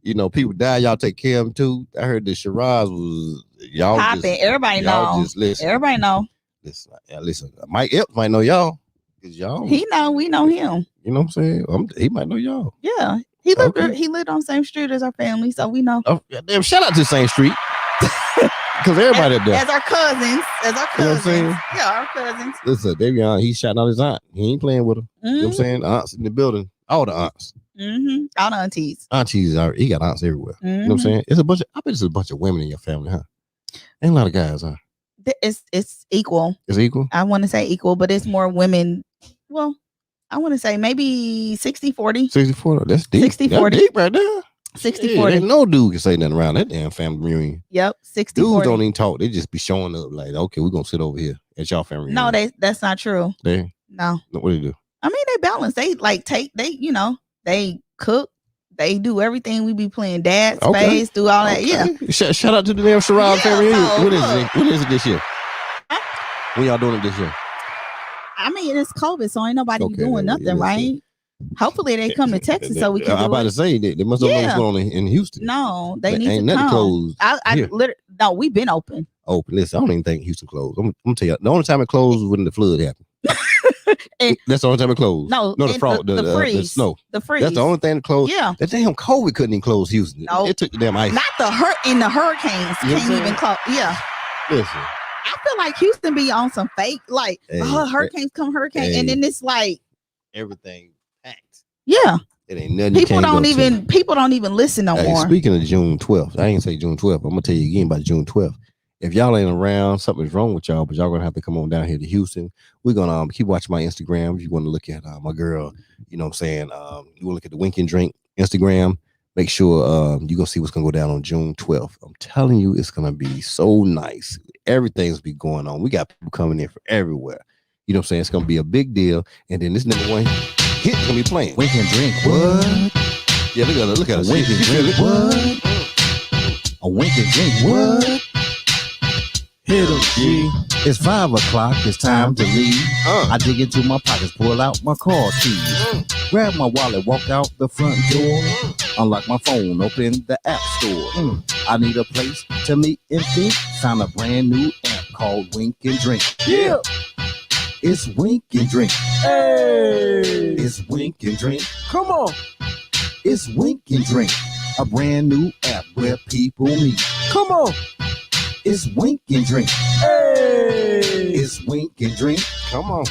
People die, y'all take care of them too. I heard the Shiraz was y'all popping. Everybody know. Everybody know. Listen. Mike Epps might know y'all. Cause y'all. We know him. You know what I'm saying? He might know y'all. Yeah. He lived on the same street as our family, so we know. Oh, damn, shout out to the same street. Because everybody up there. As our cousins. You know what I'm saying? Yeah, our cousins. Listen, Davion, he's shouting out his aunt. He ain't playing with her. Mm-hmm. You know what I'm saying? Aunts in the building. All the aunts. Mm-hmm. All the aunties. He got aunts everywhere. Mm-hmm. You know what I'm saying? I bet it's a bunch of women in your family, huh? Ain't a lot of guys, huh? It's equal. It's equal? I want to say equal, but it's more women. Well, I want to say maybe 60-40. 60-40. That's deep. 60-40. That's deep right there. 60-40. Ain't no dude can say nothing around that damn family reunion. Yep, 60-40. Dudes don't even talk. They just be showing up like, okay, we're going to sit over here at y'all family reunion. No, that's not true. No. What do they do? I mean, they balance. They they cook. They do everything. We be playing dad space, do all that. Yeah. Shout out to the damn Sherrod family reunion. When is it this year? When y'all doing it this year? I mean, it's COVID, so ain't nobody doing nothing, right? Hopefully they come to Texas so we can. I'm about to say they must have know what's going on in Houston. No, they need ain't to come. Closed. No, we've been open. Open. Listen, I don't even think Houston closed. I'm gonna tell you, the only time it closed was when the flood happened. That's the only time it closed. No, the freeze, the snow, the freeze. That's the only thing that closed. Yeah, that damn COVID couldn't even close Houston. No, it took the damn ice. Not the hurricanes can't even close. Yeah. Listen. I feel like Houston be on some fake, like hurricanes come, and then it's like everything packed. Yeah, it ain't nothing. People don't even listen no more. Speaking of June 12th, I ain't say June 12th. I'm gonna tell you again about June 12th. If y'all ain't around, something's wrong with y'all, but y'all gonna have to come on down here to Houston. We're gonna keep watching my Instagram. If you want to look at my girl, you know what I'm saying? You want to look at the Wink and Drink Instagram. Make sure you're gonna see what's gonna go down on June 12th. I'm telling you, it's gonna be so nice. Everything's be going on. We got people coming in from everywhere. You know what I'm saying? It's gonna be a big deal. And then this number one hit gonna be playing. Wink and Drink. What? Yeah, look at a Wink and Drink. What? A Wink and Drink. What? Hit 'em, G. It's 5 o'clock. It's time to leave. I dig into my pockets, pull out my car keys, grab my wallet, walk out the front door, unlock my phone, open the app store. I need a place to meet and think. Found a brand new app called Wink and Drink. Yeah, it's Wink and Drink. Hey, it's Wink and Drink. Come on, it's Wink and Drink, a brand new app where people meet. Come on. It's Wink and Drink. Hey! It's Wink and Drink. Come on.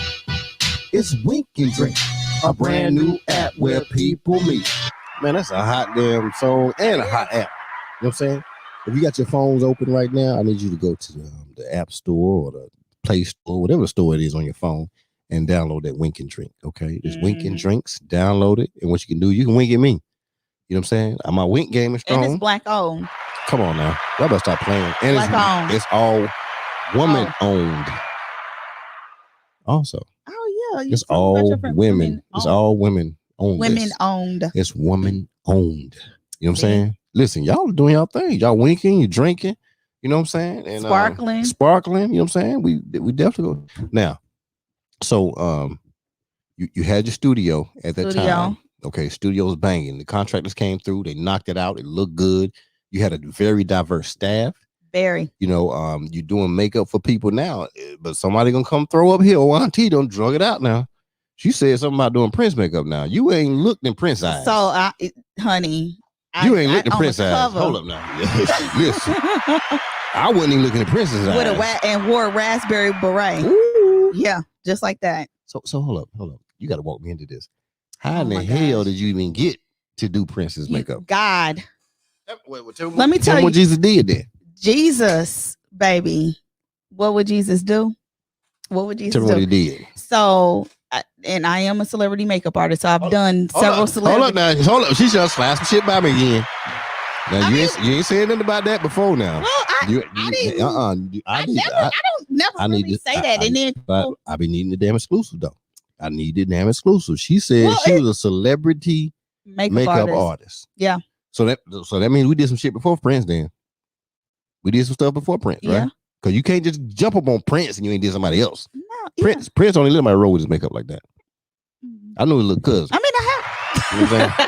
It's Wink and Drink, a brand new app where people meet. Man, that's a hot damn song and a hot app. You know what I'm saying? If you got your phones open right now, I need you to go to the App Store or the Play Store, whatever store it is on your phone, and download that Wink and Drink. Okay? It's Wink and Drinks. Download it. And what you can do, you can wink at me. You know what I'm saying? My wink game is strong. And it's Black owned. Come on now. Y'all better stop playing. And it's all woman owned. Also. Oh yeah. It's all women. It's all women owned. Women owned. It's woman owned. You know what I'm saying? Listen, y'all doing y'all thing. Y'all winking, you drinking. You know what I'm saying? And sparkling. Sparkling. You know what I'm saying? We definitely go. Now, so you had your studio at that time. Okay, studio's banging. The contractors came through. They knocked it out. It looked good. You had a very diverse staff. Very. You know, you're doing makeup for people now, but somebody gonna come throw up here. Oh, Auntie done drug it out now. She said something about doing Prince makeup now. You ain't looked in Prince eyes. So, honey, you ain't looked in Prince eyes. Hold up now. Listen, I wasn't even looking at Prince's eyes. And wore a raspberry beret. Ooh. Yeah, just like that. So hold up. You got to walk me into this. How in the hell did you even get to do Prince's makeup? God. Let me tell you what Jesus did then. Jesus, baby. What would Jesus do? What would Jesus do? What he did. So, and I am a celebrity makeup artist, so I've done several celebrities. Hold up. She just slapped some shit by me again. Now you ain't saying nothing about that before now. Well, I don't never say that. And then I be needing the damn exclusive though. I need the damn exclusive. She said she was a celebrity makeup artist. Yeah. So that means we did some shit before Prince then. We did some stuff before Prince, right? Because you can't just jump up on Prince and you ain't did somebody else. No, Prince only let my roll with his makeup like that. I know he looked cousin. I mean, I have. You know what I'm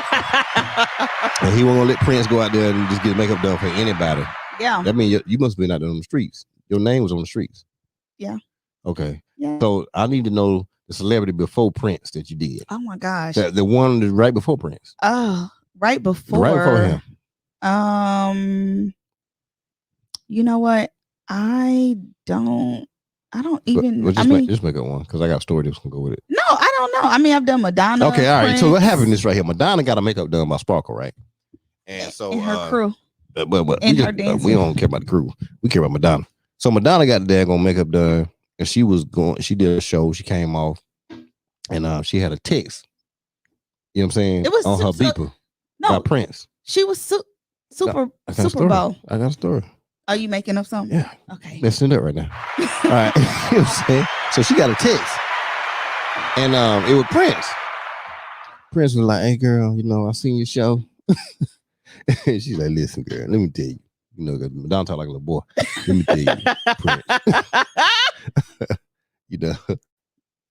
saying? And he wasn't gonna let Prince go out there and just get makeup done for anybody. Yeah. That means you must have been out there on the streets. Your name was on the streets. Yeah. Okay. Yeah. So I need to know the celebrity before Prince that you did. Oh my gosh. The one right before Prince. Oh, right before him. You know what? I don't even. Just make up one because I got a story that's gonna go with it. No, I don't know. I mean, I've done Madonna. Okay, all right. Prince. So what happened is right here. Madonna got her makeup done by Sparkle, right? And so and her crew. But we don't care about the crew. We care about Madonna. So Madonna got the daggone makeup done, and she did a show. She came off, and she had a text. You know what I'm saying? It was on her beeper. By Prince. She was Super Bowl. I got a story. Are you making up something? Yeah. Okay. Let's send it right now. All right. You know what I'm saying? So she got a text. And it was Prince. Prince was like, hey girl, I seen your show. And she's like, listen, girl, let me tell you. Madonna talk like a little boy. Let me tell you, Prince.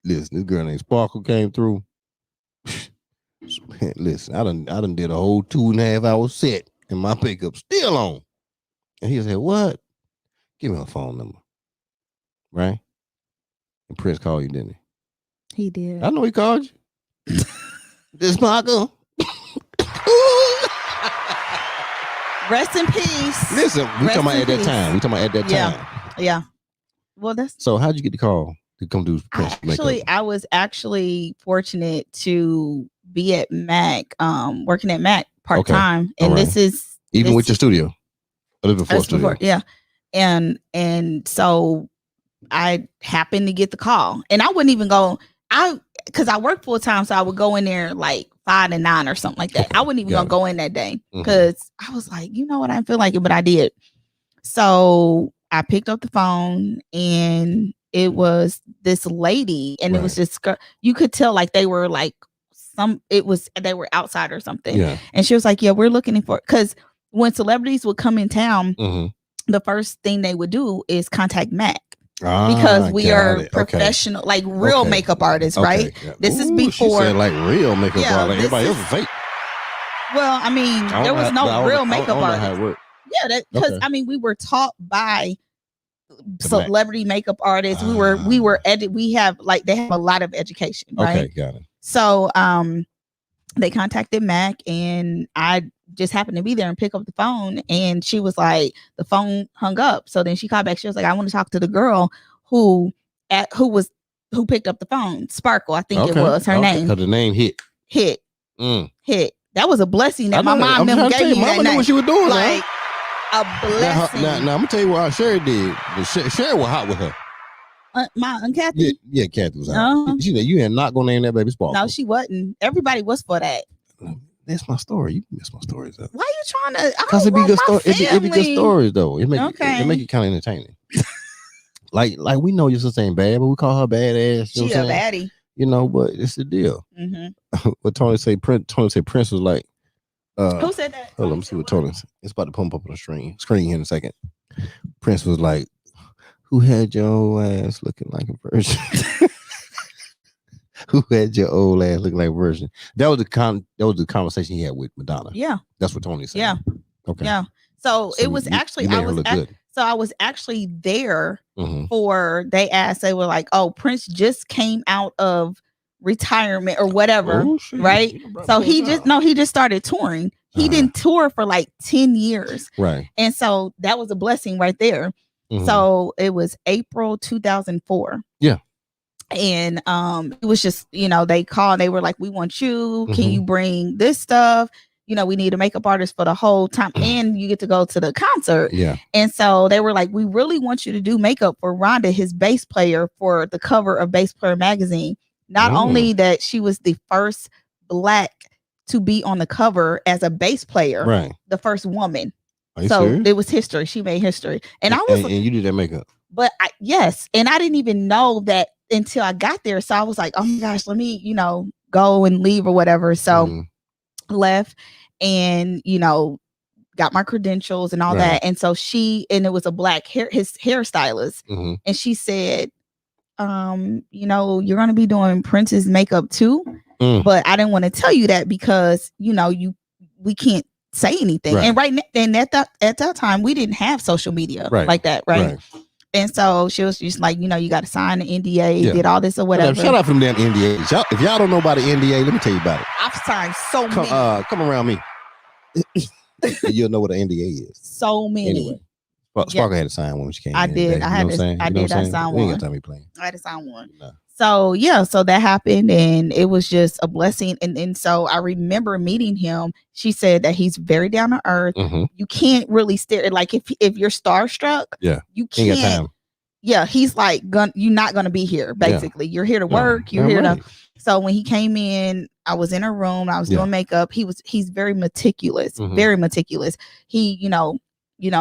Listen, this girl named Sparkle came through. Listen, I done did a whole 2.5 hour set and my pickup still on. And he said, what? Give me her phone number. Right? And Prince called you, didn't he? He did. I know he called you. This Sparkle. Rest in peace. Listen, we talking about at that time. Yeah. Well, so how'd you get the call to come do Prince makeup? I was actually fortunate to be at Mac, working at Mac part-time. Okay. And right. this is with your studio. Before studio. Yeah. And so I happened to get the call, and I wouldn't even go. Because I work full time, so I would go in there like 5 to 9 or something like that. Okay, I wouldn't even go in that day Mhm. because I was like, you know what, I didn't feel like it, but I did. So I picked up the phone, and it was this lady, and it was just you could tell like they were like they were outside or something. Yeah. And she was like, yeah, we're looking for, because when celebrities would come in town, the first thing they would do is contact Mac. Because we are professional, like real makeup artists, right? Yeah. This is before, she said like real makeup artist. Like everybody else is fake. Well, I mean, there was no real makeup artist. How it worked. Yeah, because I mean, we were taught by celebrity makeup artists. We have like, they have a lot of education, right? Okay, got it. So they contacted Mac, and I just happened to be there and pick up the phone, and she was like, the phone hung up. So then she called back. She was like, I want to talk to the girl who picked up the phone. Sparkle, I think it was her name. Because the name hit. Hit. That was a blessing that my mom never gave me. Mama knew what she was doing. Like a blessing. Now I'm gonna tell you what Sherry did. Sherry was hot with her. My Aunt Kathy. Yeah, Kathy was hot. She said, you are not gonna name that baby Sparkle. No, she wasn't. Everybody was for that. That's my story. You mess my stories up. Why are you trying to? Because it be good story. It be good stories though. It make it kind of entertaining. like we know your sister ain't bad, but we call her badass. She a baddie. You know, but it's the deal. What Tony say? Prince was like. Who said that? Hold on, let me see what Tony said. It's about to pump up on the screen here in a second. Prince was like, "Who had your old ass looking like a virgin?" Who had your old ass looking like a virgin? That was the conversation he had with Madonna. Yeah, that's what Tony said. Yeah, okay. Yeah. So it was actually I was actually there for. They were like, "Oh, Prince just came out of retirement or whatever," right? So he just started touring. He didn't tour for like 10 years, right? And so that was a blessing right there. So it was April 2004. Yeah. And it was just, they called, they were like, we want you, can you bring this stuff, we need a makeup artist for the whole time, and you get to go to the concert. Yeah. And so they were like, we really want you to do makeup for Rhonda, his bass player, for the cover of Bass Player magazine. Not only that she was the first Black to be on the cover as a bass player, right? The first woman. So serious? It was history. She made history. And you did that makeup. But yes. And I didn't even know that until I got there. So I was like, oh my gosh, let me, go and leave or whatever. So left and, got my credentials and all that. And so it was a Black his hairstylist. And she said, you're going to be doing Prince's makeup too. But I didn't want to tell you that because, we can't say anything. Right. And at that time, we didn't have social media like that. Right. And so she was just like, you got to sign an NDA, did all this or whatever. Shout out from them NDAs. If y'all don't know about the NDA, let me tell you about it. I've signed so many. Come around me. You'll know what an NDA is. So many. Anyway, Sparkle had to sign one when she came. I did. I had to sign one. You ain't got time to be playing. I had to sign one. No. So so that happened, and it was just a blessing. And so I remember meeting him. She said that he's very down to earth. You can't really stare. Like if you're starstruck, you can't. Ain't got time. Yeah, he's like, you're not gonna be here. Basically, you're here to work. You're here to. So when he came in, I was in a room. I was doing makeup. He's very meticulous. Very meticulous. He,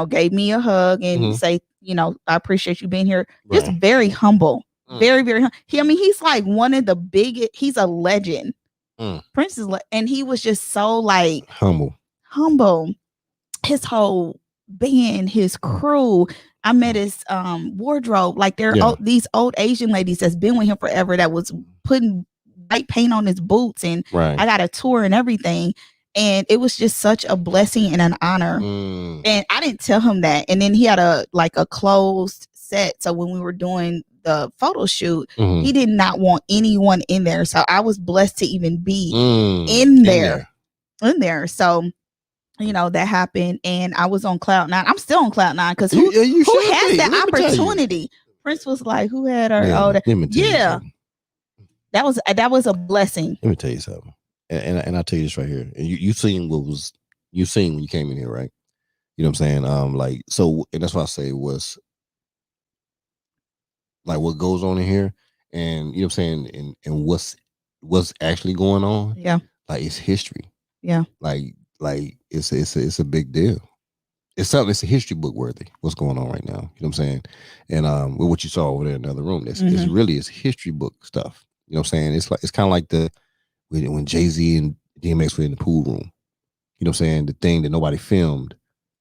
gave me a hug and say, I appreciate you being here. Just very humble. Very, very. He's like one of the biggest. He's a legend. Prince is, and he was just so like humble. His whole band, his crew. I met his wardrobe. Like these old Asian ladies that's been with him forever. That was putting white paint on his boots, and I got a tour and everything. And it was just such a blessing and an honor. And I didn't tell him that. And then he had a closed set. So when we were doing the photo shoot, he did not want anyone in there. So I was blessed to even be in there. So, that happened, and I was on cloud 9. I'm still on cloud 9 because who has that opportunity? Prince was like, who had her? That was a blessing. Let me tell you something, and I'll tell you this right here. And you seen when you came in here, right? You know what I'm saying? Like, so, and that's why I say was like what goes on in here, and you know what I'm saying, and what's actually going on. Yeah. Like, it's history. Yeah. Like it's a big deal. It's a history book worthy. What's going on right now? You know what I'm saying? And with what you saw over there in the other room, it's really is history book stuff. You know what I'm saying? It's kind of like when Jay-Z and DMX were in the pool room. You know what I'm saying? The thing that nobody filmed,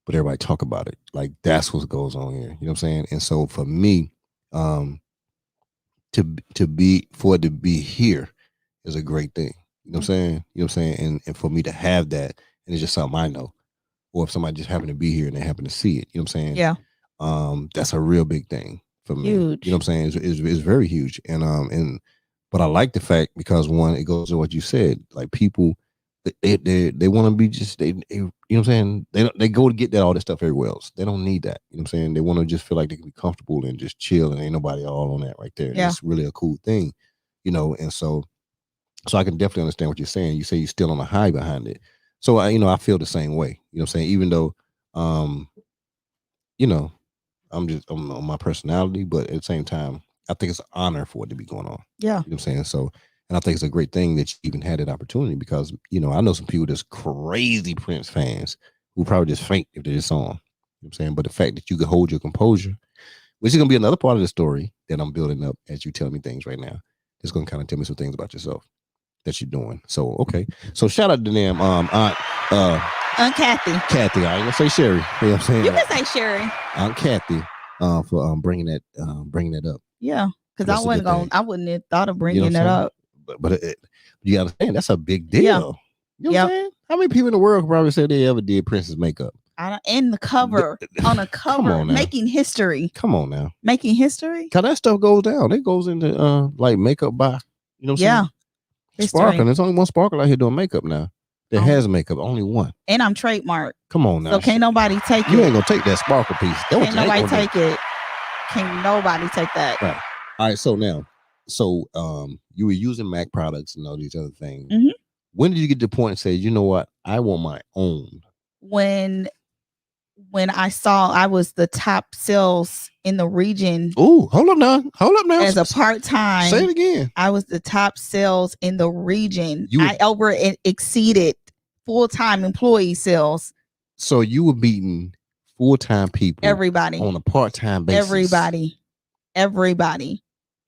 but everybody talk about it. Like, that's what goes on here. You know what I'm saying? And so for me, to be here is a great thing. You know what I'm saying? You know what I'm saying? And for me to have that, and it's just something I know. Or if somebody just happened to be here and they happen to see it, you know what I'm saying? Yeah. That's a real big thing for me. Huge. You know what I'm saying? It's very huge. But I like the fact, because one, it goes to what you said. Like, people, they want to be just they you know what I'm saying? They go to get that all this stuff everywhere else. They don't need that. You know what I'm saying? They want to just feel like they can be comfortable and just chill, and ain't nobody all on that right there. Yeah. It's really a cool thing, you know. And so I can definitely understand what you're saying. You say you're still on a high behind it. So I feel the same way. You know what I'm saying? Even though, you know, I'm on my personality, but at the same time, I think it's an honor for it to be going on. Yeah. You know what I'm saying? So, and I think it's a great thing that you even had that opportunity, because, you know, I know some people that's crazy Prince fans who probably just faint if they just saw him. You know what I'm saying? But the fact that you could hold your composure, which is going to be another part of the story that I'm building up as you tell me things right now. It's going to kind of tell me some things about yourself that you're doing. So, okay. So shout out to them, Aunt Kathy. Kathy, I ain't gonna say Sherry. You know what I'm saying? You can say Sherry. Aunt Kathy, for bringing that up. Yeah, because I wouldn't have thought of bringing that up. But you understand, that's a big deal. Yeah. You know what I'm saying? How many people in the world probably say they ever did Prince's makeup? And the cover, on a cover, making history. Come on now. Making history? Cause that stuff goes down. It goes into like makeup by, you know what I'm saying? Sparkle. There's only one Sparkle out here doing makeup now. That has makeup, only one. And I'm trademarked. Come on now. So can't nobody take it. You ain't gonna take that Sparkle piece. Can't nobody take it. Can't nobody take that. Right. All right. So now, you were using Mac products and all these other things. Mm-hmm. When did you get to the point and say, you know what, I want my own? When I saw I was the top sales in the region. Ooh, hold up now. As a part-time. Say it again. I was the top sales in the region. I exceeded full-time employee sales. So you were beating full-time people. Everybody. On a part-time basis. Everybody.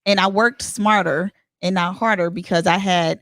And I worked smarter and not harder, because I had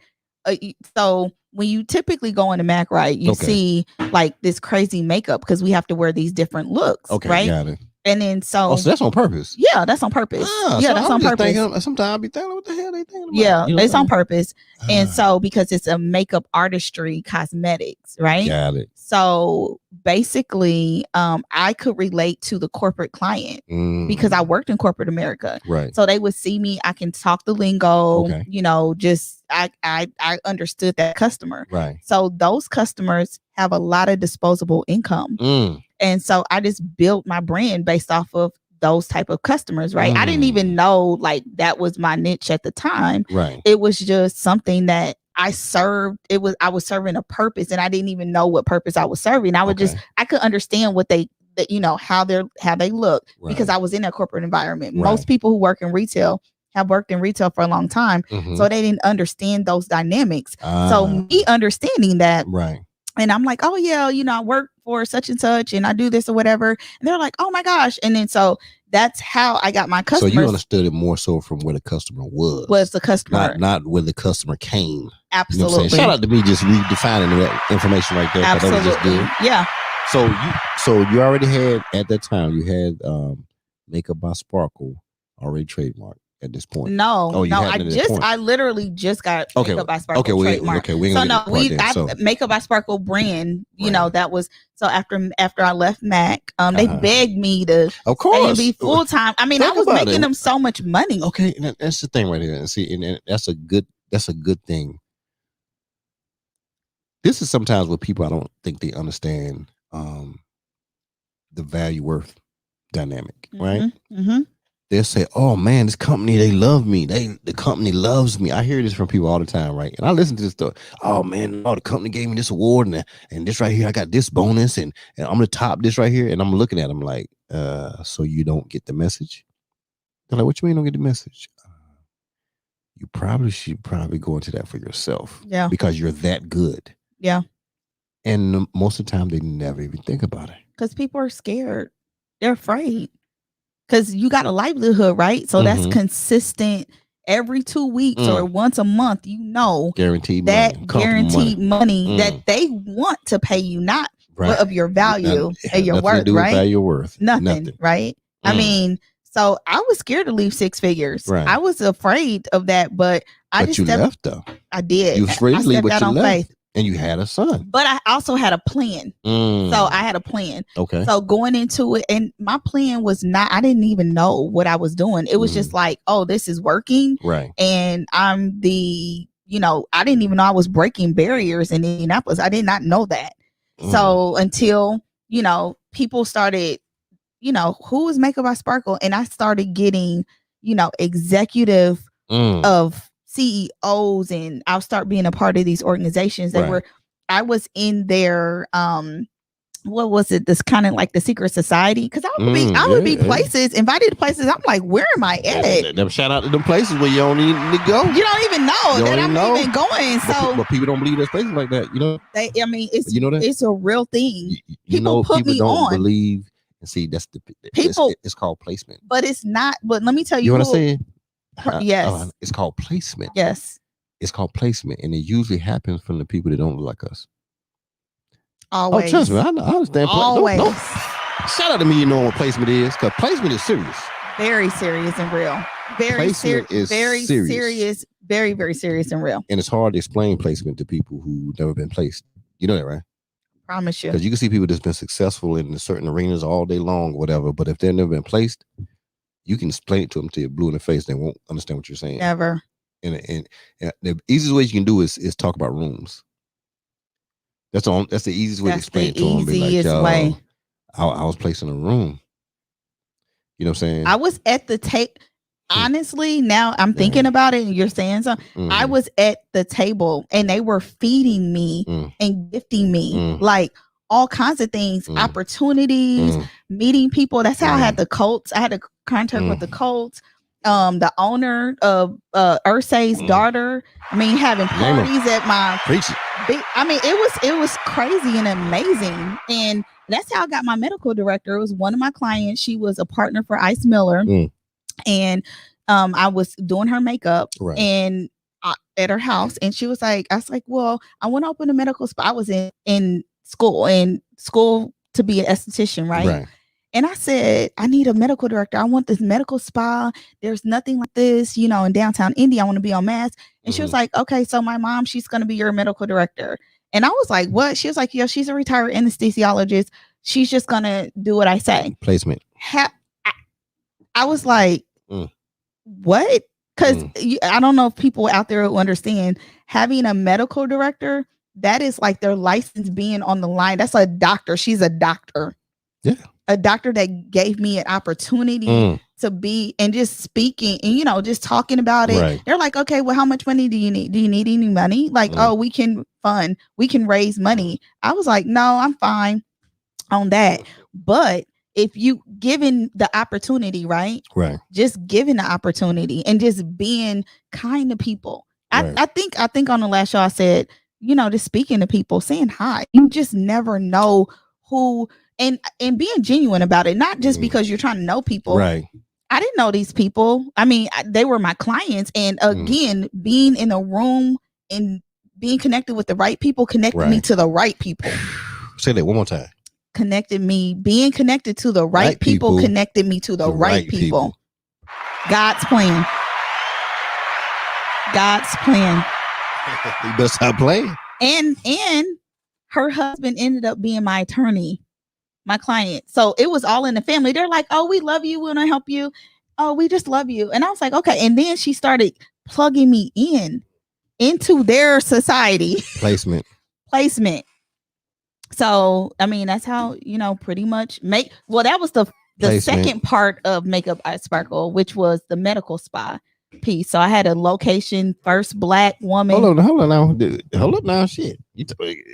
so when you typically go into Mac, right, you see like this crazy makeup, because we have to wear these different looks. Okay, right? Got it. And then so that's on purpose. Yeah, that's on purpose. That's on purpose. Sometimes I'll be thinking, what the hell they thinking about? Yeah, you know, it's on purpose. And so because it's a makeup artistry cosmetics, right? Got it. So basically, I could relate to the corporate client because I worked in corporate America. Right. So they would see me. I can talk the lingo. Okay. You know, just I understood that customer. Right. So those customers have a lot of disposable income. And so I just built my brand based off of those type of customers, right? I didn't even know like that was my niche at the time. Right. It was just something that I served. I was serving a purpose, and I didn't even know what purpose I was serving. I would I could understand what how they look, because I was in that corporate environment. Right. Most people who work in retail have worked in retail for a long time. So they didn't understand those dynamics. So me understanding that, right. And I'm like, oh yeah, I work for such and such, and I do this or whatever. And they're like, oh my gosh. And then so that's how I got my customers. So you understood it more so from where the customer was the customer, not where the customer came. Absolutely. You know what I'm saying? Shout out to me just redefining that information right there. Absolutely. That was just good. Yeah. So you already had, at that time, you had Makeup by Sparkle already trademarked at this point. No, I literally just got Makeup by Sparkle trademark. Makeup by Sparkle brand, that was, so after I left Mac, they begged me to be full time. I mean, I was making them so much money. Okay, and that's the thing right here. And see, and that's a good thing. This is sometimes what people, I don't think they understand the value worth dynamic, right? Mm-hmm. they'll say, "Oh man, this company, they love me. The company loves me." I hear this from people all the time, right? And I listen to this stuff. "Oh man, the company gave me this award, and this right here, I got this bonus, and I'm the top this right here." And I'm looking at them like, so you don't get the message? They're like, "What you mean you don't get the message?" You should go into that for yourself. Yeah. Because you're that good. Yeah. And most of the time, they never even think about it. Because people are scared. They're afraid. Because you got a livelihood, right? So that's consistent every 2 weeks or once a month, guaranteed money that they want to pay you, not of your value and your worth, right? Value or worth. Nothing, right? I mean, so I was scared to leave 6 figures. Right. I was afraid of that, but you left though. I did. You was afraid to leave, but you left. Faith. And you had a son. But I also had a plan. So I had a plan. Okay. So going into it, and my plan was I didn't even know what I was doing. It was just like, oh, this is working. Right. And I'm I didn't even know I was breaking barriers in Indianapolis. I did not know that. So until, people started, who is MakeUpBySparkle? And I started getting, executive of CEOs, and I'll start being a part of these organizations that I was in their what was it? This kind of like the secret society, because I would be places, invited to places. I'm like, where am I at? Shout out to them places where you don't need to go. You don't even know that I'm even going. So, but people don't believe there's places like that. It's you know that it's a real thing. People put me don't on. Believe and see that's the people. It's called placement. But it's not. But let me tell you. You want to say? Yes. It's called placement. Yes. It's called placement, and it usually happens from the people that don't look like us. Always. Oh, trust me, I understand. Always. Don't shout out to me, you know what placement is, because placement is serious. Very serious and real. Very serious. Very serious. Very, very serious and real. And it's hard to explain placement to people who've never been placed. You know that, right? Promise you. Because you can see people that's been successful in certain arenas all day long, whatever. But if they've never been placed, you can explain it to them till you're blue in the face. They won't understand what you're saying. Never. And the easiest way you can do is talk about rooms. That's the easiest way to explain it to them. Be like, way. I was placed in a room. You know what I'm saying? I was at the table. Honestly, now I'm thinking about it and you're saying something. I was at the table and they were feeding me and gifting me like all kinds of things, opportunities, meeting people. That's how I had the Colts. I had a contact with the Colts. The owner of Ursay's daughter. I mean, having parties at my it was crazy and amazing. And that's how I got my medical director. It was one of my clients. She was a partner for Ice Miller. And I was doing her makeup and at her house. And she was like, I was like, well, I want to open a medical spa. I was in school to be an esthetician, right? And I said, I need a medical director. I want this medical spa. There's nothing like this, in downtown Indy. I want to be on Mass. And she was like, okay, so my mom, she's going to be your medical director. And I was like, what? She was like, yeah, she's a retired anesthesiologist. She's just going to do what I say. Placement. I was like, what? Because I don't know if people out there will understand, having a medical director, that is like their license being on the line. That's a doctor. She's a doctor. Yeah. A doctor that gave me an opportunity to be and just speaking and, just talking about it. Right. They're like, okay, well, how much money do you need? Do you need any money? Like, oh, we can raise money. I was like, no, I'm fine on that. But if you given the opportunity, right? Just giving the opportunity and just being kind to people. I think on the last show I said, just speaking to people, saying hi. You just never know who, and being genuine about it, not just because you're trying to know people. Right. I didn't know these people. I mean, they were my clients. And again, being in a room and being connected with the right people connected me to the right people. Say that one more time. Being connected to the right people connected me to the right people. God's plan. You better stop playing. And her husband ended up being my attorney, my client. So it was all in the family. They're like, oh, we love you. We want to help you. Oh, we just love you. And I was like, okay. And then she started plugging me into their society. Placement. So, I mean, that's how, pretty much that was the the second part of Makeup by Sparkle, which was the medical spa piece. So I had a location, first Black woman. Hold up now, shit.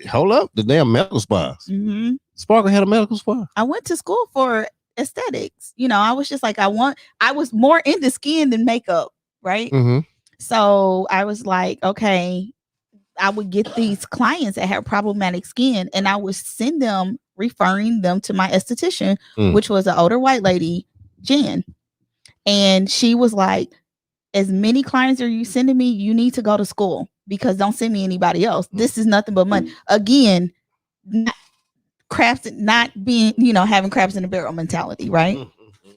Hold up, the damn medical spas. Mm-hmm. Sparkle had a medical spa. I went to school for aesthetics. You know, I was just like, I was more into skin than makeup, right? Mm-hmm. So I was like, okay, I would get these clients that had problematic skin, and I would send them, referring them to my esthetician, which was an older white lady, Jen. And she was like, as many clients are you sending me, you need to go to school, because don't send me anybody else. This is nothing but money. Again, not being, having crabs in the barrel mentality, right?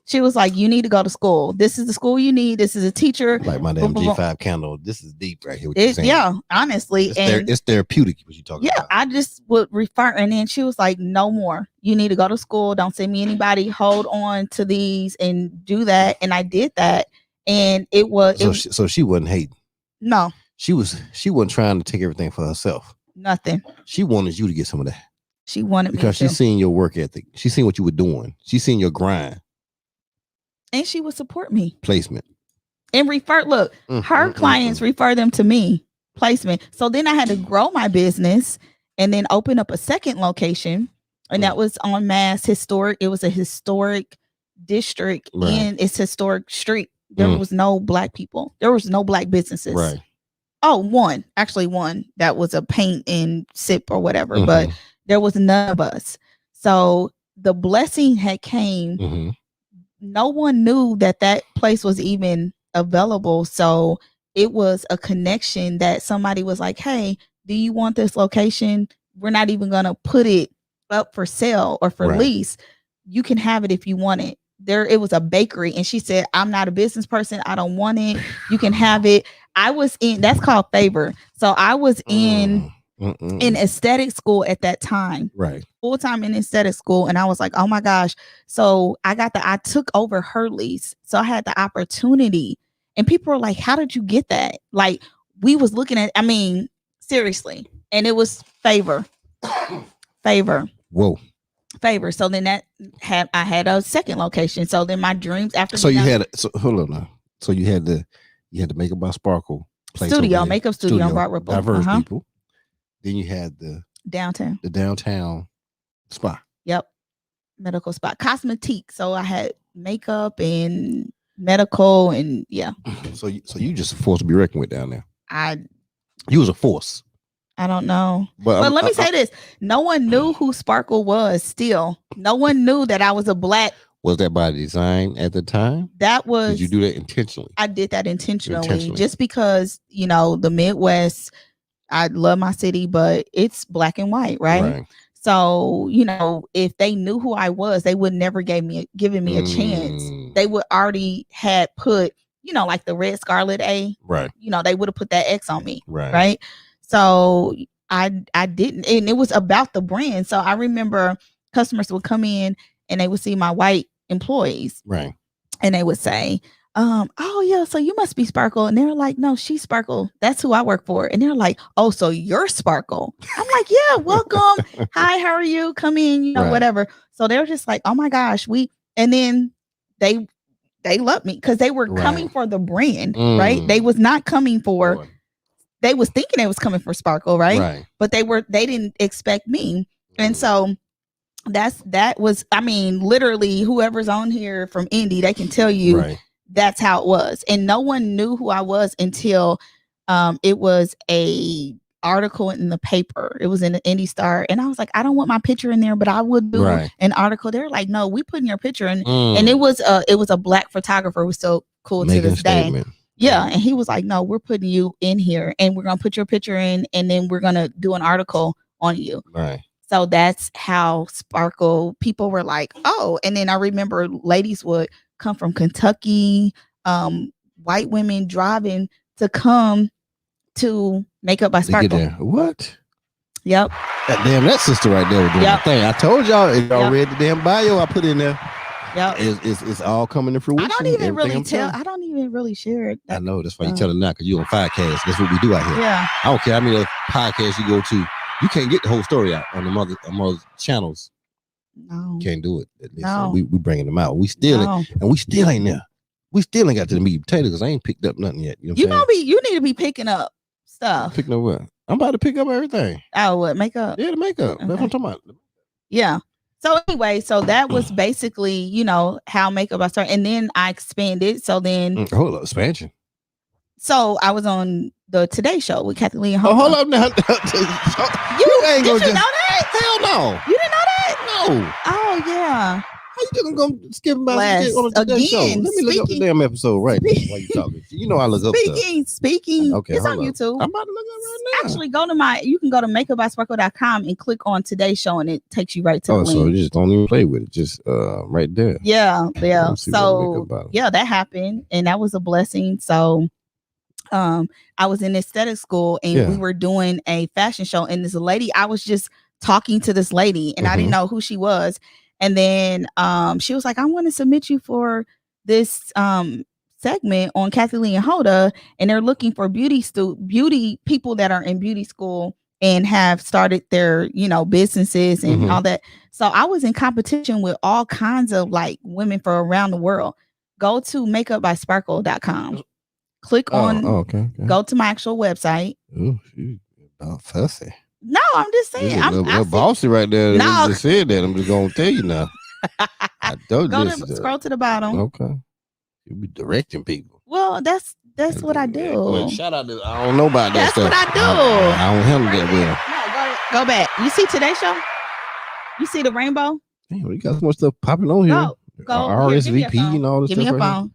She was like, you need to go to school. This is the school you need. This is a teacher. Like my damn G5 candle. This is deep right here. What you're saying. Yeah, honestly. It's therapeutic what you talking about. I just would refer. And then she was like, no more. You need to go to school. Don't send me anybody. Hold on to these and do that. And I did that. And it was. So she wasn't hating. No. She wasn't trying to take everything for herself. Nothing. She wanted you to get some of that. She wanted because me to. She's seen your work ethic. She's seen what you were doing. She's seen your grind. And she would support me. Placement. And refer, look, her clients refer them to me. Placement. So then I had to grow my business and then open up a second location. And that was on Mass Historic. It was a historic district in its historic street. There was no Black people. There was no Black businesses. Right. Oh, one that was a paint and sip or whatever, but there was none of us. So the blessing had came. No one knew that place was even available. So it was a connection that somebody was like, hey, do you want this location? We're not even going to put it up for sale or for lease. You can have it if you want it. It was a bakery. And she said, I'm not a business person. I don't want it. You can have it. That's called favor. So I was in aesthetic school at that time. Right. Full-time in aesthetic school. And I was like, oh my gosh. So I took over her lease. So I had the opportunity. And people were like, how did you get that? Like, we was looking at, seriously. And it was favor. Whoa. Favor. So then I had a second location. So then my dreams after. So hold on now. So you had the Makeup by Sparkle studio, makeup studio on Broad Ripple. Diverse people. Then you had the downtown spa. Yep. Medical spa. Cosmetique. So I had makeup and medical and yeah. So you just a force to be reckoned with down there. You was a force. I don't know. But let me say this. No one knew who Sparkle was still. No one knew that I was a Black. Was that by design at the time? Did you do that intentionally? I did that intentionally. Just because, the Midwest, I love my city, but it's Black and white, right? So, if they knew who I was, they would never given me a chance. They would already had put, like the red scarlet A. Right. They would have put that X on me. Right. So I didn't, and it was about the brand. So I remember customers would come in and they would see my white employees. Right. And they would say, oh yeah, so you must be Sparkle. And they're like, no, she's Sparkle. That's who I work for. And they're like, oh, so you're Sparkle. I'm like, yeah, welcome. Hi, how are you? Come in, whatever. So they were just like, oh my gosh, and then they loved me because they were coming for the brand, right? They was not coming for, they was thinking they was coming for Sparkle, right? But they didn't expect me. And so that was, literally whoever's on here from Indy, they can tell you that's how it was. And no one knew who I was until it was a article in the paper. It was in the Indy Star. And I was like, I don't want my picture in there, but I would do an article. They're like, no, we put in your picture. And it was a Black photographer who's still cool to this day. Yeah. And he was like, no, we're putting you in here and we're going to put your picture in and then we're going to do an article on you. Right. So that's how Sparkle, people were like, oh, and then I remember ladies would come from Kentucky, white women driving to come to Makeup by Sparkle. What? Yep. That sister right there was doing the thing. I told y'all, if y'all read the damn bio I put in there. Yep. It's all coming to fruition. I don't even really share it. I know, that's why you tell it now, because you on Firecast. That's what we do out here. Yeah. I don't care how many other podcasts you go to. You can't get the whole story out on the other channels. No. Can't do it. Listen, No. we bringing them out. We still No. and we still ain't there. We still ain't got to the meat and potato because I ain't picked up nothing yet. You know what I'm saying? You need to be picking up stuff. Picking up what? I'm about to pick up everything. Oh, what? Makeup? Yeah, the makeup. Okay. That's what I'm talking about. Yeah. So anyway, so that was basically, you know, how Makeup I started. And then I expanded. So then Hold up, expansion. So I was on the Today Show with Kathleen and Oh, Hoda. hold up now. You ain't did gonna you know that? Hell no. You didn't know that? No. Oh yeah. How you just gonna skip about Les, on the Today Show? again, Let me look up the damn episode right now while you talking. You know I look up stuff. Speaking. Okay, It's on hold up. YouTube. I'm about to look up right now. Actually, you can go to MakeUpBySparkle.com and click on Today's Show, and it takes you right to the link. So you just don't even play with it, just right there. Yeah. So that happened, and that was a blessing. So I was in aesthetic school, and we were doing a fashion show, and this lady, I was just talking to this lady, and I didn't know who she was. And then she was like, I want to submit you for this segment on Kathleen and Hoda, and they're looking for beauty people that are in beauty school and have started their, you know, businesses and all that. So I was in competition with all kinds of like women from around the world. Go to MakeUpBySparkle.com. Click on, go to my actual website. Ooh, she's about fussy. No, I'm just saying. I'm bossy right there. No, just said that. I'm just gonna tell you now. I told you. Scroll to the bottom. Okay, you be directing people. Well, that's what I do. Well, shout out to I don't know about that stuff. That's what I do. I don't handle that well. No, go back. You see Today's Show? You see the rainbow? Damn, we got so much stuff popping on here. Go RSVP and all this stuff. Give me your phone.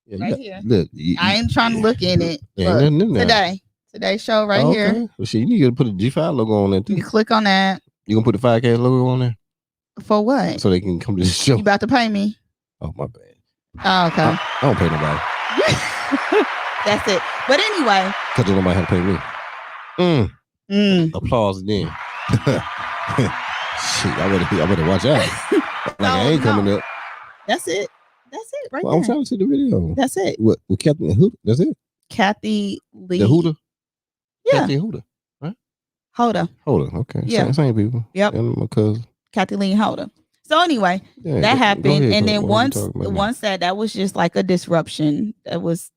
Yeah, right here. Look, I ain't trying to look in it. Look, Today's Show right here. Well, shit, you need to put a G5 logo on there too. You click on that. You gonna put the 5K logo on there? For what? So they can come to the show. You about to pay me? Oh, my bad. Oh, okay. I don't pay nobody. That's it. But anyway. Because nobody have to pay me. Applause then. Shit, I better watch out. I ain't coming up. That's it. That's it right there. I'm trying to see the video. That's it. What? With Kathy Huda? That's it? Kathy Lee. The Huda? Yeah. Kathy Huda. Right? Hoda. Okay. Yeah. Same people. Yep. And my cousin. Kathy Lee and Hoda. So anyway, that happened. Ahead, and then once that was just like a disruption. It was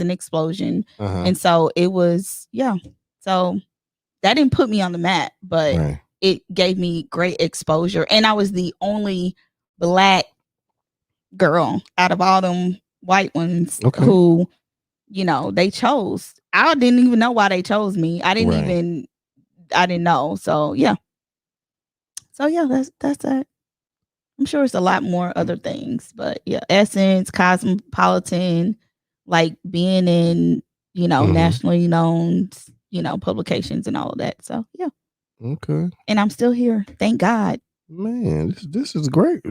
an explosion. And so it was, So that didn't put me on the map, but it gave me great exposure. And I was the only Black girl out of all them white ones who, you know, they chose. I didn't even know why they chose me. I didn't know. So that's that. I'm sure it's a lot more other things, but Essence, Cosmopolitan, like being in, you know, nationally known, you know, publications and all of that. So okay. And I'm still here. Thank God. Man, this is great.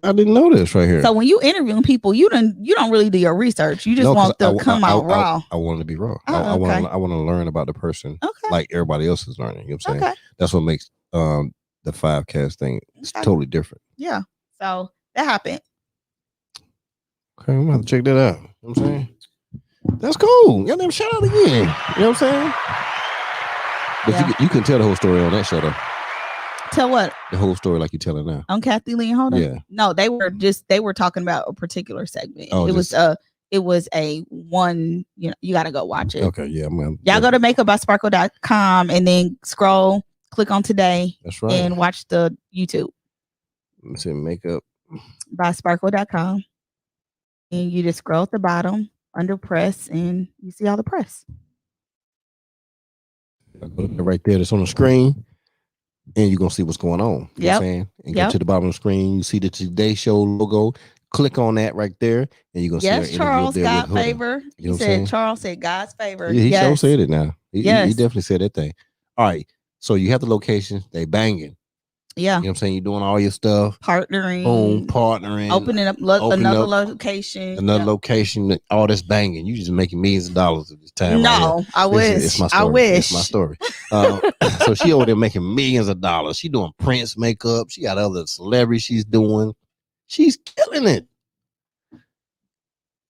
I didn't know this right here. So when you interviewing people, you don't really do your research. You just want to come out raw. I want to be raw. Oh, I want to learn about the person like everybody else is learning. You know what I'm saying? That's what makes the 5Cast thing totally different. Yeah. So that happened. Okay, I'm gonna have to check that out. You know what I'm saying? That's cool. Y'all never shout out again. You know what I'm saying? But you can tell the whole story on that show though. Tell what? The whole story like you telling now. On Kathy Lee and Hoda? Yeah. No, they were talking about a particular segment. It was a one, you know, you gotta go watch it. Okay, yeah. Y'all go to MakeUpBySparkle.com and then scroll, click on Today. That's right. And watch the YouTube. Let me see Makeup. By Sparkle.com. And you just scroll at the bottom under press and you see all the press. Right there, that's on the screen. And you're gonna see what's going on. You know what I'm saying? And go to the bottom of the screen, you see the Today Show logo. Click on that right there, and you're gonna see Charles got favor. You know Charles said God's favor. Yeah, he sure said it now. He definitely said that thing. All right. So you have the location, they banging. Yeah. You know what I'm saying? You're doing all your stuff. Partnering. Boom, partnering. Opening up another location. Another location, all this banging. You just making millions of dollars at this time. No, right I wish. It's my story. I wish. It's my story. So she over there making millions of dollars. She doing Prince makeup. She got other celebrities she's doing. She's killing it.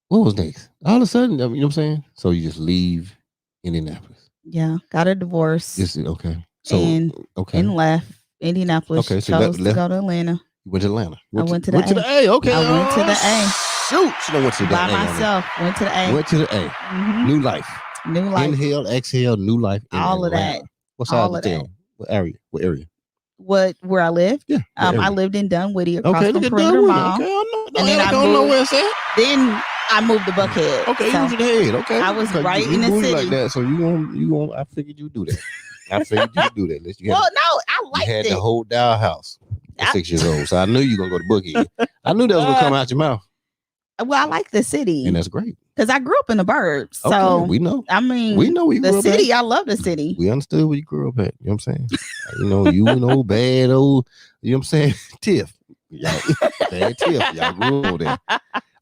What was next? All of a sudden, you know what I'm saying? So you just leave Indianapolis. Yeah. Got a divorce. Okay. So and left Indianapolis. Okay. So chose to go to Atlanta. You went to Atlanta. I went to the A. Okay. I went to the A. Shoot. She done went to the by A. myself. Went to the A. Went to the A. Mhm. New life. New life. Inhale, exhale, new life. All of Atlanta. that. What side All of the of town? What area? What area? Where I lived? Yeah. I lived in Dunwoody across Okay, from look at Perimeter Dunwoody. Mall. Okay, I know. And then I don't know moved- where it's at. Then I moved to Buckhead. Okay, so you was in the head. Okay, I was because right you in the bougie city. like that. So you going I figured you'd do that. I figured you'd do that. You well, no, I liked had it. the whole Dow house at 6 years old. So I knew you were gonna go to Buckhead. I knew that was gonna come out your mouth. Well, I like the city. And that's great. Because I grew up in the burbs. So Okay, we know. I mean, We know where you the grew up city. at. I love the city. We understood where you grew up at. You know what I'm saying? You and old bad old, you know what I'm saying? Tiff. Y'all, bad Tiff. Y'all grew over there.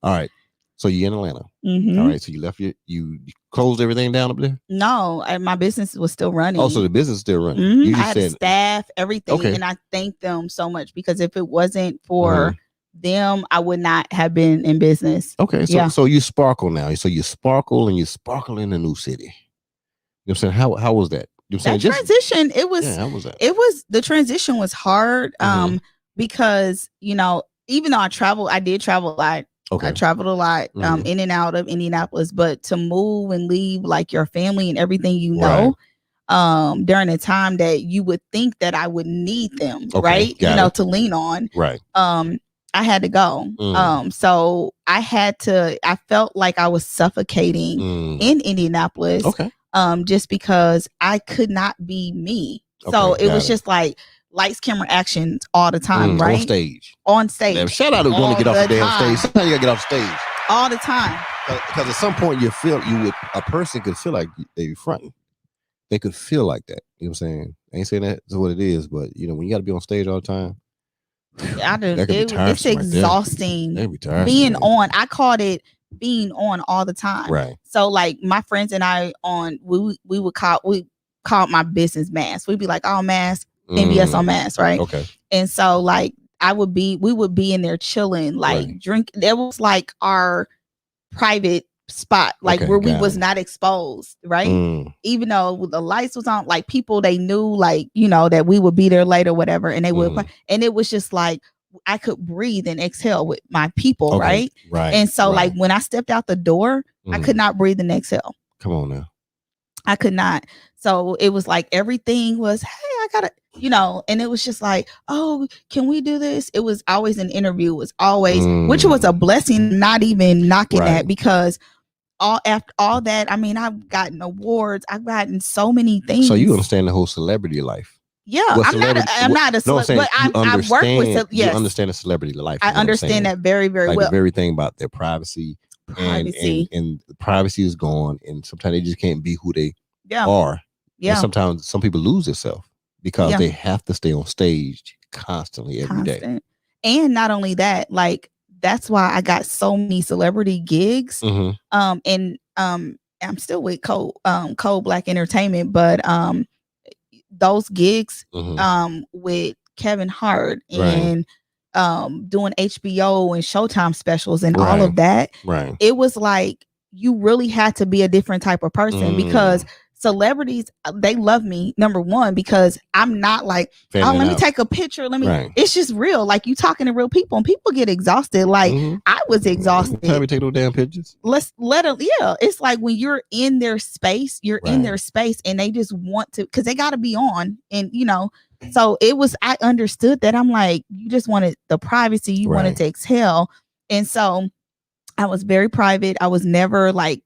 All right. So you in Atlanta. Mhm. All right. So you left you closed everything down up there? No, my business was still running. Oh, so the business is still running. Mhm. You I just had said staff, everything, Okay. and I thank them so much because if it wasn't for them, I would not have been in business. okay. So you sparkle now. So you sparkle and you sparkle in a new city. You know what I'm saying? How was that? You know what I'm That saying? transition, it was. How was that? It was the transition was hard. Because even though I did travel a lot. Okay. I traveled a lot in and out of Indianapolis, but to move and leave like your family and everything during a time that you would think that I would need them, right? To lean on. Right. I had to go. So I felt like I was suffocating in Indianapolis. Okay. Just because I could not be me. So it was just like lights, camera, action all the time, right? On stage. Now, shout out to going to get off the damn stage. Sometimes you gotta get off stage. All the time. Because at some point a person could feel like they fronting. They could feel like that. You know what I'm saying? I ain't saying that's what it is, but when you gotta be on stage all the time. I do. It's exhausting. Being on. I called it being on all the time. Right. So like my friends and I we called my business mask. We'd be like, oh, mask, NBS on mask, right? Okay. And so like we would be in there chilling, like drink. That was like our private spot, like where we was not exposed, right? Even though the lights was on, like people they knew, like that we would be there later, whatever, and they would, and it was just like I could breathe and exhale with my people, right? Right. And so like when I stepped out the door, I could not breathe and exhale. Come on now. I could not. So it was like everything was, hey, I gotta, and it was just like, oh, can we do this? It was always an interview, was always, which was a blessing, not even knocking that, because after all that, I mean, I've gotten awards, I've gotten so many things. So you understand the whole celebrity life? Yeah, I'm not a celebrity, but I've worked with. Yes, you understand the celebrity life. I understand that very, very well. The very thing about their privacy. And privacy is gone, and sometimes they just can't be who they are. Yeah. And sometimes some people lose themselves because they have to stay on stage constantly every day. And not only that, like that's why I got so many celebrity gigs. And I'm still with Code Black Entertainment, but those gigs with Kevin Hart and doing HBO and Showtime specials and all of that. Right. It was like you really had to be a different type of person because celebrities, they love me, number one, because I'm not like, let me take a picture. It's just real. Like you talking to real people and people get exhausted. Like I was exhausted. Time we take no damn pictures. Let's let them. Yeah. It's like when you're in their space, in their space and they just want to, cause they got to be on and so it was, I understood that. I'm like, you just wanted the privacy. You wanted to exhale. And so I was very private. I was never like,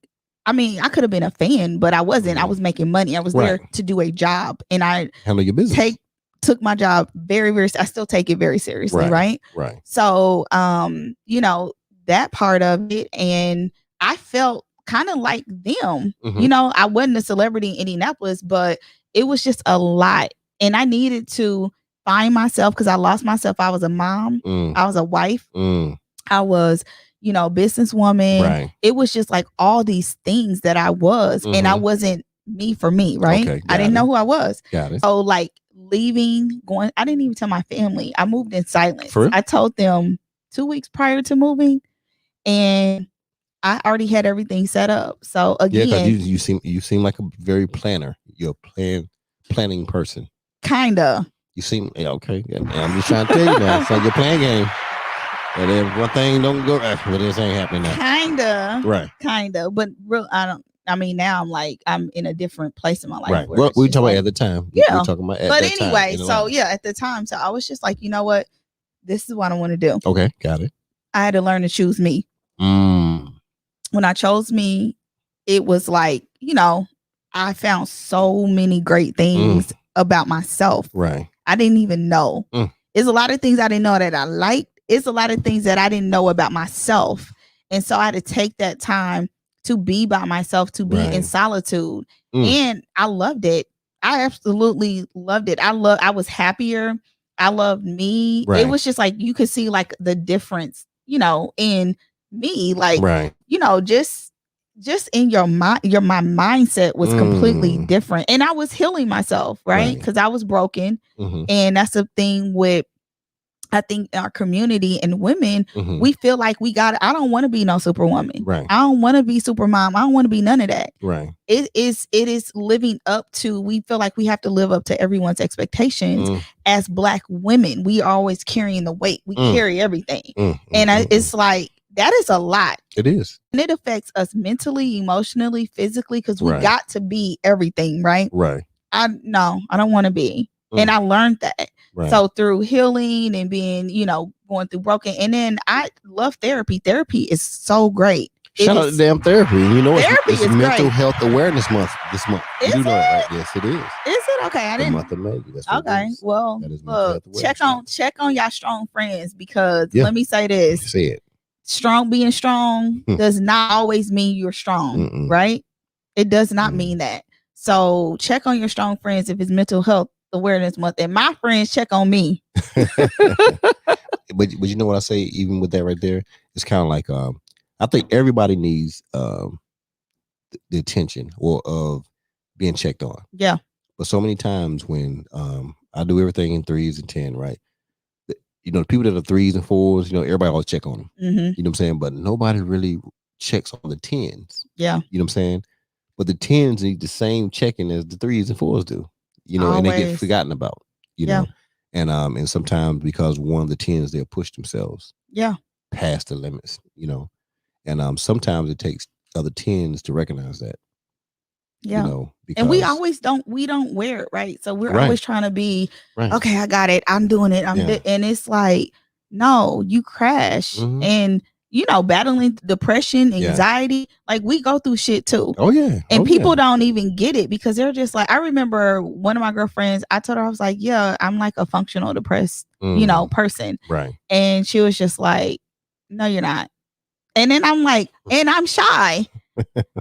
I mean, I could have been a fan, but I wasn't. I was making money. I was there to do a job, and I handle your business. Took my job very, very. I still take it very seriously, right? Right. So, that part of it, and I felt kind of like them. I wasn't a celebrity in Indianapolis, but it was just a lot, and I needed to find myself because I lost myself. I was a mom. I was a wife. I was. Businesswoman. Right. It was just like all these things that I was, and I wasn't me for me, right? Okay, I didn't know who I was. Got it. So like leaving, I didn't even tell my family. I moved in silence. I told them 2 weeks prior to moving, and I already had everything set up. So again, you seem like a very planner. You're a planning person. Kinda. You seem okay. And I'm just trying to tell you now. So you're playing game. And then one thing don't go right, but this ain't happening now. Kinda. But real, I mean, now I'm in a different place in my life. Right. Well, we talking about at the time. Yeah. We're talking about at but that anyway, time, so yeah, at the time. So I was just like, you know what? This is what I want to do. Okay, got it. I had to learn to choose me. When I chose me, it was like, I found so many great things about myself. Right. I didn't even know. There's a lot of things I didn't know that I liked. It's a lot of things that I didn't know about myself. And so I had to take that time to be by myself, to be in solitude. And I loved it. I absolutely loved it. I was happier. I loved me. It was just like, you could see like the difference, in me, like, just in your mind, my mindset was completely different. And I was healing myself, right? Because I was broken. And that's the thing with, I think, our community and women, we feel like I don't want to be no superwoman. Right. I don't want to be super mom. I don't want to be none of that. Right. It is living up to, we feel like we have to live up to everyone's expectations. As Black women, we are always carrying the weight. We carry everything. And it's like, that is a lot. It is. And it affects us mentally, emotionally, physically, because we got to be everything, right? Right. I don't want to be. And I learned that. Right. So through healing and being, going through broken. And then I love therapy. Therapy is so great. Shout out to damn therapy. Therapy it's is Mental great. Health Awareness Month this month. Is you know it? that, right? Yes, it is. Is it? Okay, I didn't. The month of May. That's what okay, it is. well, look, check on y'all strong friends, because let me say this. Say it. Being strong does not always mean you're strong, right? It does not mean that. So check on your strong friends if it's Mental Health Awareness Month, and my friends check on me. But you know what I say, even with that right there, it's kind of like I think everybody needs the attention of being checked on. Yeah. But so many times when I do everything in 3s and 10, right? The people that are 3s and 4s, everybody always check on them. You know what I'm saying? But nobody really checks on the 10s. Yeah. You know what I'm saying? But the 10s need the same checking as the 3s and 4s do. And they get forgotten about. You know? And sometimes because one of the 10s, they'll push themselves past the limits, and sometimes it takes other 10s to recognize that. And we don't wear it, right? So we're always trying to be okay, I got it, I'm doing it, and it's like, no, you crash. And battling depression, anxiety, like we go through shit too. Oh yeah. And people don't even get it, because they're just like, I remember one of my girlfriends, I told her, I was like, yeah, I'm like a functional depressed, person. Right. And she was just like, no, you're not. And then I'm like, and I'm shy.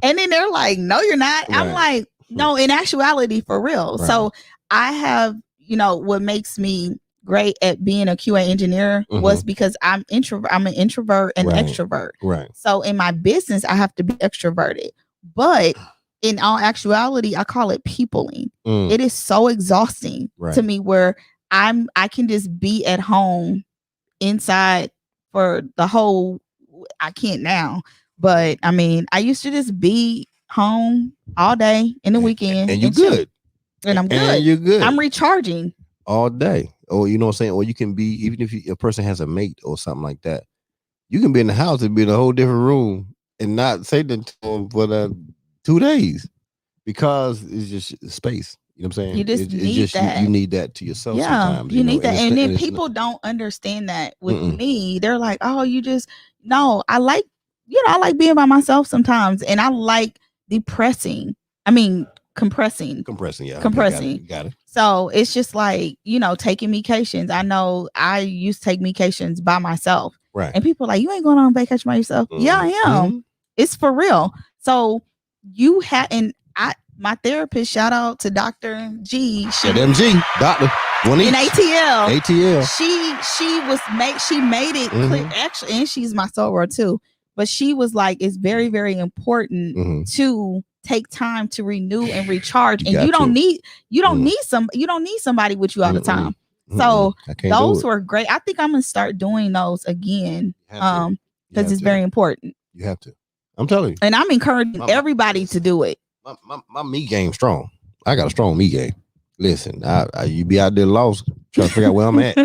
And then they're like, no, you're not. Right. I'm like, no, in actuality, for real. Right. So I have, what makes me great at being a QA engineer was because I'm an introvert and extrovert. Right. So in my business, I have to be extroverted. But in all actuality, I call it peopling. It is so exhausting to me, where I can just be at home inside for the whole, I can't now, but I mean, I used to just be home all day in the weekend. And you're good. And I'm good. And you're good. I'm recharging all day. Or you know what I'm saying? Or you can be, even if a person has a mate or something like that, you can be in the house and be in a whole different room and not say that to them for 2 days, because it's just space. You know what I'm saying? You just need that. You need that to yourself sometimes. You need that. And then people don't understand that with me. They're like, oh, no, I like, I like being by myself sometimes. And I like compressing. Yeah. Got it. So it's just like, taking vacations. I know I used to take vacations by myself. Right. And people are like, you ain't going on vacation by yourself. Yeah, I am. It's for real. So my therapist, shout out to Dr. G. Doctor. In ATL. ATL. She made it clear, actually, and she's my soror too. But she was like, it's very, very important to take time to renew and recharge. And you don't need somebody with you all the time. So those were great. I think I'm gonna start doing those again. Because it's very important. You have to. I'm telling you. And I'm encouraging everybody to do it. My me game strong. I got a strong me game. Listen, you be out there lost, Trying to figure out where I'm at.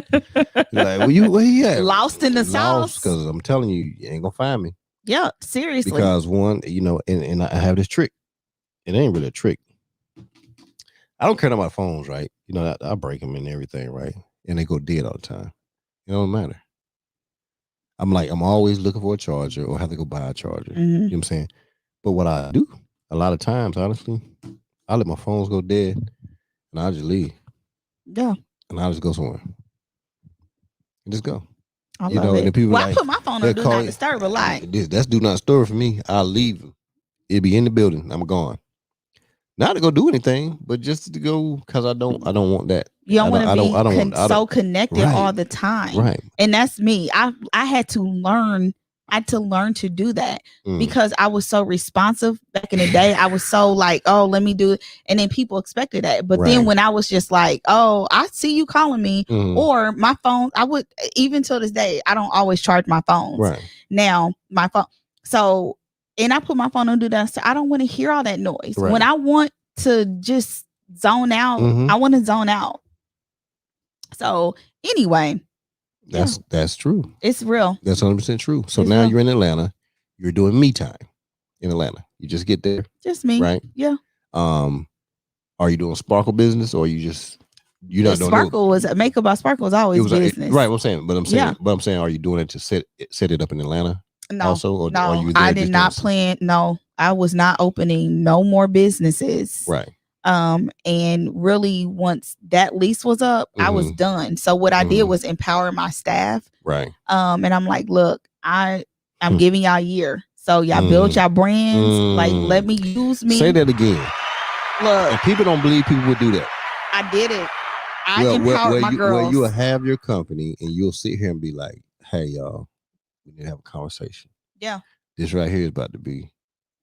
Like, where you at? Lost in the sauce. Because I'm telling you, you ain't gonna find me. Yeah, seriously. Because one, and I have this trick. It ain't really a trick. I don't care about my phones, right? I break them and everything, right? And they go dead all the time. It don't matter. I'm always looking for a charger or have to go buy a charger. You know what I'm saying? But what I do a lot of times, honestly, I let my phones go dead and I just leave. Yeah. And I just go somewhere. And just go. I love it. And the people I put my phone on do not disturb a lot. That's do not disturb for me. I'll leave. It'll be in the building. I'm gone. Not to go do anything, but just to go because I don't want that. You don't want to be so connected all the time. Right. And that's me. I had to learn. I had to learn to do that because I was so responsive back in the day. I was so like, oh, let me do it. And then people expected that. But then when I was just like, oh, I see you calling me or my phone, I would, even till this day, I don't always charge my phones. Right. Now, my phone. So, and I put my phone on do that. So I don't want to hear all that noise. Right. When I want to just zone out, I want to zone out. So anyway. That's true. It's real. That's 100% true. So now you're in Atlanta. You're doing me time in Atlanta. You just get there. Just me. Right? Yeah. Are you doing Sparkle business or you're not doing Sparkle was MakeUpBySparkle was always business. Right. I'm saying, but I'm saying, are you doing it to set it up in Atlanta? No. Also, or no. Are you there I did not plan. No, I was not opening no more businesses. Right. And really once that lease was up, I was done. So what I did was empower my staff. Right. And I'm like, look, I'm giving y'all a year. So y'all build y'all brands. Like, let me use me. Say that again. Look. And people don't believe people would do that. I did it. I empowered my girls. Where you'll have your company and you'll sit here and be like, hey, y'all, we need to have a conversation. Yeah. This right here is about to be,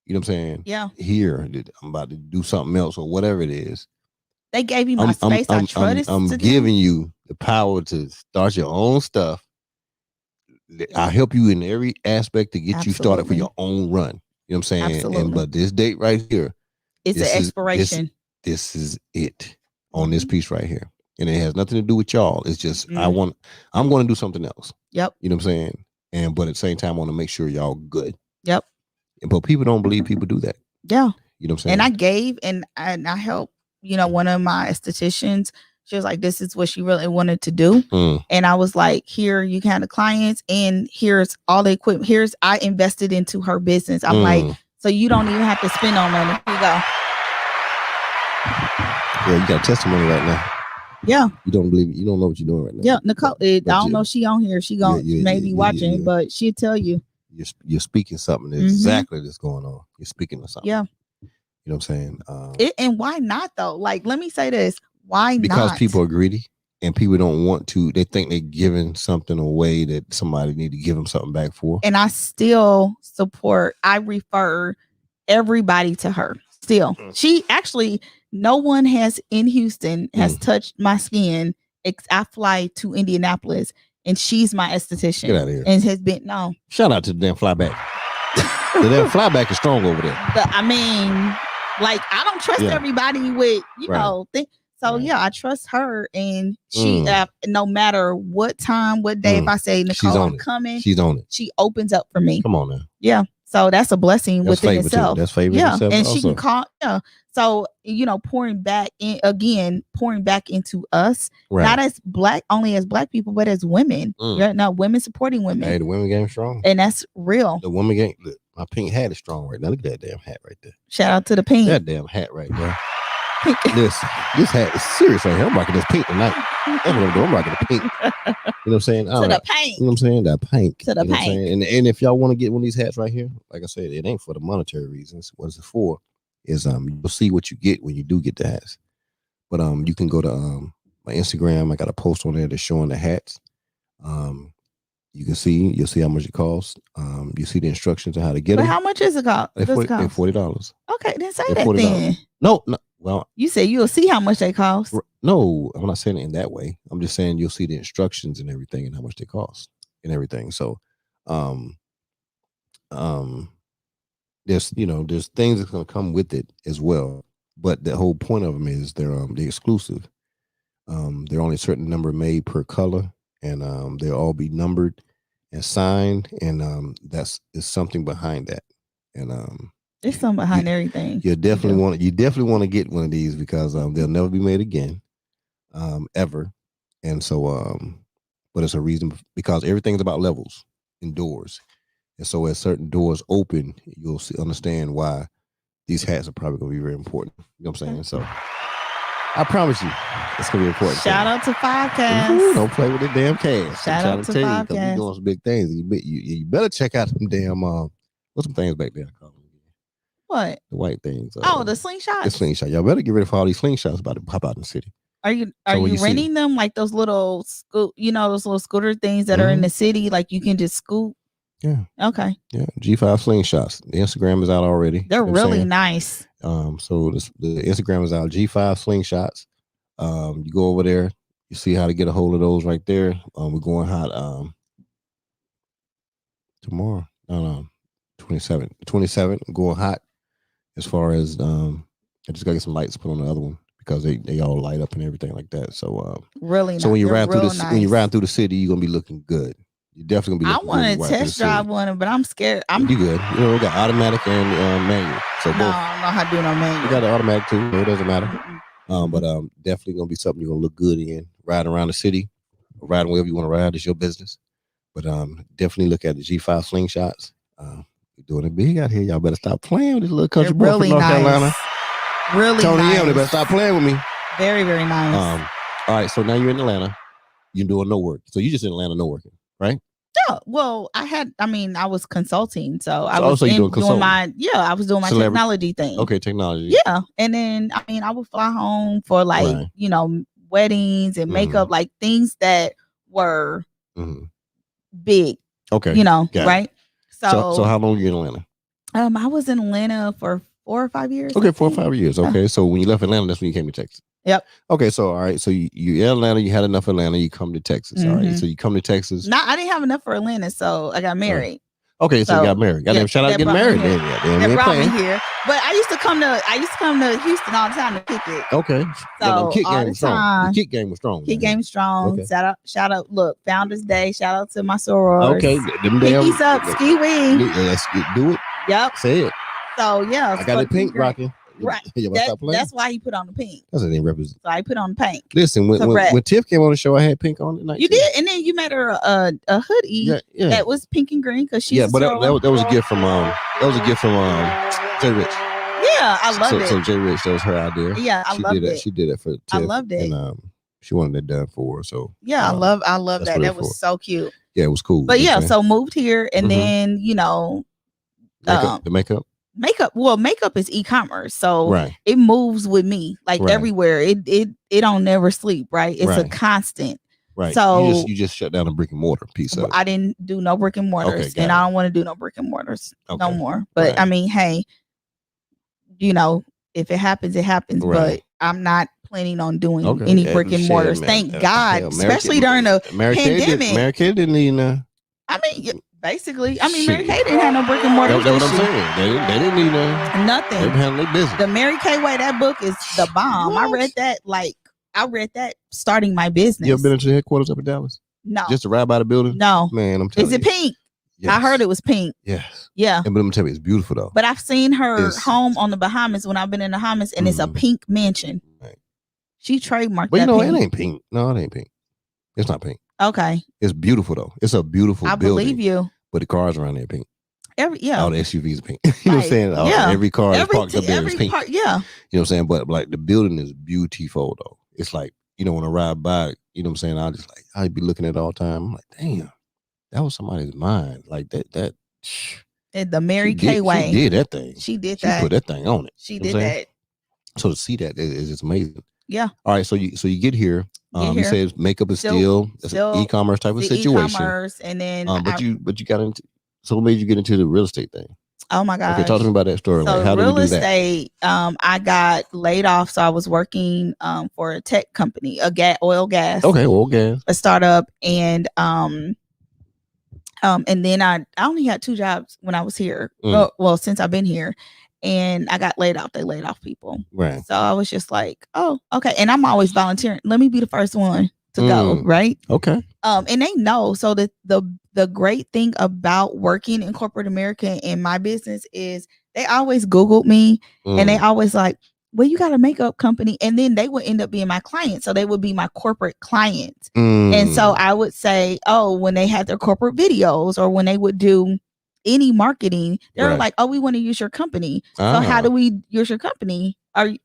you know what I'm saying? Yeah. Here, I'm about to do something else or whatever it is. They gave you my space. I'm giving you the power to start your own stuff. I'll help you in every aspect to get you started for your own run. You know what I'm saying? Absolutely. But this date right here, it's an expiration. This is it on this piece right here. And it has nothing to do with y'all. It's just I'm going to do something else. Yep. You know what I'm saying? But at the same time, I want to make sure y'all good. Yep. But people don't believe people do that. Yeah. You know what I'm saying? And I gave and I helped, one of my estheticians. She was like, this is what she really wanted to do. And I was like, here, you can have the clients and here's all the equipment. I invested into her business. I'm like, so you don't even have to spend no money. Here you go. Yeah, you got testimony right now. Yeah. You don't believe it. You don't know what you're doing right now. Yeah, Nicole, I don't know if she on here. She maybe watching, but she'll tell you. You're speaking something exactly that's going on. You're speaking to something. Yeah. You know what I'm saying? And why not though? Like, let me say this. Why because not? People are greedy and people don't want to. They think they're giving something away that somebody need to give them something back for. And I still support. I refer everybody to her. Still, she actually. No one has in Houston has touched my skin. I fly to Indianapolis and she's my esthetician. Get out of here. And has been Shout out to the damn flyback. The damn flyback is strong over there. I don't trust everybody with things. So I trust her and she no matter what time, what day, if I say Nicole, I'm coming, she's on it. She opens up for me. Come on now. Yeah. So that's a blessing within itself. That's favorite itself. And also. She can call. Yeah. So pouring back into us, not as only as black people, but as women. No, women supporting women. Hey, the women game strong, and that's real. The women game. Look, my pink hat is strong right now. Look at that damn hat right there. Shout out to the pink. That damn hat right there. this hat is serious right here. I'm rocking this pink tonight. That's what I'm doing. I'm rocking the pink. You know what I'm saying? The paint. You know what I'm saying? That pink. To the paint. And if y'all want to get one of these hats right here, like I said, it ain't for the monetary reasons. What is it for? Is you'll see what you get when you do get the hats. But you can go to my Instagram. I got a post on there that's showing the hats. You'll see how much it costs. You see the instructions on how to get them. How much is it cost? They're $40. Okay, then say that then. No. Well, you say you'll see how much they cost. No, I'm not saying it in that way. I'm just saying you'll see the instructions and everything and how much they cost and everything. So, there's things that's gonna come with it as well. But the whole point of them is they're exclusive. There are only a certain number made per color, and they'll all be numbered and signed, and that's is something behind that. And there's something behind everything. You definitely want to get one of these because they'll never be made again, ever. And so, but it's a reason because everything's about levels in doors, and so as certain doors open, you'll understand why these hats are probably going to be very important. You know what I'm saying? So I promise you, it's going to be important. Shout out to Podcast. Don't play with the damn cash. Shout out to Podcast. We're doing some big things. You better check out them damn what's some things back there? What? The white things. The slingshots. The slingshot. Y'all better get rid of all these slingshots about to pop out in the city. Are you renting them like those little those little scooter things that are in the city? Like you can just scoot. Yeah. Okay. Yeah. G5 slingshots. The Instagram is out already. They're really nice. So the Instagram is out. G5 slingshots. You go over there. You see how to get a hold of those right there. We're going hot tomorrow. No, 27. 27. Going hot as far as I just gotta get some lights put on the other one because they all light up and everything like that. So really. So when you ride through the city, you're gonna be looking good. You're definitely gonna be. I want to test drive one, but I'm scared. You good? You know, we got automatic and manual. So both. No, I don't know how to do no manual. We got the automatic too. No, it doesn't matter. But definitely gonna be something you're gonna look good in. Riding around the city, or riding wherever you want to ride. It's your business. But definitely look at the G5 slingshots. We're doing it big out here. Y'all better stop playing with this little country boy from North Carolina. Really Tony nice. M, they better stop playing with me. Very, very nice. All right, so now you're in Atlanta. You're doing no work. So you just in Atlanta, no working, right? Yeah. Well, I was consulting. So I was doing my technology thing. Okay, technology. Yeah. And then, I would fly home for weddings and makeup, like things that were big. Okay. Right? So how long were you in Atlanta? I was in Atlanta for 4 or 5 years. Okay, 4 or 5 years. Okay, so when you left Atlanta, that's when you came to Texas. Yep. Okay, so all right, so you in Atlanta, you had enough Atlanta, you come to Texas. All right, so you come to Texas. No, I didn't have enough for Atlanta, so I got married. Okay, so you got married. Shout out to getting married. That brought me here. But I used to come to Houston all the time to kick it. Okay. So kick all game the was strong. time. The kick game was strong. Kick game strong. Okay. Shout out. Look, Founders Day. Shout out to my sorors. Okay. Them Pinkies up, ski wing. Let's do it. Yep. Say it. So yeah. I got the pink rocking. Right. That's why he put on the pink. That's what they represent. So I put on the pink. Listen, when Tiff came on the show, I had pink on tonight. You did, and then you made her a hoodie that was pink and green because she's but that was a gift from Jay Rich. Yeah, I love it. So Jay Rich, that was her idea. Yeah, I loved it. She did it for Tiff. I loved it. And she wanted it done for her. So yeah, I love that. That was so cute. Yeah, it was cool. But yeah, so moved here, and then the makeup. Makeup is e-commerce, so it moves with me everywhere. It don't never sleep, right? It's a constant. Right. So you just shut down the brick and mortar piece of it. I didn't do no brick and mortars, and I don't want to do no brick and mortars no more. But hey, if it happens, it happens. But I'm not planning on doing any brick and mortars. Thank God, especially during the pandemic. Mary Kay didn't need basically, Mary Kay didn't have no brick and mortar. That's what I'm saying. They didn't need nothing. They handled their business. The Mary Kay way, that book is the bomb. What? I read that starting my business. You ever been into the headquarters up in Dallas? No. Just to ride by the building? No. Man, I'm telling you. Is it pink? Yes. I heard it was pink. Yes. Yeah. But let me tell you, it's beautiful though. But I've seen her home on the Bahamas when I've been in the Bahamas, and it's a pink mansion. Right. She trademarked that. But it ain't pink. No, it ain't pink. It's not pink. Okay. It's beautiful though. It's a beautiful building. I believe you. But the cars around there are pink. All the SUVs are pink. You know what I'm saying? Every car is parked up there is pink. You know what I'm saying? But the building is beautiful though. It's like, when I ride by, you know what I'm saying? I'd be looking at it all the time. I'm like, damn, that was somebody's mind. Like that. The Mary Kay way. She did that thing. She did that. She put that thing on it. She did that. So to see that is just amazing. Yeah. All right. So you get here. You say makeup is still an e-commerce type of situation. E-commerce, and then but you got into. So what made you get into the real estate thing? Oh my God. Okay, talk to me about that story. So how real did you do estate, that? I got laid off. So I was working for a tech company, oil gas. Okay, oil gas. A startup. And then I only had 2 jobs when I was here. Well, since I've been here. and I got laid off. They laid off people. Right. So I was just like, oh, okay. And I'm always volunteering. Let me be the first one to go. Right. Okay. And they know. So the great thing about working in corporate America in my business is they always Googled me and they always like, well, you got a makeup company. And then they would end up being my client. So they would be my corporate client. And so I would say, oh, when they had their corporate videos or when they would do any marketing, they're like, oh, we want to use your company. So how do we use your company?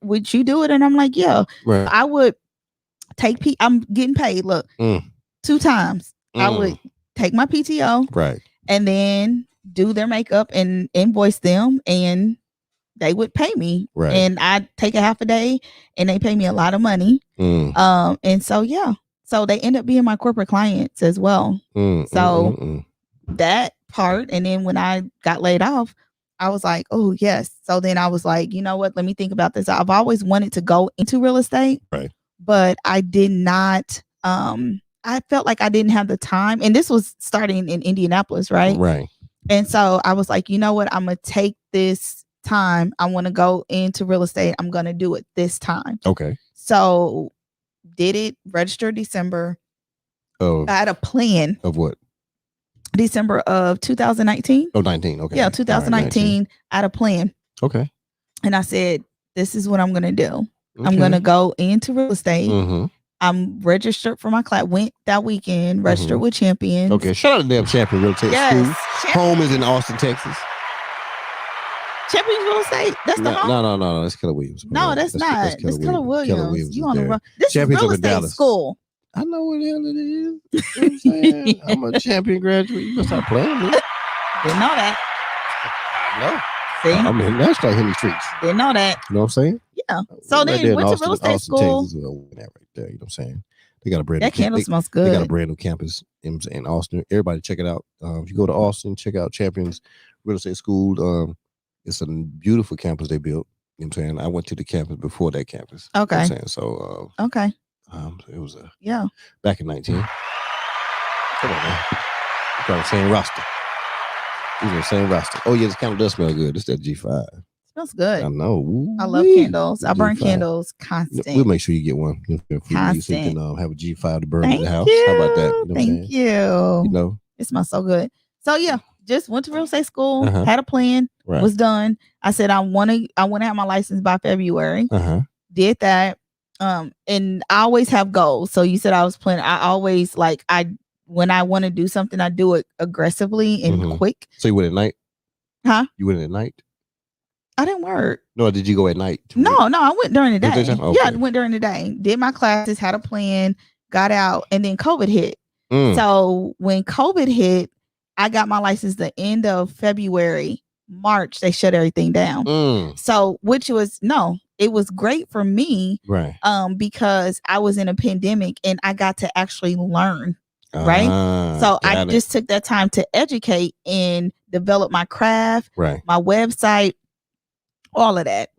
Would you do it? And I'm like, yeah. Right. I would I'm getting paid. Look, 2 times. I would take my PTO. Right. And then do their makeup and invoice them, and they would pay me. Right. And I'd take a half a day and they pay me a lot of money. And so, yeah. So they end up being my corporate clients as well. That part. And then when I got laid off, I was like, oh, yes. So then I was like, you know what? Let me think about this. I've always wanted to go into real estate. Right. But I did not. I felt like I didn't have the time. And this was starting in Indianapolis. Right. Right. And so I was like, you know what? I'm going to take this time. I want to go into real estate. I'm going to do it this time. Okay. So did it, registered December. Oh. I had a plan. Of what? December of 2019. Oh, 19. Okay. Yeah, 2019. I had a plan. Okay. And I said, this is what I'm going to do. Okay. I'm going to go into real estate. I'm registered for my class. Went that weekend, registered with Champions. Okay. Shout out to them Champion Real Estate School. Home is in Austin, Texas. Champions Real Estate? That's the home? No. That's Keller Williams. No, that's not. That's Keller Williams. You on the run. This is real estate school. I know what the hell it is. You know what I'm saying? I'm a Champion graduate. You must stop playing me. Didn't know that. I know. See? I mean, that's like Henry Streets. Didn't know that. You know what I'm saying? Yeah. So then went to real estate school. Texas, right there, you know what I'm saying? They got a brand that new candle smells good. They got a brand new campus in Austin. Everybody check it out. If you go to Austin, check out Champions Real Estate School. It's a beautiful campus they built. You know what I'm saying? I went to the campus before that campus. Okay. You know what I'm saying? So okay. It was back in 19. Come on, man. You're on the same roster. He's on the same roster. Oh yeah, this candle does smell good. It's that G5. Smells good. I know. Ooh, I love candles. I burn candles constant. We'll make sure you get one. Constant. So you can have a G5 to burn in the house. You. How about that? You know Thank you. You know, it smells so good. So yeah, just went to real estate school. Had a plan. Right. Was done. I said I want to have my license by February. Did that. And I always have goals. So you said I was planning. I always when I want to do something, I do it aggressively and quick. So you went at night? Huh? You went at night? I didn't work. No, did you go at night? No, I went during the day. Okay. Yeah, I went during the day. Did my classes, had a plan, got out, and then COVID hit. So when COVID hit, I got my license the end of February. March, they shut everything down. So it was great for me, right? Because I was in a pandemic and I got to actually learn, right? So I just took that time to educate and develop my craft, right? My website, all of that.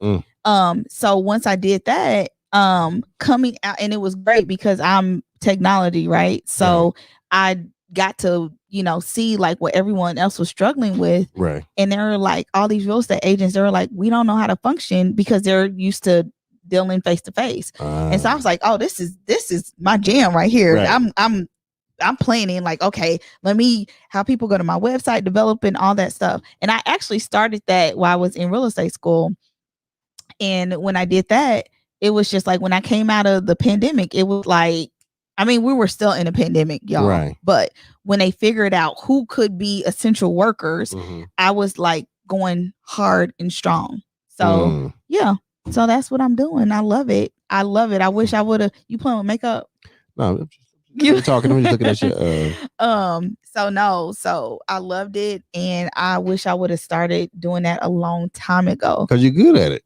So once I did that, coming out, and it was great because I'm technology, right? So I got to see like what everyone else was struggling with. Right. And there were like all these real estate agents, they were like, we don't know how to function because they're used to dealing face to face. And so I was like, oh, this is my jam right here. Right. I'm planning like, okay, let me have people go to my website, developing all that stuff. And I actually started that while I was in real estate school. And when I did that, it was just like when I came out of the pandemic, it was like, I mean, we were still in a pandemic, y'all. Right. But when they figured out who could be essential workers, I was like going hard and strong. So yeah. So that's what I'm doing. I love it. I wish I would have. You playing with makeup? No, you're talking. I'm just looking at you. So I loved it, and I wish I would have started doing that a long time ago. Because you're good at it.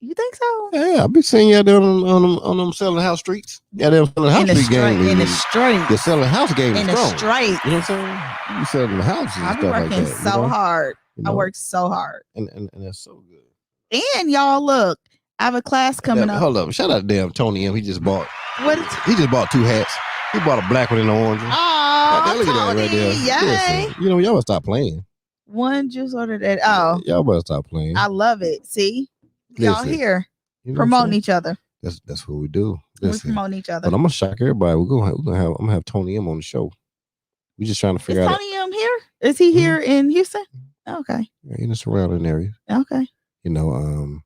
You think so? Yeah, I've been seeing you out there on them selling house streets. Yeah, they're selling house street game. In the street. You're selling house game. In the straight. You know what I'm saying? You selling the houses and I've stuff been working like that. so hard. I work so hard. And that's so good. And y'all, look, I have a class coming up. Hold up. Shout out to damn Tony M. He just bought 2 hats. He bought a black one and an orange one. Oh, look at that right there. Yay. Listen, y'all must stop playing. One juice order that. Oh, y'all better stop playing. I love it. See, y'all Listen, here you know promoting each other. That's what we do. Listen, we're promoting each other. But I'm gonna shock everybody. I'm gonna have Tony M on the show. We just trying to figure out. Is Tony M here? Is he here in Houston? Okay. Yeah, in the surrounding area. Okay. You know,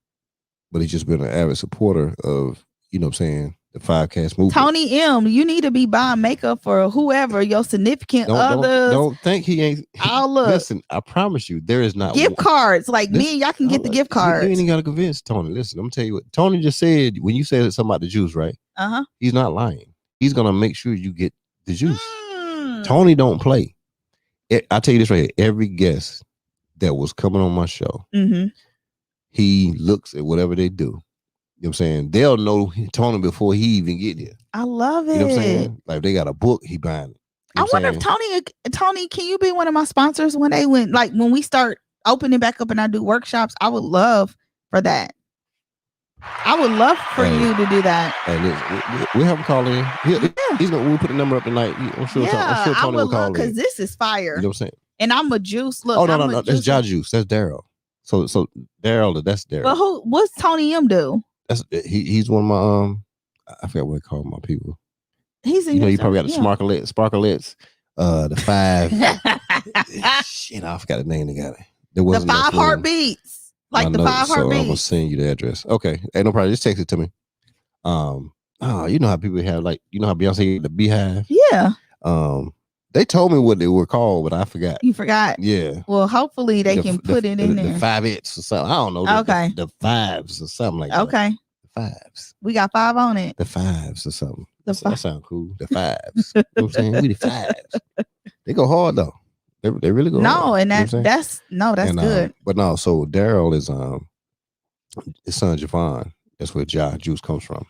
but he's just been an avid supporter of, you know what I'm saying, the 5Cast movement. Tony M, you need to be buying makeup for whoever your significant others. Don't think he ain't. Listen, I promise you, there is not gift cards. Like me and y'all can get the gift cards. You ain't got to convince Tony. Listen, I'm gonna tell you what Tony just said when you said something about the juice, right? He's not lying. He's gonna make sure you get the juice. Tony don't play. I tell you this right here. Every guest that was coming on my show, he looks at whatever they do. You know what I'm saying? They'll know Tony before he even get there. I love it. You know what I'm saying? Like they got a book, he buying it. I wonder if Tony, can you be one of my sponsors when we start opening back up and I do workshops? I would love for that. I would love for you to do that. We'll have him call in. He's gonna. We'll put the number up tonight. I'm sure Tony will call in because this is fire. You know what I'm saying? And I'm a juice. Look. Oh no, that's Ja Juice. That's Daryl. So Daryl, that's Daryl. But what's Tony M do? He's one of my I forgot what they call my people. He's in. You know, you probably got the sparklettes. The 5. Shit, I forgot the name they got. There was the 5 heartbeats. Like the 5 heartbeats. So I'm gonna send you the address. Okay, ain't no problem. Just text it to me. You know how people have you know how Beyonce had the Beehive. Yeah. They told me what they were called, but I forgot. You forgot? Yeah. Well, hopefully they can put it in there. The 5-its or something. I don't know. Okay. The 5s or something like that. Okay. The 5s. We got 5 on it. The 5s or something. That sound cool. The 5s. You know what I'm saying? We the 5s. They go hard though. They really go hard. And that's good. But no, so Daryl is his son Javon. That's where Ja Juice comes from.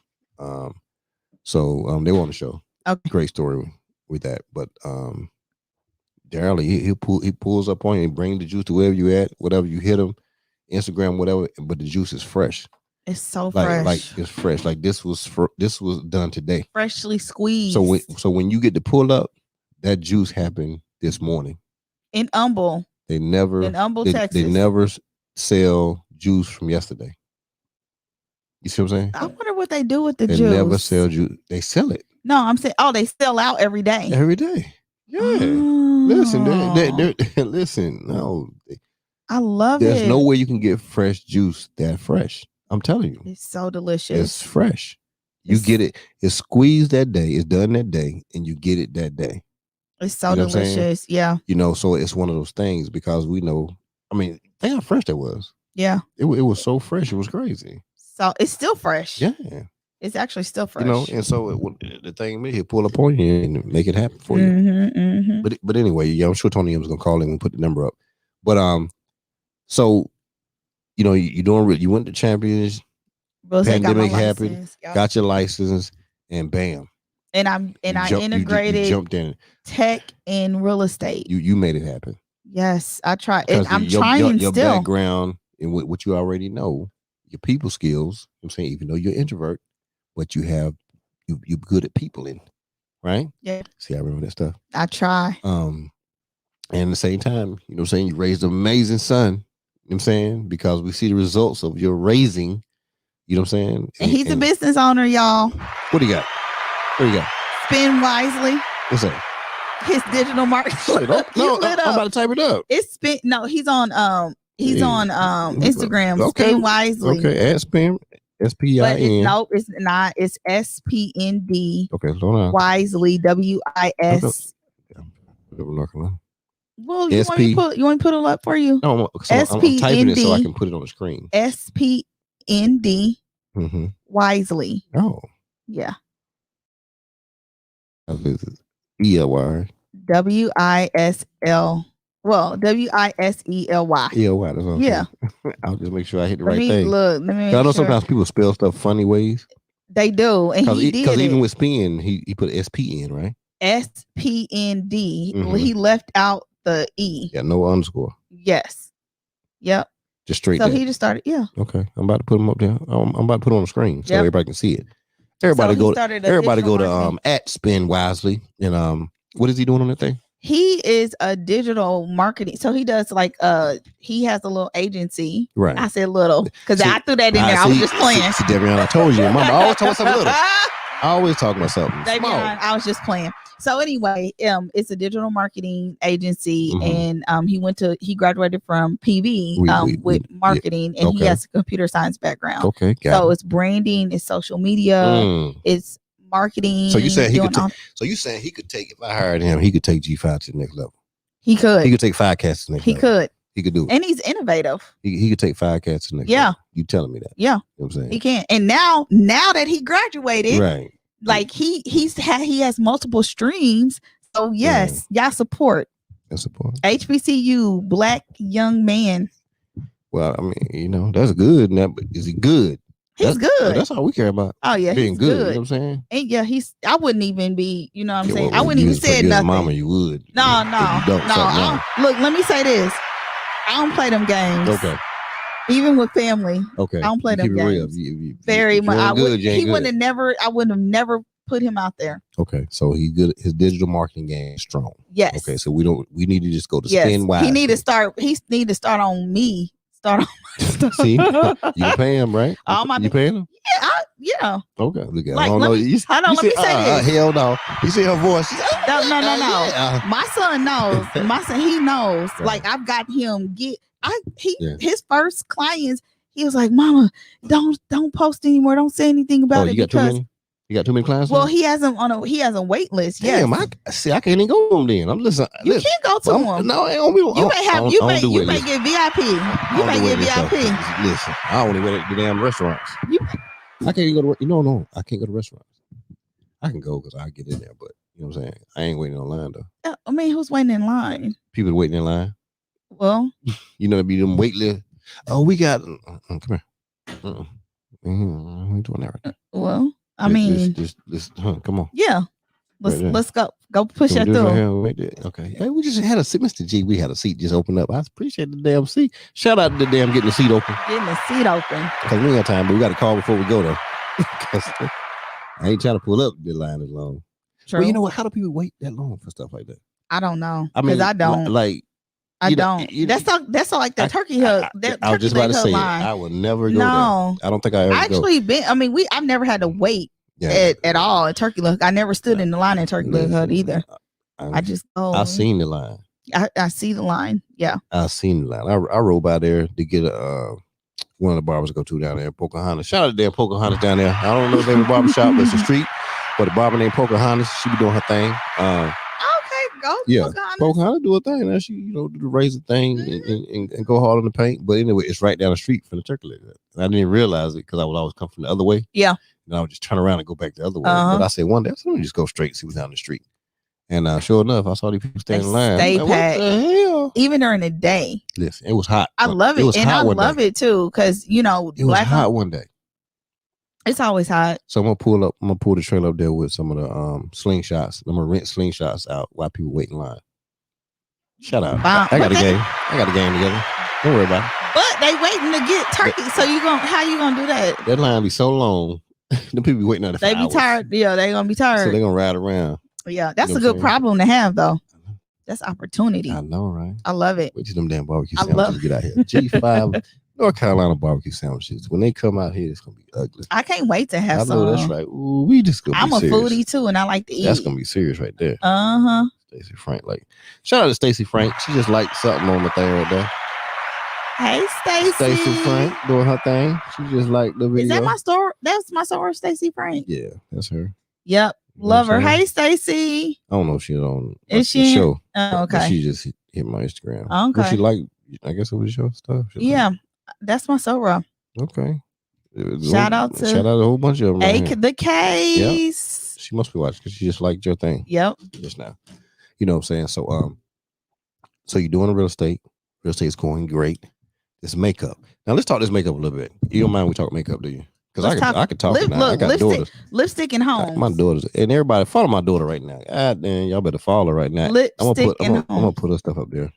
So they were on the show. Okay. Great story with that. But Daryl, he pulls up on you and bring the juice to wherever you at, whatever you hit him, Instagram, whatever. But the juice is fresh. It's so fresh. Like it's fresh. Like this was done today. Freshly squeezed. So when you get to pull up, that juice happened this morning. In Humble. Texas. They never sell juice from yesterday. You see what I'm saying? I wonder what they do with the juice. They never sell juice. They sell it. No, I'm saying, they sell out every day. Every day. Yeah. Listen, listen. No, I love There's no way you can get fresh juice that fresh. I'm telling you. It's so delicious. It's fresh. You get it. It's squeezed that day. It's done that day, and you get it that day. It's so delicious. Yeah. You know, so it's one of those things because we know. I mean, think how fresh that was. Yeah. It was so fresh. It was crazy. So it's still fresh. Yeah. It's actually still fresh. You know, and so the thing is, he'll pull up on you and make it happen for you. But anyway, I'm sure Tony M was gonna call in and put the number up. But so you know, you went to Champions. Pandemic happened. Got your license, and bam. And I integrated you jumped in tech and real estate. You made it happen. Yes, I tried. And I'm trying your still. Background and what you already know, your people skills. I'm saying, even though you're an introvert, but you're good at people in, right? Yeah. See, I remember that stuff. I try. And at the same time, you know what I'm saying, you raised an amazing son. You know what I'm saying? Because we see the results of your raising. You know what I'm saying? And he's a business owner, y'all. What do you got? What do you got? Spin Wisely. What's that? His digital marketing. No, I'm about to type it up. It's Spin. No, he's on Instagram. Okay. Spin Wisely. Okay, at Spin. SPIN. No, it's not. It's SPND. Okay, hold on. Wisely. WIS. Well, you want me to put it up for you? No, I'm typing it so I can put it on the screen. SPND. Wisely. Oh. Yeah. ELY. WISL. Well, WISELY. ELY. That's what yeah. I'll just make sure I hit the right thing. Let me make I know sometimes people spell stuff funny ways. They do, and he did. Because even with spin, he put SPN, right? SPND. He left out the E. Yeah, no underscore. Yes. Yep. Just straight. So he just started. Yeah. Okay, I'm about to put him up there. I'm about to put it on the screen so everybody can see it. Everybody go to at Spin Wisely, and what is he doing on that thing? He is a digital marketing. So he does like he has a little agency. Right. I said little because I threw that in there. I was just playing. See, Devion, I told you, Mama, I always talk about something little. I always talk about something small. I was just playing. So anyway, it's a digital marketing agency, and he graduated from PV with marketing, and he has a computer science background. Okay, so it's branding, it's social media, it's marketing. So you saying he could take if I hired him, he could take G5 to the next level. He could. He could take 5 cats to the next level. He could do it. And he's innovative. He could take 5 cats to the next level. You telling me that? Yeah. You know what I'm saying? He can. And now that he graduated, right. Like he has multiple streams. So yes, y'all support. HBCU Black young man. Well, I mean, that's good. Now, but is he good? He's good. That's all we care about. Oh yeah, being he's good. good. You know what I'm saying? And yeah, I wouldn't even be. You know what I'm saying? I wouldn't even say nothing. Mama, you would. No. Look, let me say this. I don't play them games. Okay. Even with family. Okay. I don't play them games. Very much. I wouldn't have never put him out there. Okay. So he's good. His digital marketing game is strong. Yes. Okay. So we need to just go to spin wide. He need to start on me. Start on my stuff. See, you pay him, right? You paying him? Yeah. Okay. Look at like, I don't know. Hold on, let me say this. Hell no. You see her voice. No. My son knows. He knows. Right. Like I've got him his first clients, he was like, Mama, don't post anymore. Don't say anything about it. You got too many clients? Well, he has a wait list. Damn, I can't even go to them then. I'm listening. You can't go to them. No, You may get VIP. You may get VIP. Listen, I only go to the damn restaurants. I can't go to I can't go to restaurants. I can go because I get in there, but you know what I'm saying? I ain't waiting in line though. I mean, who's waiting in line? People waiting in line. Well, it'd be them wait list. Oh, we got come here. We doing that right now. Well, I mean, come on. Yeah, let's go push that through. Okay. Hey, we just had a seat, Mr. G. We had a seat just open up. I appreciate the damn seat. Shout out to the damn getting the seat open. Because we ain't got time, but we got to call before we go though. I ain't trying to pull up the line as long. True. Well, you know what? How do people wait that long for stuff like that? I don't know. I mean, I don't. I don't. That's all like that turkey hug. I was just about to say I would never go there. I don't think I ever actually been. I mean, I've never had to wait at all at Turkey Look. I never stood in the line at Turkey Look either. I just I've seen the line. I see the line. Yeah. I've seen the line. I rode by there to get one of the barbers to go to down there in Pocahontas. Shout out to damn Pocahontas down there. I don't know if they were barbershop, but it's a street. But the barber named Pocahontas, she be doing her thing. Go. Yeah, Pocahontas do a thing. Now she, do the razor thing and go hard on the paint. But anyway, it's right down the street from the Turkey Leg. And I didn't realize it because I would always come from the other way. Yeah. And I would just turn around and go back the other way. But I said one day, let me just go straight, see what's down the street. And sure enough, I saw these people standing in line. Stay like, packed. What the hell? Even during the day. Listen, it was hot. I love it. And I love it too. Because it was hot one day. It's always hot. So I'm gonna pull the trailer up there with some of the slingshots. I'm gonna rent slingshots out while people wait in line. Shut up. I got a game. I got a game together. Don't worry about it. But they waiting to get turkey. So how you gonna do that? That line be so long. The people be waiting on it. They be tired. Yeah, they gonna be tired. So they gonna ride around. Yeah, that's a good problem to have though. That's opportunity. I know, right? I love it. Wait till them damn barbecue sandwiches get out here. G5 North Carolina barbecue sandwiches. When they come out here, it's gonna be ugly. I can't wait to have some. I know that's right. Ooh, we just gonna I'm be serious. a foodie too, and I like to eat. That's gonna be serious right there. Uh-huh. Stacey Frank, shout out to Stacey Frank. She just liked something on the thing right there. Hey, Stacey. Stacey Frank doing her thing. She just liked the video. Is that my store? That's my store, Stacey Frank. Yeah, that's her. Yep. Love her. Hey, Stacey. I don't know if she's on the show. Oh, okay. She just hit my Instagram. Okay. But she I guess it was your stuff. Yeah. That's my Sora. Okay. Shout out a whole bunch of them. The case. Yep. She must be watching because she just liked your thing. Yep. Just now. You know what I'm saying? So you're doing real estate. Real estate is going great. This makeup. Now let's talk this makeup a little bit. You don't mind we talk makeup, do you? Because I can talk now. I got daughters. Lipstick and homes. My daughters and everybody follow my daughter right now. God damn, y'all better follow her right now. I'm gonna put her stuff up there.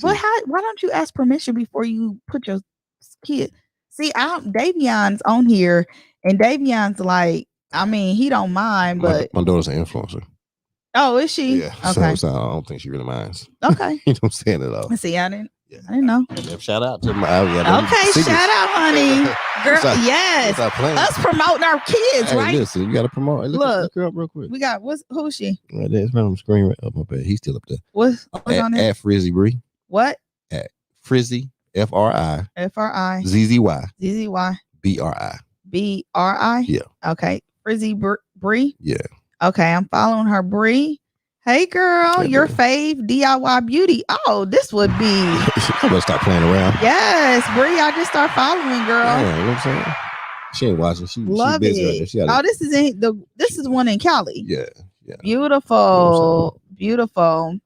But why don't you ask permission before you put your kid? See, Davion's on here, and Davion's like, I mean, he don't mind, but my daughter's an influencer. Oh, is she? Yeah. Okay. So I don't think she really minds. Okay. You know what I'm saying at all. See, I didn't Yeah. know. Shout out to my Okay, shout out, honey. Girl, Stop- yes. stop playing. Us promoting our kids, Hey, right? listen, you gotta promote. Hey, look her up real quick. We got who's she? Right there, it's right on the screen right up my bed. He's still up there. What's on there? At Frizzy Bree. What? At Frizzy FRI ZZY ZZY BRI. BRI. Yeah. Okay. Frizzy Bree. Yeah. Okay, I'm following her, Bree. Hey, girl, your fave DIY beauty. Oh, this would be. I'm gonna stop playing around. Yes, Bree. I just start following, girl. Yeah, you know what I'm saying? She ain't watching. She busy it. right there. She Oh, this is one in Cali. Yeah. Beautiful, beautiful.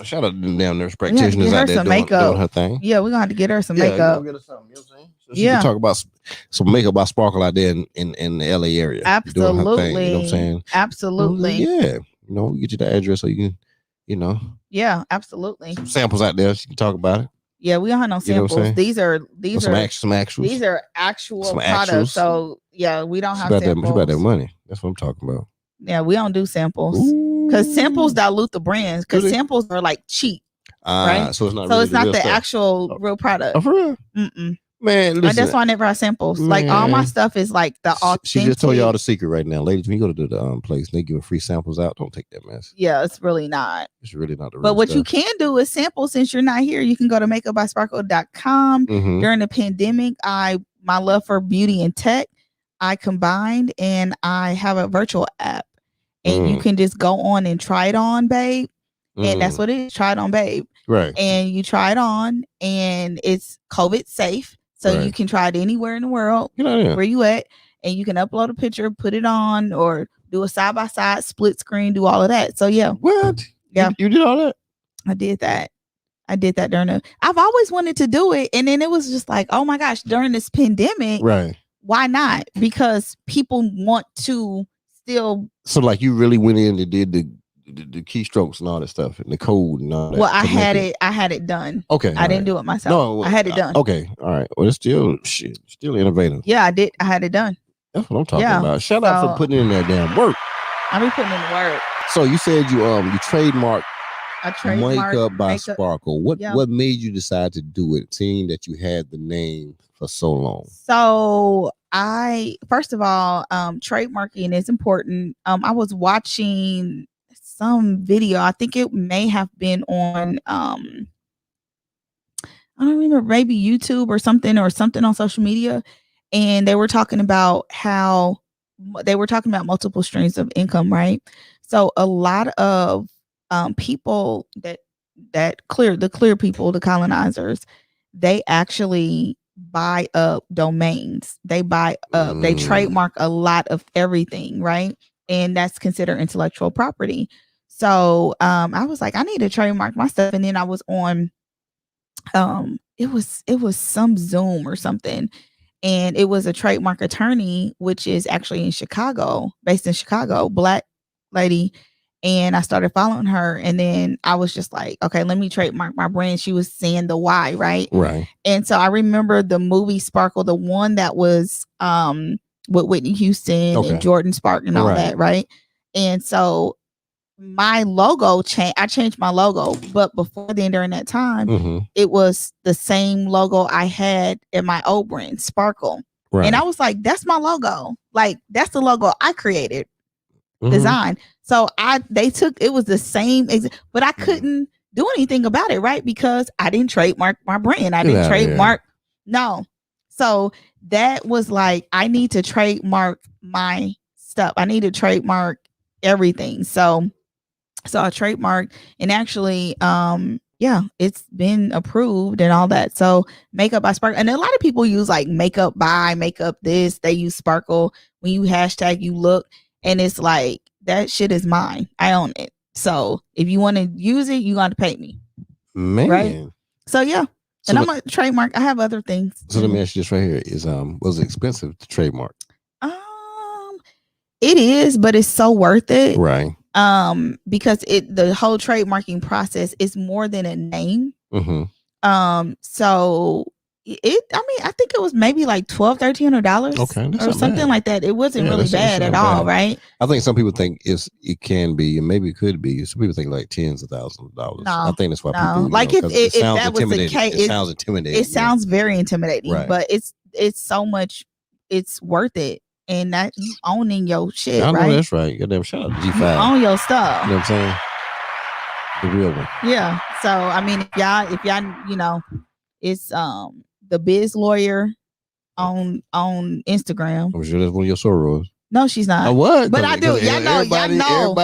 Shout out to them damn nurse practitioners out there doing her thing. Yeah, we're gonna have to get her some makeup. Get her something, you know what I'm saying? So she can talk about some makeup by Sparkle out there in the LA area. Absolutely. Doing her thing, you know what I'm saying? Absolutely. Yeah. You know, we get you the address so you can, you know. Yeah, absolutely. Some samples out there. She can talk about it. Yeah, we don't have no samples. These are some actuals. These are actual products. So yeah, we don't have samples. It's about that money. That's what I'm talking about. Yeah, we don't do samples because samples dilute the brands. Because samples are like cheap, right? So it's not. So really it's not the stuff. actual real product. Oh, for real? Mm-mm. Man, listen, that's why I never have samples. Man. Like all my stuff is like the authentic. She just told y'all the secret right now, ladies. When you go to the place, and they giving free samples out. Don't take that mess. Yeah, it's really not. It's really not the. But what you can do is sample. Since you're not here, you can go to MakeUpBySparkle.com. Mm-hmm. During the pandemic, my love for beauty and tech, I combined, and I have a virtual app, and you can just go on and try it on, babe. And that's what it is. Try it on, babe. Right. And you try it on, and it's COVID safe. So you can try it anywhere in the world, where you at, and you can upload a picture, put it on, or do a side-by-side, split screen, do all of that. So yeah. What? Yeah. You did all that? I did that during I've always wanted to do it. And then it was just like, oh my gosh, during this pandemic, right? Why not? Because people want to still. So like you really went in and did the keystrokes and all that stuff and the code and all that. Well, I had it done. Okay. I didn't do it myself. No, I had it done. Okay. All right. Well, it's still innovative. Yeah, I did. I had it done. That's what I'm talking about. Shout out for putting in that damn work. I be putting in the work. So you said you trademarked Makeup by Sparkle. What made you decide to do it, seeing that you had the name for so long? So first of all, trademarking is important. I was watching some video. I think it may have been on I don't remember, maybe YouTube or something on social media, and they were talking about multiple streams of income, right? So a lot of people that clear people, the colonizers, they actually buy up domains. They buy up, they trademark a lot of everything, right? And that's considered intellectual property. So I was like, I need to trademark my stuff. And then I was on it was some Zoom or something, and it was a trademark attorney, which is actually based in Chicago, Black lady. And I started following her, and then I was just like, okay, let me trademark my brand. She was saying the why, right? Right. And so I remember the movie Sparkle, the one that was with Whitney Houston and Jordan Spark and all that, right? And so my logo I changed my logo, but before then, during that time, it was the same logo I had in my old brand, Sparkle. Right. And I was like, that's my logo. Like, that's the logo I created, design. So it was the same, but I couldn't do anything about it, right? Because I didn't trademark my brand. I didn't trademark. No. So that was like, I need to trademark my stuff. I need to trademark everything. So I trademarked, and actually, it's been approved and all that. So Makeup by Sparkle, and a lot of people use like makeup this. They use Sparkle. When you hashtag, you look, and it's like, that shit is mine. I own it. So if you want to use it, you got to pay me. Man. Right. So yeah. And I'm a trademark. I have other things. So let me ask you this right here: was it expensive to trademark? It is, but it's so worth it. Right. Because the whole trademarking process is more than a name. So I think it was maybe like $1,200-$1,300. Okay, that's or not something bad. like that. It wasn't really that's bad not at all, bad. right? I think some people think it can be, and maybe it could be. Some people think like tens of thousands of dollars. I think that's why people, like know, if sounds that was the intimidating. case, It sounds intimidating. it sounds very intimidating, Right. but it's so much. It's worth it, and that you owning your shit, I know right? that's right. Goddamn, shout out to G5. You own your stuff. You know what I'm saying? The real one. Yeah. So I mean, if y'all, it's the Biz Lawyer on Instagram. I'm sure that's one of your sorors. No, she's not. I was, but I do. Y'all know. Everybody in the damn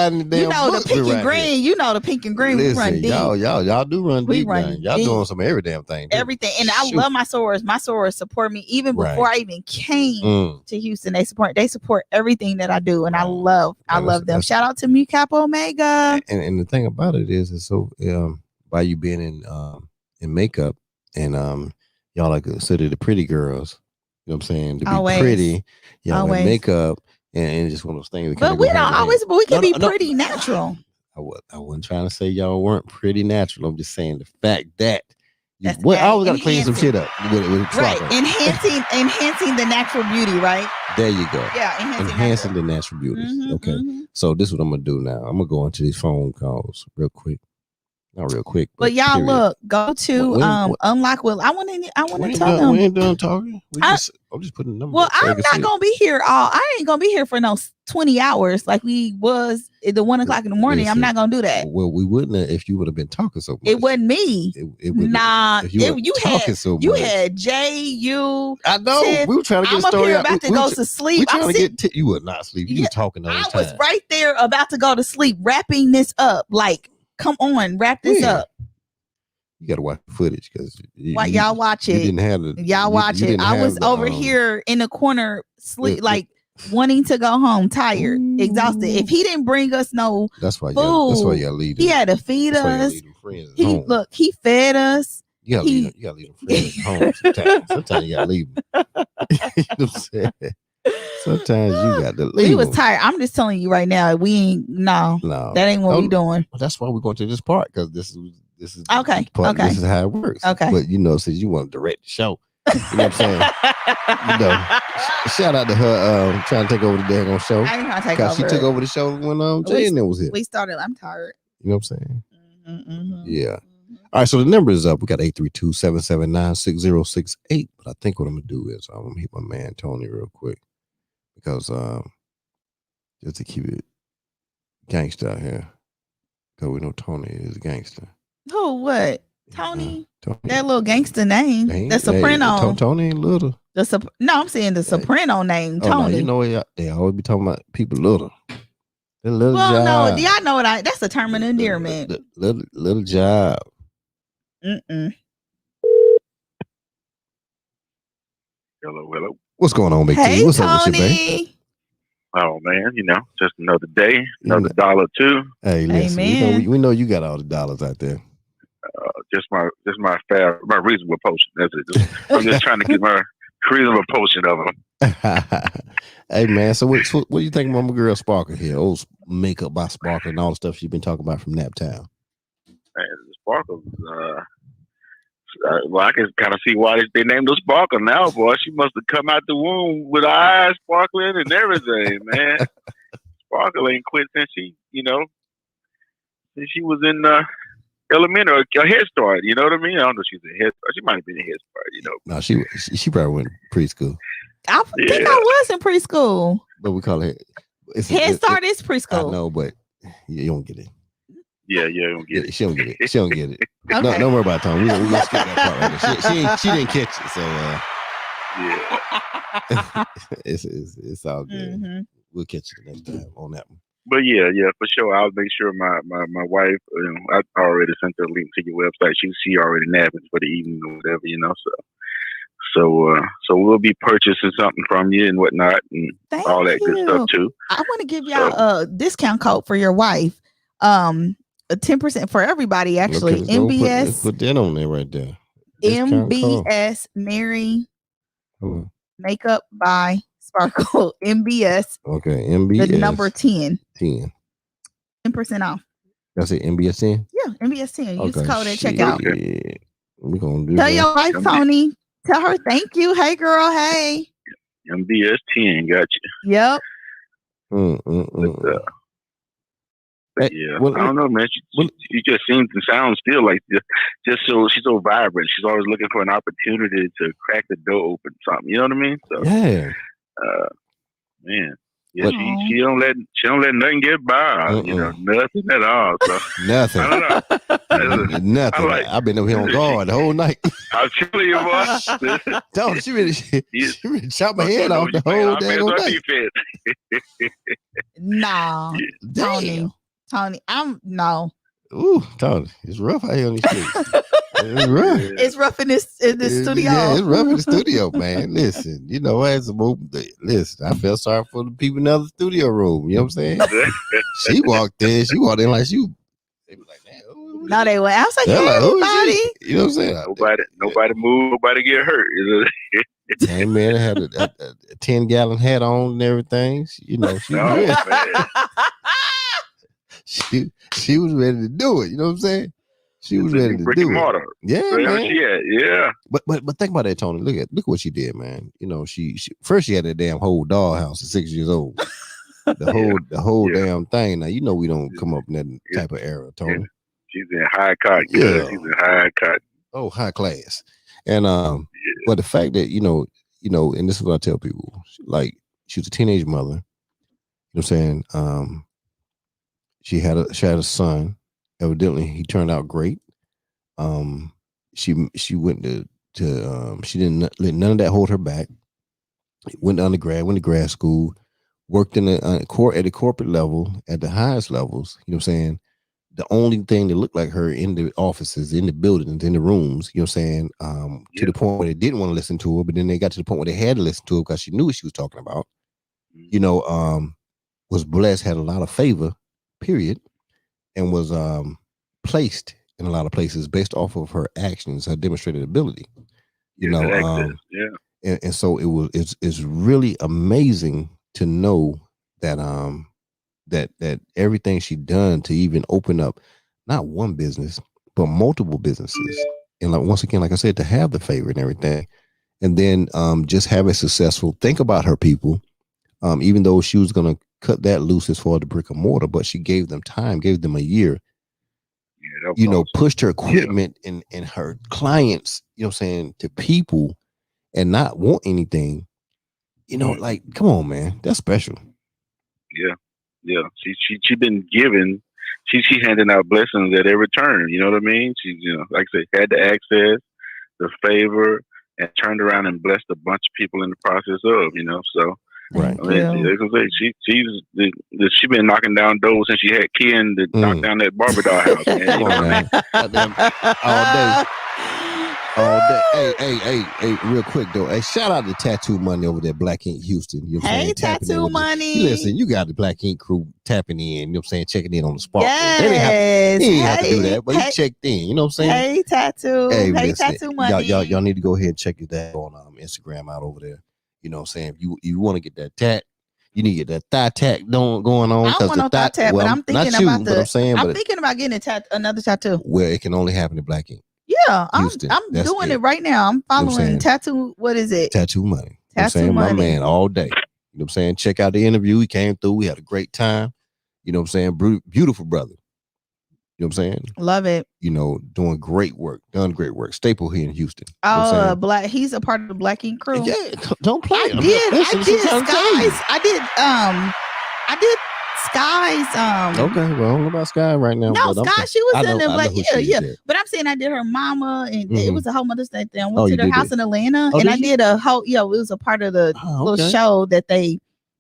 the pink and green. Here. You know the pink and green. Listen, we run deep. y'all do run We deep. run Y'all deep. doing some every damn thing. Everything, and I love my sorors. My sorors support me even before I even came to Houston. They support everything that I do, and I love them. Shout out to Mu Kappa Omega. And the thing about it is so by you being in makeup and y'all like consider the pretty girls. You know what I'm saying? To be pretty, y'all in makeup. And just one of those things. But we don't always. But we can be pretty natural. I wasn't trying to say y'all weren't pretty natural. I'm just saying the fact that I always got to clean some shit up with right. Enhancing the natural beauty. Right. There you go. Yeah. Enhancing the natural beauty. Okay. So this is what I'm gonna do now. I'm gonna go into these phone calls real quick. Not real quick, but y'all period. Look, go to Unlock Will. I want to tell them. We ain't done talking. I'm just putting the number. Well, I'm not gonna be here I ain't gonna be here for no 20 hours like we was at the 1 o'clock in the morning. I'm not gonna do that. Well, we wouldn't have if you would have been talking so much. It wasn't me. You had Jay, you. I know. Tiff. We were trying to get I'm a story up here about to go to sleep. You were not sleeping. You were talking all the time. I was right there about to go to sleep, wrapping this up. Like, come on, wrap this up. You gotta watch the footage because y'all watch it. You didn't have it. Y'all watch it. I was over here in the corner, wanting to go home, tired, exhausted. If he didn't bring us no food, that's why y'all leave. He had to feed us. He fed us. You gotta leave them friends at home sometimes. Sometimes you gotta leave them. You know what I'm saying? Sometimes you got to leave. We was tired. I'm just telling you right now. We ain't that ain't what we doing. That's why we're going to this part because this is okay. This is how it works. Okay. But since you want to direct the show, you know what I'm saying? Shout out to her trying to take over the daggone show. I ain't gonna take over. She took over the show when Jay and them was here. We started. I'm tired. You know what I'm saying? Yeah. All right, so the number is up. We got 832-779-6068. But I think what I'm gonna do is I'm gonna hit my man Tony real quick. Because just to keep it gangster out here. Because we know Tony is a gangster. Who? What? Tony? Tony. That little gangster name. The Soprano. Tony ain't little. I'm saying the Soprano name, Tony. No, they always be talking about people little. Little job. No, y'all know what that's a term of endearment. Little job. Hello. What's going on, Big T? What's up with you, babe? Oh man, just another day, another dollar too. Hey, listen, we know you got all the dollars out there. Just my reasonable potion. That's it. I'm just trying to get my reasonable potion of them. Hey man, so what do you think about my girl Sparkle here? Old Makeup by Sparkle and all the stuff she's been talking about from Naptown. Man, Sparkle. Well, I can kind of see why they named her Sparkle now, boy. She must have come out the womb with her eyes sparkling and everything, man. Sparkle ain't quit since she was in elementary or Head Start. You know what I mean? I don't know if she's a Head Start. She might have been a Head Start, No, she probably went preschool. I think I was in preschool. But we call it Head Start is preschool. I know, but you don't get it. Yeah, you don't get it. She don't get it. She don't get it. Okay. No, don't worry about it, Tom. We're gonna skip that part right there. She didn't catch it, so it's all good. Mm-hmm. We'll catch you the next time on that one. But yeah, for sure. I'll make sure my wife, I already sent her a link to your website. She already nabbing for the evening or whatever, So we'll be purchasing something from you and whatnot and all that good stuff too. I want to give y'all a discount code for your wife. A 10% for everybody actually. Okay, MBS. Put that on there right there. MBS Mary Makeup by Sparkle. MBS. Okay, MBS. The number 10. 10% off. That's it. MBS 10. Yeah, MBS 10. Use code at checkout. We're gonna do Tell your wife, Tony. Tell her thank you. Hey, girl. Hey. MBS 10 got you. Yep. But yeah, I don't know, man. She just seems and sounds still like just so she's so vibrant. She's always looking for an opportunity to crack the door open, something. You know what I mean? So yeah, man. Yeah, she don't let nothing get by. You know, nothing at all. So nothing. I don't know. Nothing. I've been over here on guard the whole night. I'm telling you, boy. Don't she really chopped my head off the whole damn night. No, Tony, no. Ooh, Tony, it's rough out here on these streets. It's rough. It's rough in this studio. Yeah, it's rough in the studio, man. Listen, you know, listen, I felt sorry for the people in the other studio room. You know what I'm saying? She walked in like they were like, damn. No, they went. I was like, hey, like, everybody. You know what I'm saying? Nobody move, nobody get hurt. Hey, man, had a 10-gallon hat on and everything. You know, she was ready. She was ready to do it. You know what I'm saying? She was ready to do it. Yeah, man. Yeah. But think about that, Tony. Look what she did, man. You know, she first she had that damn whole dollhouse at 6 years old. The whole damn thing. Now you know we don't come up in that type of era, Tony. Yeah. She's in high cotton. Yeah. She's in high cotton. Oh, high class. And but the fact that you know, and this is what I tell people, like she was a teenage mother. You know what I'm saying? She had a son. Evidently, he turned out great. She went to she didn't let none of that hold her back. Went to undergrad, went to grad school, worked in at the corporate level, at the highest levels. You know what I'm saying? The only thing that looked like her in the offices, in the buildings, in the rooms. You know what I'm saying? To the point where they didn't want to listen to her, but then they got to the point where they had to listen to her because she knew what she was talking about. You know, was blessed, had a lot of favor. Period. And was placed in a lot of places based off of her actions, her demonstrated ability. You know, and so it's really amazing to know that that everything she done to even open up not one business but multiple businesses, and like once again, like I said, to have the favor and everything, and then just have a successful. Think about her people, even though she was gonna cut that loose as far as the brick and mortar, but she gave them time, gave them a year. You know, pushed her equipment and her clients, you know what I'm saying, to people and not want anything. You know, like, come on, man. That's special. Yeah. She been given, she handing out blessings at every turn. You know what I mean? She, you know, like I said, had the access, the favor, and turned around and blessed a bunch of people in the process of, you know, so. Right. I mean, she's been knocking down doors since she had Ken to knock down that Barbie doll house. Man. All day. Hey, real quick though. Hey, shout out to Tattoo Money over there, Black Ink Houston. You know what I'm saying? Tattoo Money. Listen, you got the Black Ink crew tapping in, you know what I'm saying, checking in on the sparkle. Yes. He didn't have to do that, but he checked in, you know what I'm saying? Hey, Tattoo. Hey, listen, Tattoo Money. Y'all need to go ahead and check that on Instagram out over there. You know what I'm saying? If you want to get that tat, you need to get that thigh tack going on. I don't want no thigh tack, but I'm thinking about thinking about getting another tattoo. Well, it can only happen in Black Ink. Yeah, I'm doing it right now. I'm following Tattoo. What is it? Tattoo Money. Tattoo Money. My man all day. You know what I'm saying? Check out the interview. He came through. We had a great time. You know what I'm saying? Beautiful brother. You know what I'm saying? Love it. You know, done great work. Staple here in Houston. Oh, he's a part of the Black Ink crew. Yeah, don't play. I did Sky's. Okay, well, I don't know about Sky right now. No, Sky, she was in the Black. Yeah. There. But I'm saying I did her mama, and it was a whole Mother's Day thing. I went to their house in Atlanta, and I did a whole. Yeah, it was a part of the little show that they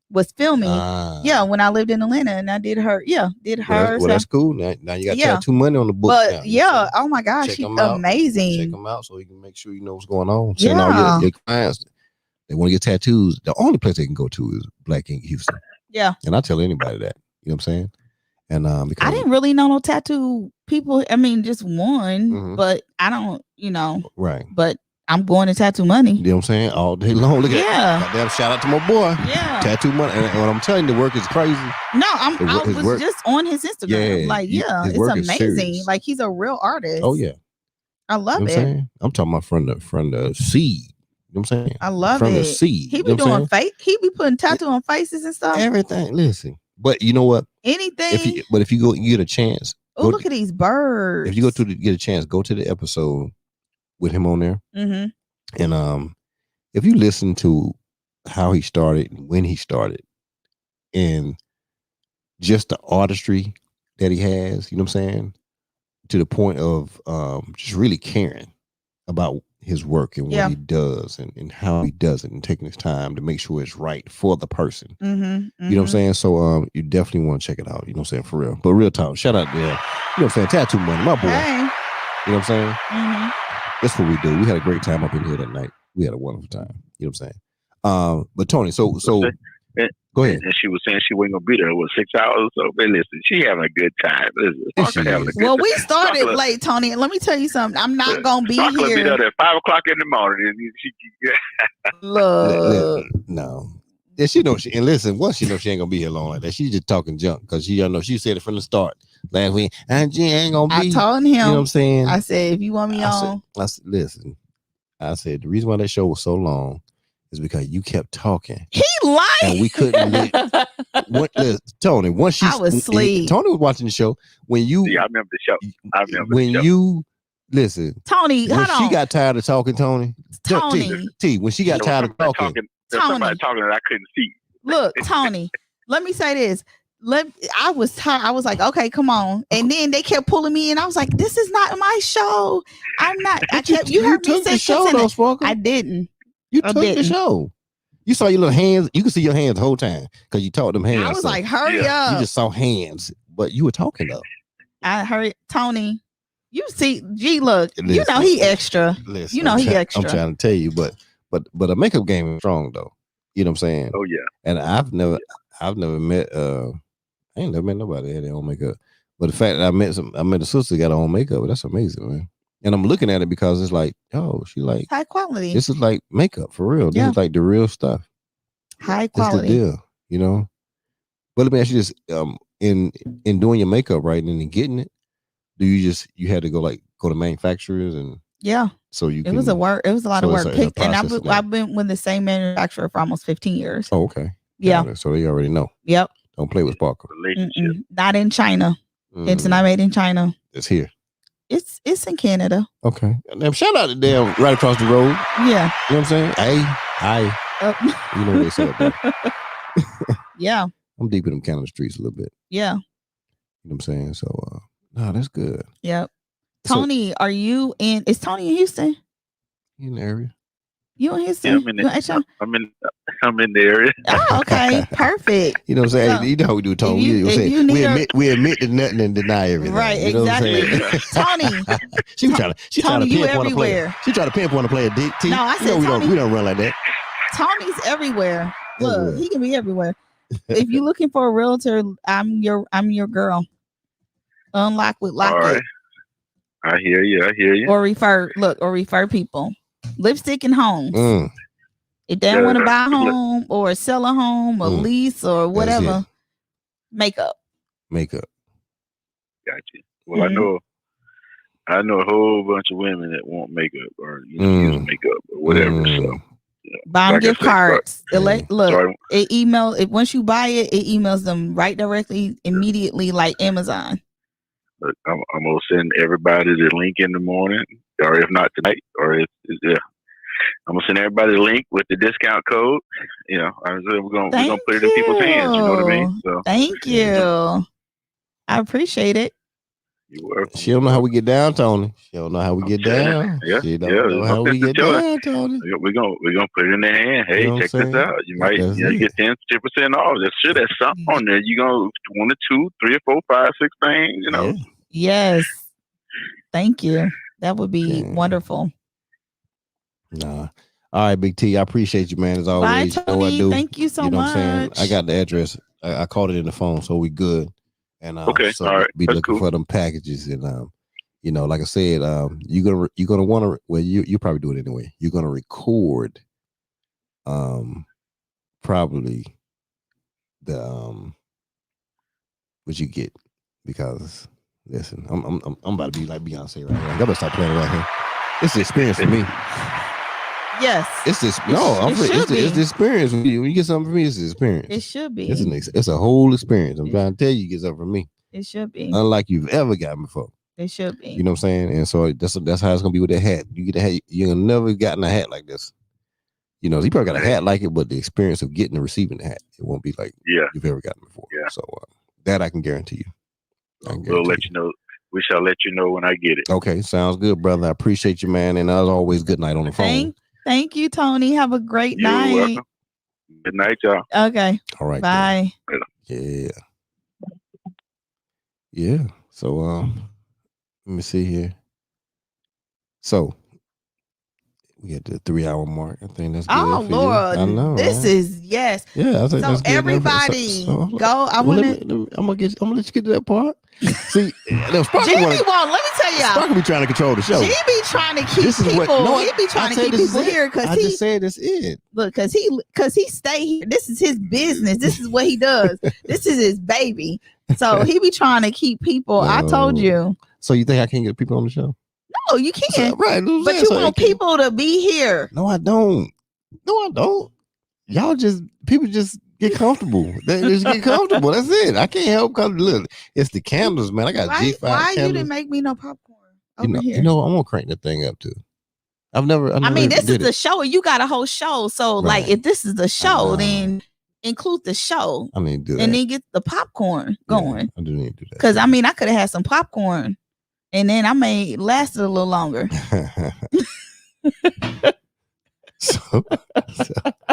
was filming. When I lived in Atlanta, and I did her. Yeah, did her. Well, that's cool. Now you got Tattoo Money on the book. But now, oh my gosh, she's amazing. Check them out so you can make sure you know what's going on. Send all your clients. They want to get tattoos. The only place they can go to is Black Ink Houston. Yeah, and I tell anybody that. You know what I'm saying? And because I didn't really know no tattoo people. I mean, just one, but I don't. You know, right? But I'm going to Tattoo Money. You know what I'm saying? All day long. Look at that. Damn, shout out to my boy. Yeah. Tattoo Money. And what I'm telling you, the work is crazy. No, I was just on his Instagram. Yeah, it's amazing. Like, he's a real artist. Oh, yeah. I love you know it. What I'm saying? I'm talking about from the seed. You know what I'm saying? I love from it. The seed. He be doing fake. He be putting tattoo on faces and stuff. Everything. Listen, but you know what? Anything. If you go, you get a chance. Oh, look at these birds. If you go to get a chance, go to the episode with him on there. Mm-hmm. And if you listen to how he started, when he started, and just the artistry that he has, you know what I'm saying? To the point of just really caring about his work and what he does and how he does it and taking his time to make sure it's right for the person. You know what I'm saying? So you definitely want to check it out. You know what I'm saying? For real. But real talk, shout out there. You know what I'm saying? Tattoo Money, my boy. Hey. You know what I'm saying? That's what we do. We had a great time up in here that night. We had a wonderful time. You know what I'm saying? But Tony, so go ahead. And she was saying she wasn't gonna be there. 6 hours? So, but listen, she having a good time. Well, we started late, Tony, and let me tell you something. I'm not gonna be here. Be there at 5 o'clock in the morning. And Look, no. Yeah, she know and listen. Once she knows she ain't gonna be here long like that, she's just talking junk because she know she said it from the start last week. And she ain't gonna be. I told him. You know what I'm saying? I said, if you want me on, I said, listen. I said the reason why that show was so long is because you kept talking. He lied. And we couldn't. Tony, once I was asleep. Tony was watching the show. When you, I remember the show. You listen, Tony, when she got tired of talking, Tony. When she got tired of talking, somebody talking that I couldn't see. Look, Tony, let me say this. I was tired. I was like, okay, come on. And then they kept pulling me in. I was like, this is not my show. I'm not. You heard me say show, I didn't. You took the show. You saw your little hands. You could see your hands the whole time because you taught them hands. I was like, hurry up. You just saw hands, but you were talking though. I heard Tony. You see, look, listen, you know he extra. Listen, you know he extra. I'm trying to tell you, but a makeup game is strong though. You know what I'm saying? Oh yeah. And I've never met. I ain't never met nobody that had their own makeup. But the fact that I met a sister that got her own makeup. That's amazing, man. And I'm looking at it because it's like, oh, she like high quality. This is like makeup for real. This is like the real stuff. High quality. That's the deal, you know. But let me ask you this: in doing your makeup, right, and in getting it, do you had to go to manufacturers and so you? It was a lot of work. And I've been with the same manufacturer for almost 15 years. Oh, okay. Yeah. So they already know. Yep. Don't play with Sparkle. Not in China. It's not made in China. It's here. It's in Canada. Okay. And shout out to them right across the road. Yeah. You know what I'm saying? Hey. You know what they say up there. Yeah. I'm deep in them Canada streets a little bit. Yeah. You know what I'm saying? So no, that's good. Yep. Tony, are you in? Is Tony in Houston? In the area. You in Houston? Yeah, I'm in the area. Oh, okay. Perfect. You know what I'm saying? So, you know how we do, Tony. We admit to nothing and deny everything. Right, you know exactly. Tony. She trying to pinpoint a player. She trying to pinpoint a player. No, I said we don't run like that. Tony's everywhere. Look, he can be everywhere. If you're looking for a realtor, I'm your girl. Unlock with Lock It. Right. I hear you. Or refer people. Lipstick and homes. If they don't want to buy a home or sell a home or lease or whatever, makeup. Got you. Well, I know a whole bunch of women that want makeup or use makeup or whatever. So buy gift cards. It email it once you buy it. It emails them right directly immediately, like Amazon. I'm gonna send everybody the link in the morning, or if not tonight, or I'm gonna send everybody the link with the discount code. You know, we're gonna put it in people's hands. You know what I mean? So thank you. I apprect it. You were. She don't know how we get down, Tony. She don't know how we get down. She don't know how we get down, Tony. We're gonna put it in their hand. Hey, check this out. You might get 10% off. There's something on there. You go 1 or 2, 3 or 4, 5, 6 things. You know. Yeah. Yes. Thank you. That would be wonderful. Nah. All right, Big T. I appreciate you, man. As always. Bye, Tony. Thank you so much. What I'm saying? I got the address. I called it in the phone, so we good. And okay, so all right. Be That's looking for them packages, and like I said, you're gonna want to. Well, you probably do it anyway. You're gonna record, probably the what you get, because listen, I'm about to be like Beyonce right now. I gotta stop playing around here. It's the experience for me. Yes. It's this. No, it's the experience. When you get something from me, it's the experience. It should be. It's a whole experience. I'm trying to tell you, get something from me. It should be. Unlike you've ever gotten before. It should be. You know what I'm saying? And so that's how it's gonna be with that hat. You get a hat, you've never gotten a hat like this. You know, you probably got a hat like it, but the experience of getting and receiving the hat, it won't be like you've ever gotten before. Yeah. So that I can guarantee you. We'll let you know. We shall let you know when I get it. Okay, sounds good, brother. I appreciate you, man. And as always, good night on the phone. Thank you, Tony. Have a great night. You're welcome. Good night, y'all. Okay. All right. Bye. Yeah. Yeah. So let me see here. So we at the 3-hour mark. I think that's good. Oh for Lord, you. I know. This is yes. Yeah, I think that's good. Everybody go. I'm gonna let you get to that part. See, GB won't. Let me tell y'all. Sparkle be trying to control the show. GB trying to keep people. He be trying to keep people here because I just said this is look because he stay here. This is his business. This is what he does. This is his baby. So he be trying to keep people. I told you. So you think I can't get people on the show? No, you can't. Right, but you want people to be here. No, I don't. Y'all people just get comfortable. They just get comfortable. That's it. I can't help because look, it's the candles, man. I got G5 Why candles. You didn't make me no popcorn over here? You know, I'm gonna crank that thing up too. I mean, this is the show, and you got a whole show. So, like, if this is the show, then include the show. I need to do that, and then get the popcorn going. I do need to do that because I mean, I could have had some popcorn, and then I may last it a little longer.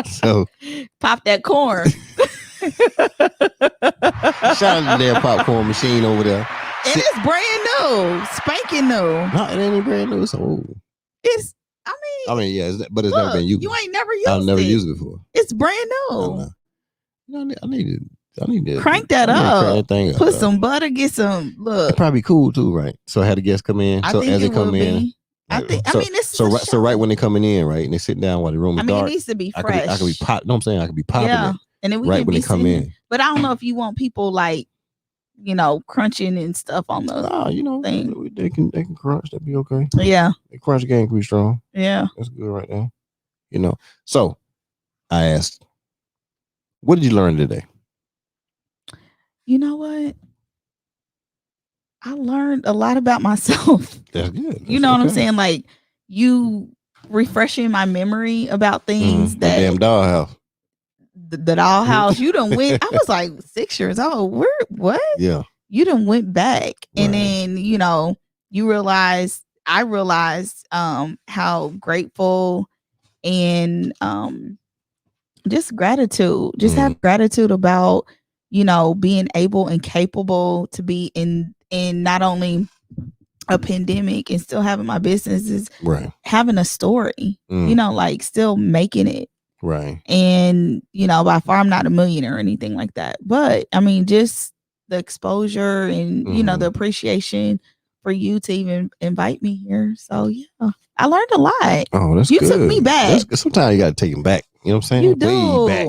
So pop that corn. Shout out to that popcorn machine over there. And it's brand new, spanking new. No, it ain't brand new. It's old. I mean, yeah, but it's never been used. You ain't never used it. I've never used it before. It's brand new. I need to crank that up. Crank that thing up. Put some butter. Get some. Look, it'd probably be cool too, right? So I had a guest come in. I think as they come in. I mean, this is so right when they coming in, right, and they sit down while the room is dark. It needs to be fresh. I could be pop. No, I'm saying I could be popping it. And then we right when they come in. But I don't know if you want people like, crunching and stuff on the thing. They can crunch. That'd be okay. Yeah, the crunch game can be strong. Yeah, that's good right there. So I asked, what did you learn today? You know what? I learned a lot about myself. That's good. You know what I'm saying? Like you refreshing my memory about things that the damn dollhouse. The dollhouse. You done went. I was like 6 years old. What? Yeah. You done went back, and then you realized. I realized how grateful and just gratitude. Just have gratitude about being able and capable to be in not only a pandemic and still having my businesses, having a story, like still making it. Right. And, by far I'm not a millionaire or anything like that. But I mean, just the exposure and, the appreciation for you to even invite me here. So yeah, I learned a lot. Oh, that's you good. Took me back. Sometimes you got to take them back. You know what I'm saying? You do. Way back.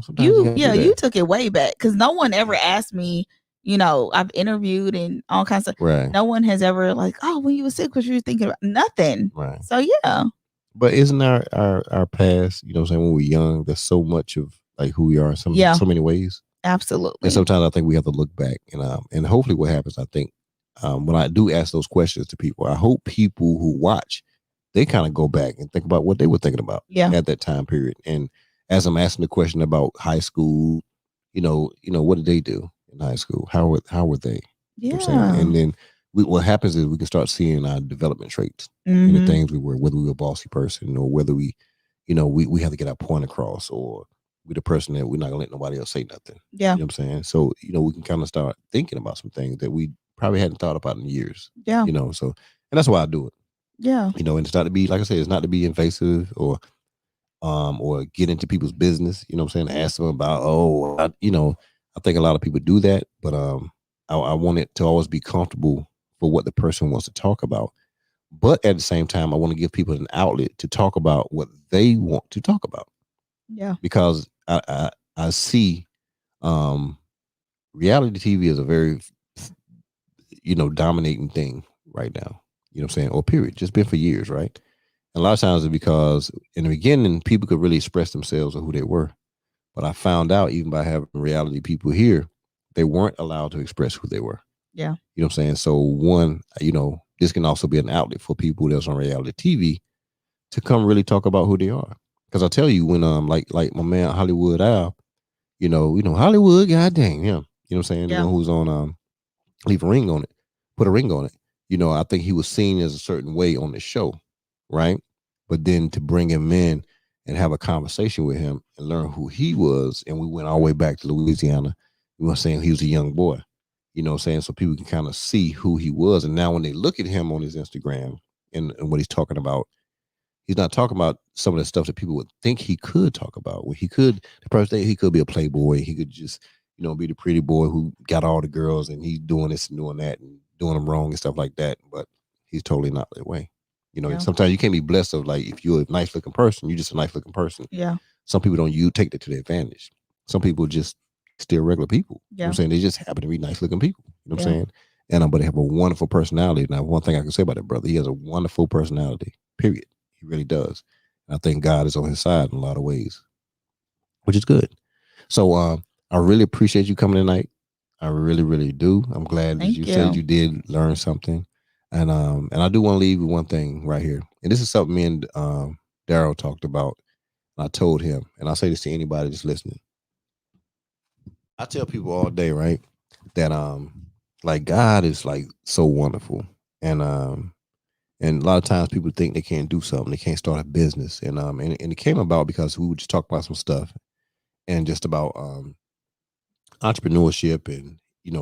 Sometimes you took it way back because no one ever asked me. I've interviewed and all kinds of. Right. No one has ever like, oh, when you were sick, what you were thinking about? Nothing. Right. So yeah. But isn't our past? You know what I'm saying? When we're young, there's so much of like who we are in so many ways. Absolutely. And sometimes I think we have to look back and hopefully what happens, I think, when I do ask those questions to people, I hope people who watch, they kind of go back and think about what they were thinking about at that time period. And as I'm asking the question about high school, what did they do in high school? How were they? Yeah. You know what I'm saying? And then what happens is we can start seeing our development traits in the things we were, whether we were a bossy person or whether we have to get our point across, or we're the person that we're not gonna let nobody else say nothing. Yeah. You know what I'm saying? So, we can kind of start thinking about some things that we probably hadn't thought about in years. Yeah. So, and that's why I do it. Yeah. And it's not to be, like I said, it's not to be invasive or get into people's business, you know what I'm saying? Ask them about, I think a lot of people do that, but I want it to always be comfortable for what the person wants to talk about. But at the same time, I want to give people an outlet to talk about what they want to talk about. Yeah. Because I see reality TV is a very, dominating thing right now. You know what I'm saying? Or period. Just been for years, right? And a lot of times it's because in the beginning, people could really express themselves or who they were. But I found out even by having reality people here, they weren't allowed to express who they were. Yeah. You know what I'm saying? So one, this can also be an outlet for people that's on reality TV to come really talk about who they are. Because I tell you, when like my man Hollywood Al, Hollywood, goddamn, yeah. You know what I'm saying? Yeah. The one who's on leave a ring on it, put a ring on it. I think he was seen as a certain way on the show, right? But then to bring him in and have a conversation with him and learn who he was, and we went all the way back to Louisiana. You know what I'm saying? He was a young boy. You know what I'm saying? So people can kind of see who he was. And now when they look at him on his Instagram and what he's talking about, he's not talking about some of the stuff that people would think he could talk about. Where he could be a playboy. He could just, be the pretty boy who got all the girls and he's doing this and doing that and doing them wrong and stuff like that. But he's totally not that way. Sometimes you can't be blessed of like, if you're a nice looking person, you're just a nice looking person. Yeah. Some people don't, you take that to their advantage. Some people just still regular people. Yeah. You know what I'm saying? They just happen to be nice looking people. You know what I'm saying? And but they have a wonderful personality. Now, one thing I can say about that brother, he has a wonderful personality, period. He really does. And I think God is on his side in a lot of ways, which is good. So I really appreciate you coming tonight. I really, really do. I'm glad that you said you did learn something. And I do want to leave you one thing right here. And this is something me and Daryl talked about. And I told him, and I say this to anybody that's listening. I tell people all day, right, that like God is like so wonderful. And a lot of times people think they can't do something, they can't start a business. And it came about because we would just talk about some stuff and just about entrepreneurship and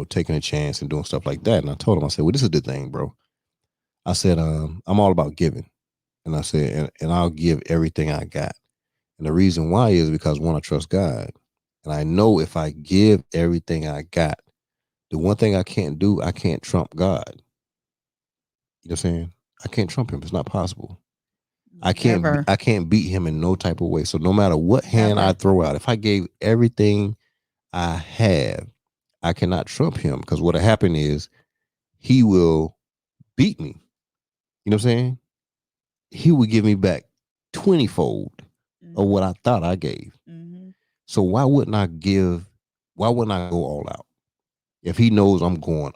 taking a chance and doing stuff like that. And I told him, I said, well, this is the thing, bro. I said, I'm all about giving. And I said, and I'll give everything I got. And the reason why is because, one, I trust God. And I know if I give everything I got, the one thing I can't do, I can't trump God. You know what I'm saying? I can't trump him. It's not possible. I can't beat him in no type of way. So no matter what hand I throw out, if I gave everything I have, I cannot trump him, because what'll happen is he will beat me. You know what I'm saying? He will give me back 20-fold of what I thought I gave. Mm-hmm. So why wouldn't I go all out? If he knows I'm going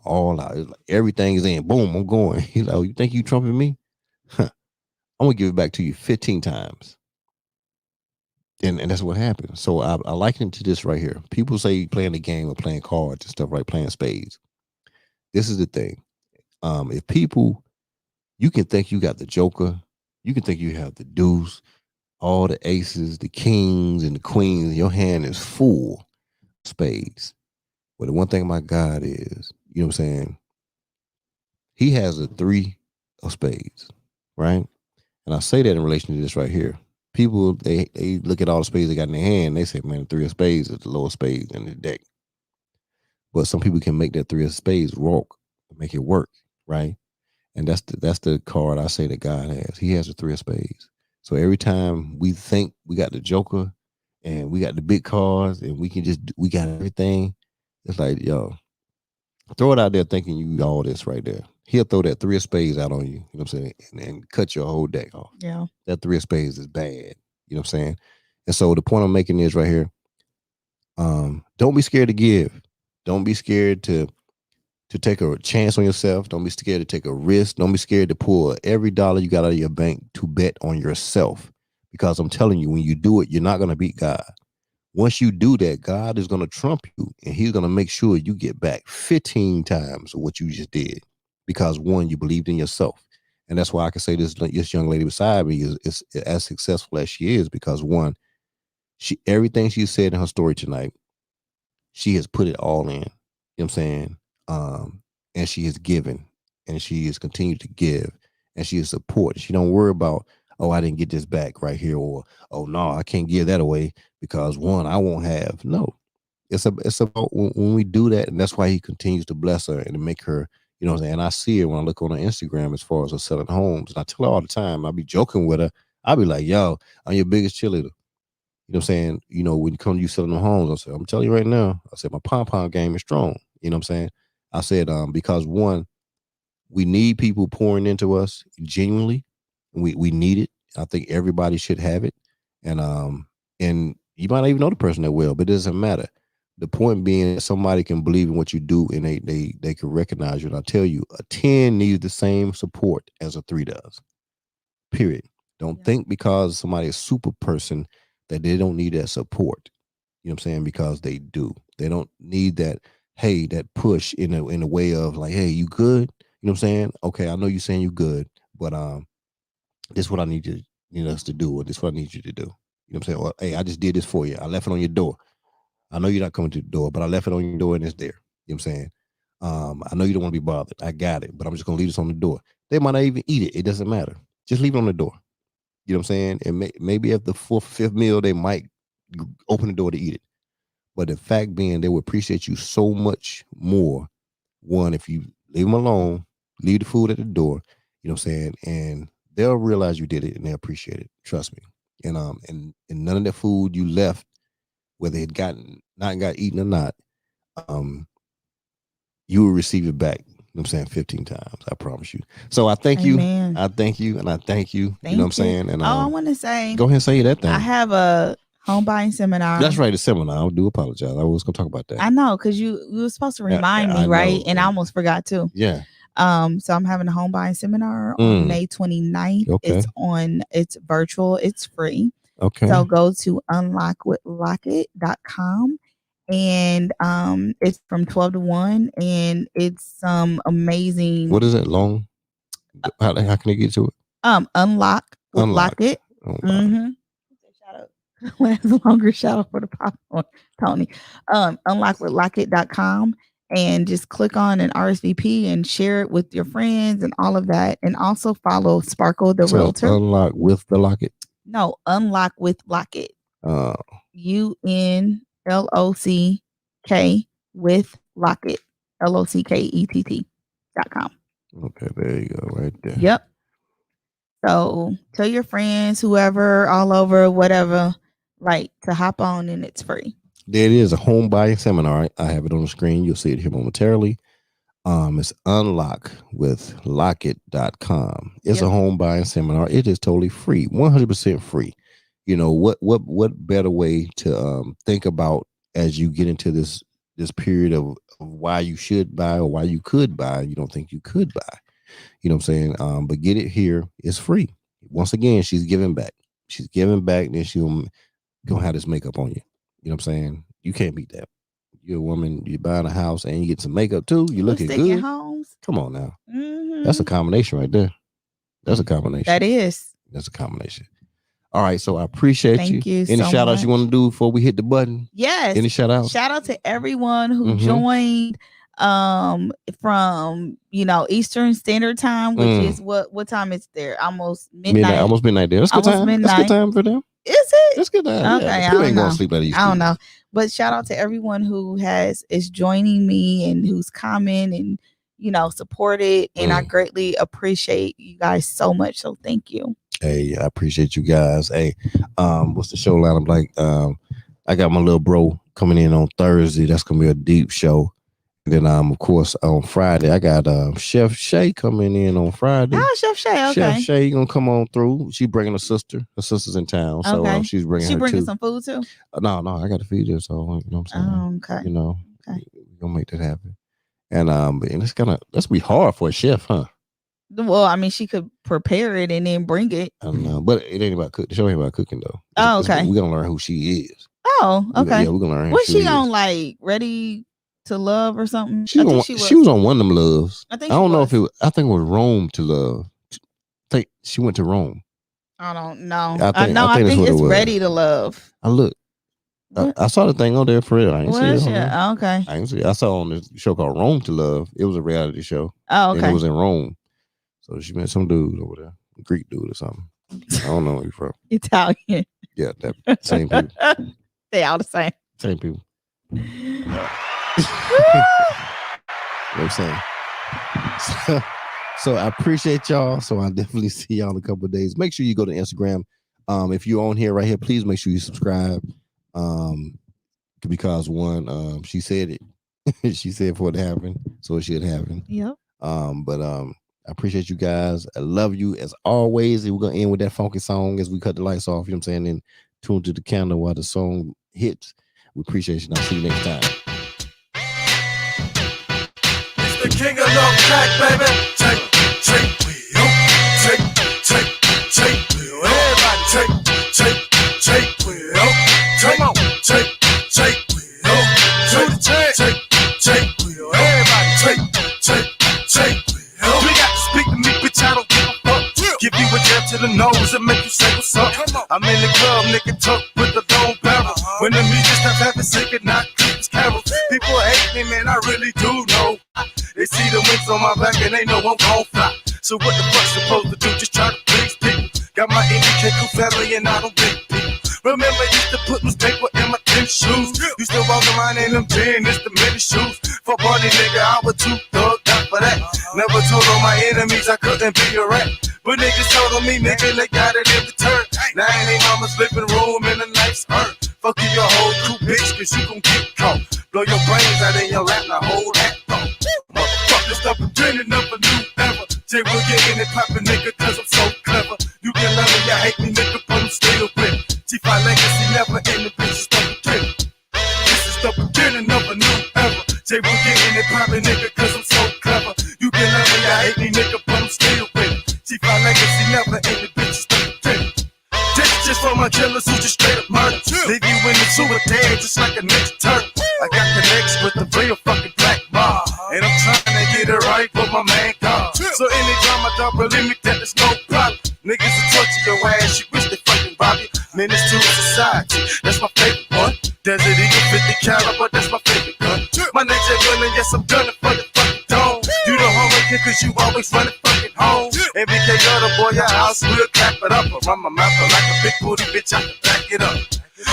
all out. It's like everything's in, boom, I'm going. He's like, oh, you think you trumping me? I'm gonna give it back to you 15 times. And that's what happened. So I liken it to this right here. People say playing the game or playing cards and stuff, right? Playing spades. This is the thing. If people, you can think you got the joker, you can think you have the deuce, all the aces, the kings, and the queens. Your hand is full spades. But the one thing about God is, you know what I'm saying? He has a 3 of spades, right? And I say that in relation to this right here. People, they look at all the spades they got in their hand, they say, man, the 3 of spades is the lowest spades in the deck. But some people can make that 3 of spades make it work, right? And that's the card I say that God has. He has the 3 of spades. So every time we think we got the joker and we got the big cards and we got everything, it's like, yo, throw it out there thinking you all this right there. He'll throw that 3 of spades out on you, you know what I'm saying, and cut your whole deck off. Yeah. That 3 of spades is bad, you know what I'm saying? And so the point I'm making is right here, don't be scared to give. Don't be scared to take a chance on yourself. Don't be scared to take a risk. Don't be scared to pull every dollar you got out of your bank to bet on yourself. Because I'm telling you, when you do it, you're not going to beat God. Once you do that, God is going to trump you, and he's going to make sure you get back 15 times of what you just did. Because, one, you believed in yourself. And that's why I can say this young lady beside me is as successful as she is, because, one, everything she said in her story tonight, she has put it all in. You know what I'm saying? And she has given, and she has continued to give, and she is support. She don't worry about, oh, I didn't get this back right here, or, oh, no, I can't give that away because, one, I won't have. No, it's about when we do that, and that's why he continues to bless her and to make her, you know what I'm saying? And I see her when I look on her Instagram as far as her selling homes, and I tell her all the time, I be joking with her. I be like, yo, I'm your biggest cheerleader. You know what I'm saying? You know, when you come to you selling them homes, I said, I'm telling you right now, I said, my pom-pom game is strong. You know what I'm saying? I said, because, one, we need people pouring into us genuinely. We need it. I think everybody should have it. And you might not even know the person that well, but it doesn't matter. The point being that somebody can believe in what you do and they can recognize you. And I tell you, a 10 needs the same support as a 3 does. Period. Don't think because somebody is a super person that they don't need that support. You know what I'm saying? Because they do. They don't need that, hey, that push in a way of like, hey, you good? You know what I'm saying? Okay, I know you're saying you good, but this is what I need us to do, or this is what I need you to do. You know what I'm saying? Well, hey, I just did this for you. I left it on your door. I know you're not coming to the door, but I left it on your door and it's there. You know what I'm saying? I know you don't want to be bothered. I got it, but I'm just gonna leave this on the door. They might not even eat it. It doesn't matter. Just leave it on the door. You know what I'm saying? And maybe at the 4th or 5th meal, they might open the door to eat it. But the fact being, they will appreciate you so much more. One, if you leave them alone, leave the food at the door. You know what I'm saying? And they'll realize you did it and they appreciate it. Trust me. And none of the food you left, whether it not got eaten or not, you will receive it back. You know what I'm saying? 15 times. I promise you. So I thank you. I thank you. And I thank you. You know what I'm saying? And I want to say, go ahead and say that thing. I have a home buying seminar. That's right, a seminar. I do apologize. I was going to talk about that. I know, because you were supposed to remind me, right? And I almost forgot too. Yeah. So I'm having a home buying seminar on May 29th. Okay. It's virtual. It's free. Okay. So go to unlockwithlockit.com. And it's from 12 to 1, and it's some amazing. What is it? Long? How can I get to it? Unlock with Lockit. Shout out. That's a longer shout out for the popcorn, Tony. Unlockwithlockit.com, and just click on an RSVP and share it with your friends and all of that, and also follow Sparkle the Realtor. Unlock with the Lockit. No, Unlock with Lockit. UNLOCK with Lockit. LOCKETT.com. Okay, there you go, right there. Yep. So tell your friends, whoever, all over, whatever, right, to hop on, and it's free. There it is, a home buying seminar. I have it on the screen. You'll see it here momentarily. It's unlockwithlockit.com. It's a home buying seminar. It is totally free, 100% free. You know, what better way to think about as you get into this period of why you should buy or why you could buy. You don't think you could buy. You know what I'm saying? But get it here. It's free. Once again, she's giving back. She's giving back. Then she'll gonna have this makeup on you. You know what I'm saying? You can't beat that. You're a woman. You're buying a house and you get some makeup too. You're looking good. Homes. Come on now. That's a combination right there. That's a combination. That is. That's a combination. All right, so I appreciate Thank you. Any so shout outs much. you want to do before we hit the button? Yes. Any shout outs? Shout out to everyone who joined from Eastern Standard Time, which is what time is there? Almost midnight. Almost midnight there. That's good time. Midnight. That's good time for them. Is it? That's good time. Okay, yeah. I don't ain't know. Gonna sleep at I don't know. But shout out to everyone who is joining me and who's coming and supported, and I greatly appreciate you guys so much. So thank you. Hey, I appreciate you guys. Hey, what's the show line? I'm like, I got my little bro coming in on Thursday. That's gonna be a deep show. And then of course on Friday I got Chef Shay coming in on Friday. Oh, Chef Shay, okay. Chef Shay gonna come on through. She bringing her sister. Her sister's in town, so she's bringing. She her bringing too. some food too. No, I got to feed her. So you know what I'm saying. Okay. We're gonna make that happen. And it's that's be hard for a chef, huh? Well, I mean, she could prepare it and then bring it. I don't know, but it ain't about cooking. The show ain't about cooking though. Okay. We're gonna learn who she is. Oh, okay. We're gonna learn. Was she on like Ready to Love or something? She was on one of them loves. I don't know if it was. I think it was Rome to Love. I think she went to Rome. I don't know. I think it's Ready to Love. I look. I saw the thing on there for real. I ain't see it. Okay. I ain't see it. I saw on this show called Rome to Love. It was a reality show. Oh, okay. And it was in Rome. So she met some dude over there, a Greek dude or something. I don't know where you're from. Italian. Yeah, that same people. They all the same. Same people. You know what I'm saying? So I appreciate y'all. So I'll definitely see y'all in a couple of days. Make sure you go to Instagram. If you're on here right here, please make sure you subscribe. Because one, she said it. She said for it to happen, so it should happen. Yep. But I appreciate you guys. I love you as always. And we're gonna end with that funky song as we cut the lights off. You know what I'm saying? And tune to the candle while the song hits. We appreciate you. And I'll see you next time. It's the king of love track, baby. Take wheel. Take wheel. Everybody take wheel. Come on. Take wheel. Take wheel. Everybody take wheel. You got to speak to me, bitch, I don't give a fuck. Give you a jab to the nose and make you say what's up. I'm in the club, nigga, tuck with the long barrel. When the music stop having sick and not keeps carols. People hate me, man, I really do know. They see the wings on my back and they know I'm gon' fly. So what the fuck supposed to do? Just try to please people. Got my indicator family and I don't big people. Remember, used to put newspaper in my tennis shoes. Used to walk around in them jeans, the mini shoes. For party nigga, I was too thugged out for that. Never told all my enemies I couldn't be a rat. But niggas told on me, nigga, they got it in return. Now in they mama's living room in a nice urn. Fuck you, your whole crew, bitch, cause you gon' get caught. Blow your brains out in your lap, now hold that thought. Motherfucker, stop pretending of a new era. Jay will get in it poppin', nigga, cause I'm so clever. You can love me, I hate me, nigga, but I'm still with it. G5 legacy never in the bitch, stop pretending. This is the beginning of a new era. Jay will get in it poppin', nigga, cause I'm so clever. You can love me, I hate me, nigga, but I'm still with it. G5 legacy never in the bitch, stop pretending. This is just for my killers who just straight up murder. Leave you in the sewer dead just like a nigga turtle. I got connects with the real fucking black mob. And I'm trying to get it right with my man God. So anytime I don't believe me, that there's no problem. Niggas will torture your ass, you wish they fucking rob you. Menace to society, that's my favorite one. Desert Eagle 50 caliber, that's my favorite gun. My nature gunning, yes I'm gunning for the fucking dome. You the homie kid cause you always running fucking home. MBK got a boy, your house will clap it up. Around my mouth like a big booty bitch, I can back it up.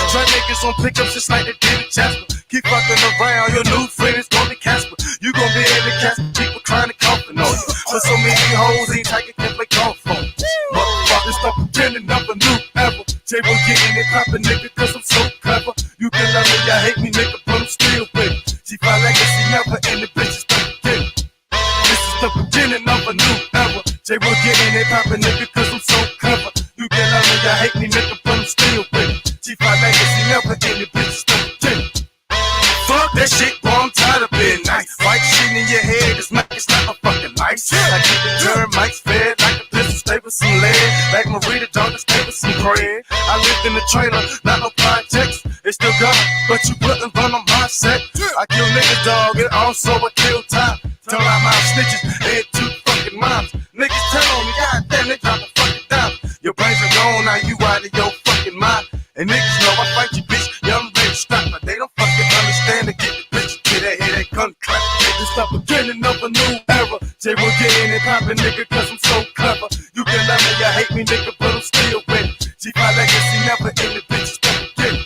Try niggas on pickups just like they did in Jasper. Keep fucking around, your new friend is gonna be Casper. You gon' be in the Casper, people trying to coffin on you. But so many hoes ain't taking can play golf on. Motherfuckers stop pretending I'm a new ever. Jay will get in it poppin', nigga, cause I'm so clever. You can love me, I hate me, nigga, but I'm still with it. G5 legacy never in the bitches, stop pretending. This is the beginning of a new era. Jay will get in it poppin', nigga, cause I'm so clever. You can love me, I hate me, nigga, but I'm still with it. G5 legacy never in the bitches, stop pretending. Fuck that shit, boy, I'm tired of being nice. White shit in your head, it's not a fucking life. I keep the termites fed like a pistol, stay with some lead. Like Marita, dog, stay with some bread. I lived in the trailer, not no projects. It's still got it, but you wouldn't run on my set. I kill niggas, dog, and also I kill time. Tell out my snitches, they had 2 fucking moms. Niggas tell on me, goddamn, they drop a fucking dime. Your brains are gone, now you out of your fucking mind. And niggas know I fight you, bitch, yeah, I'm ready to strap. But they don't fucking understand to get the bitch, get that head, that gun clap. This the beginning of a new era. Jay will get in it poppin', nigga, cause I'm so clever. You can love me, I hate me, nigga, but I'm still with it. G5 legacy never in the bitch, stop beginning.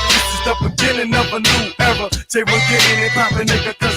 This is the beginning of a new era. Jay will get in it poppin', nigga, cause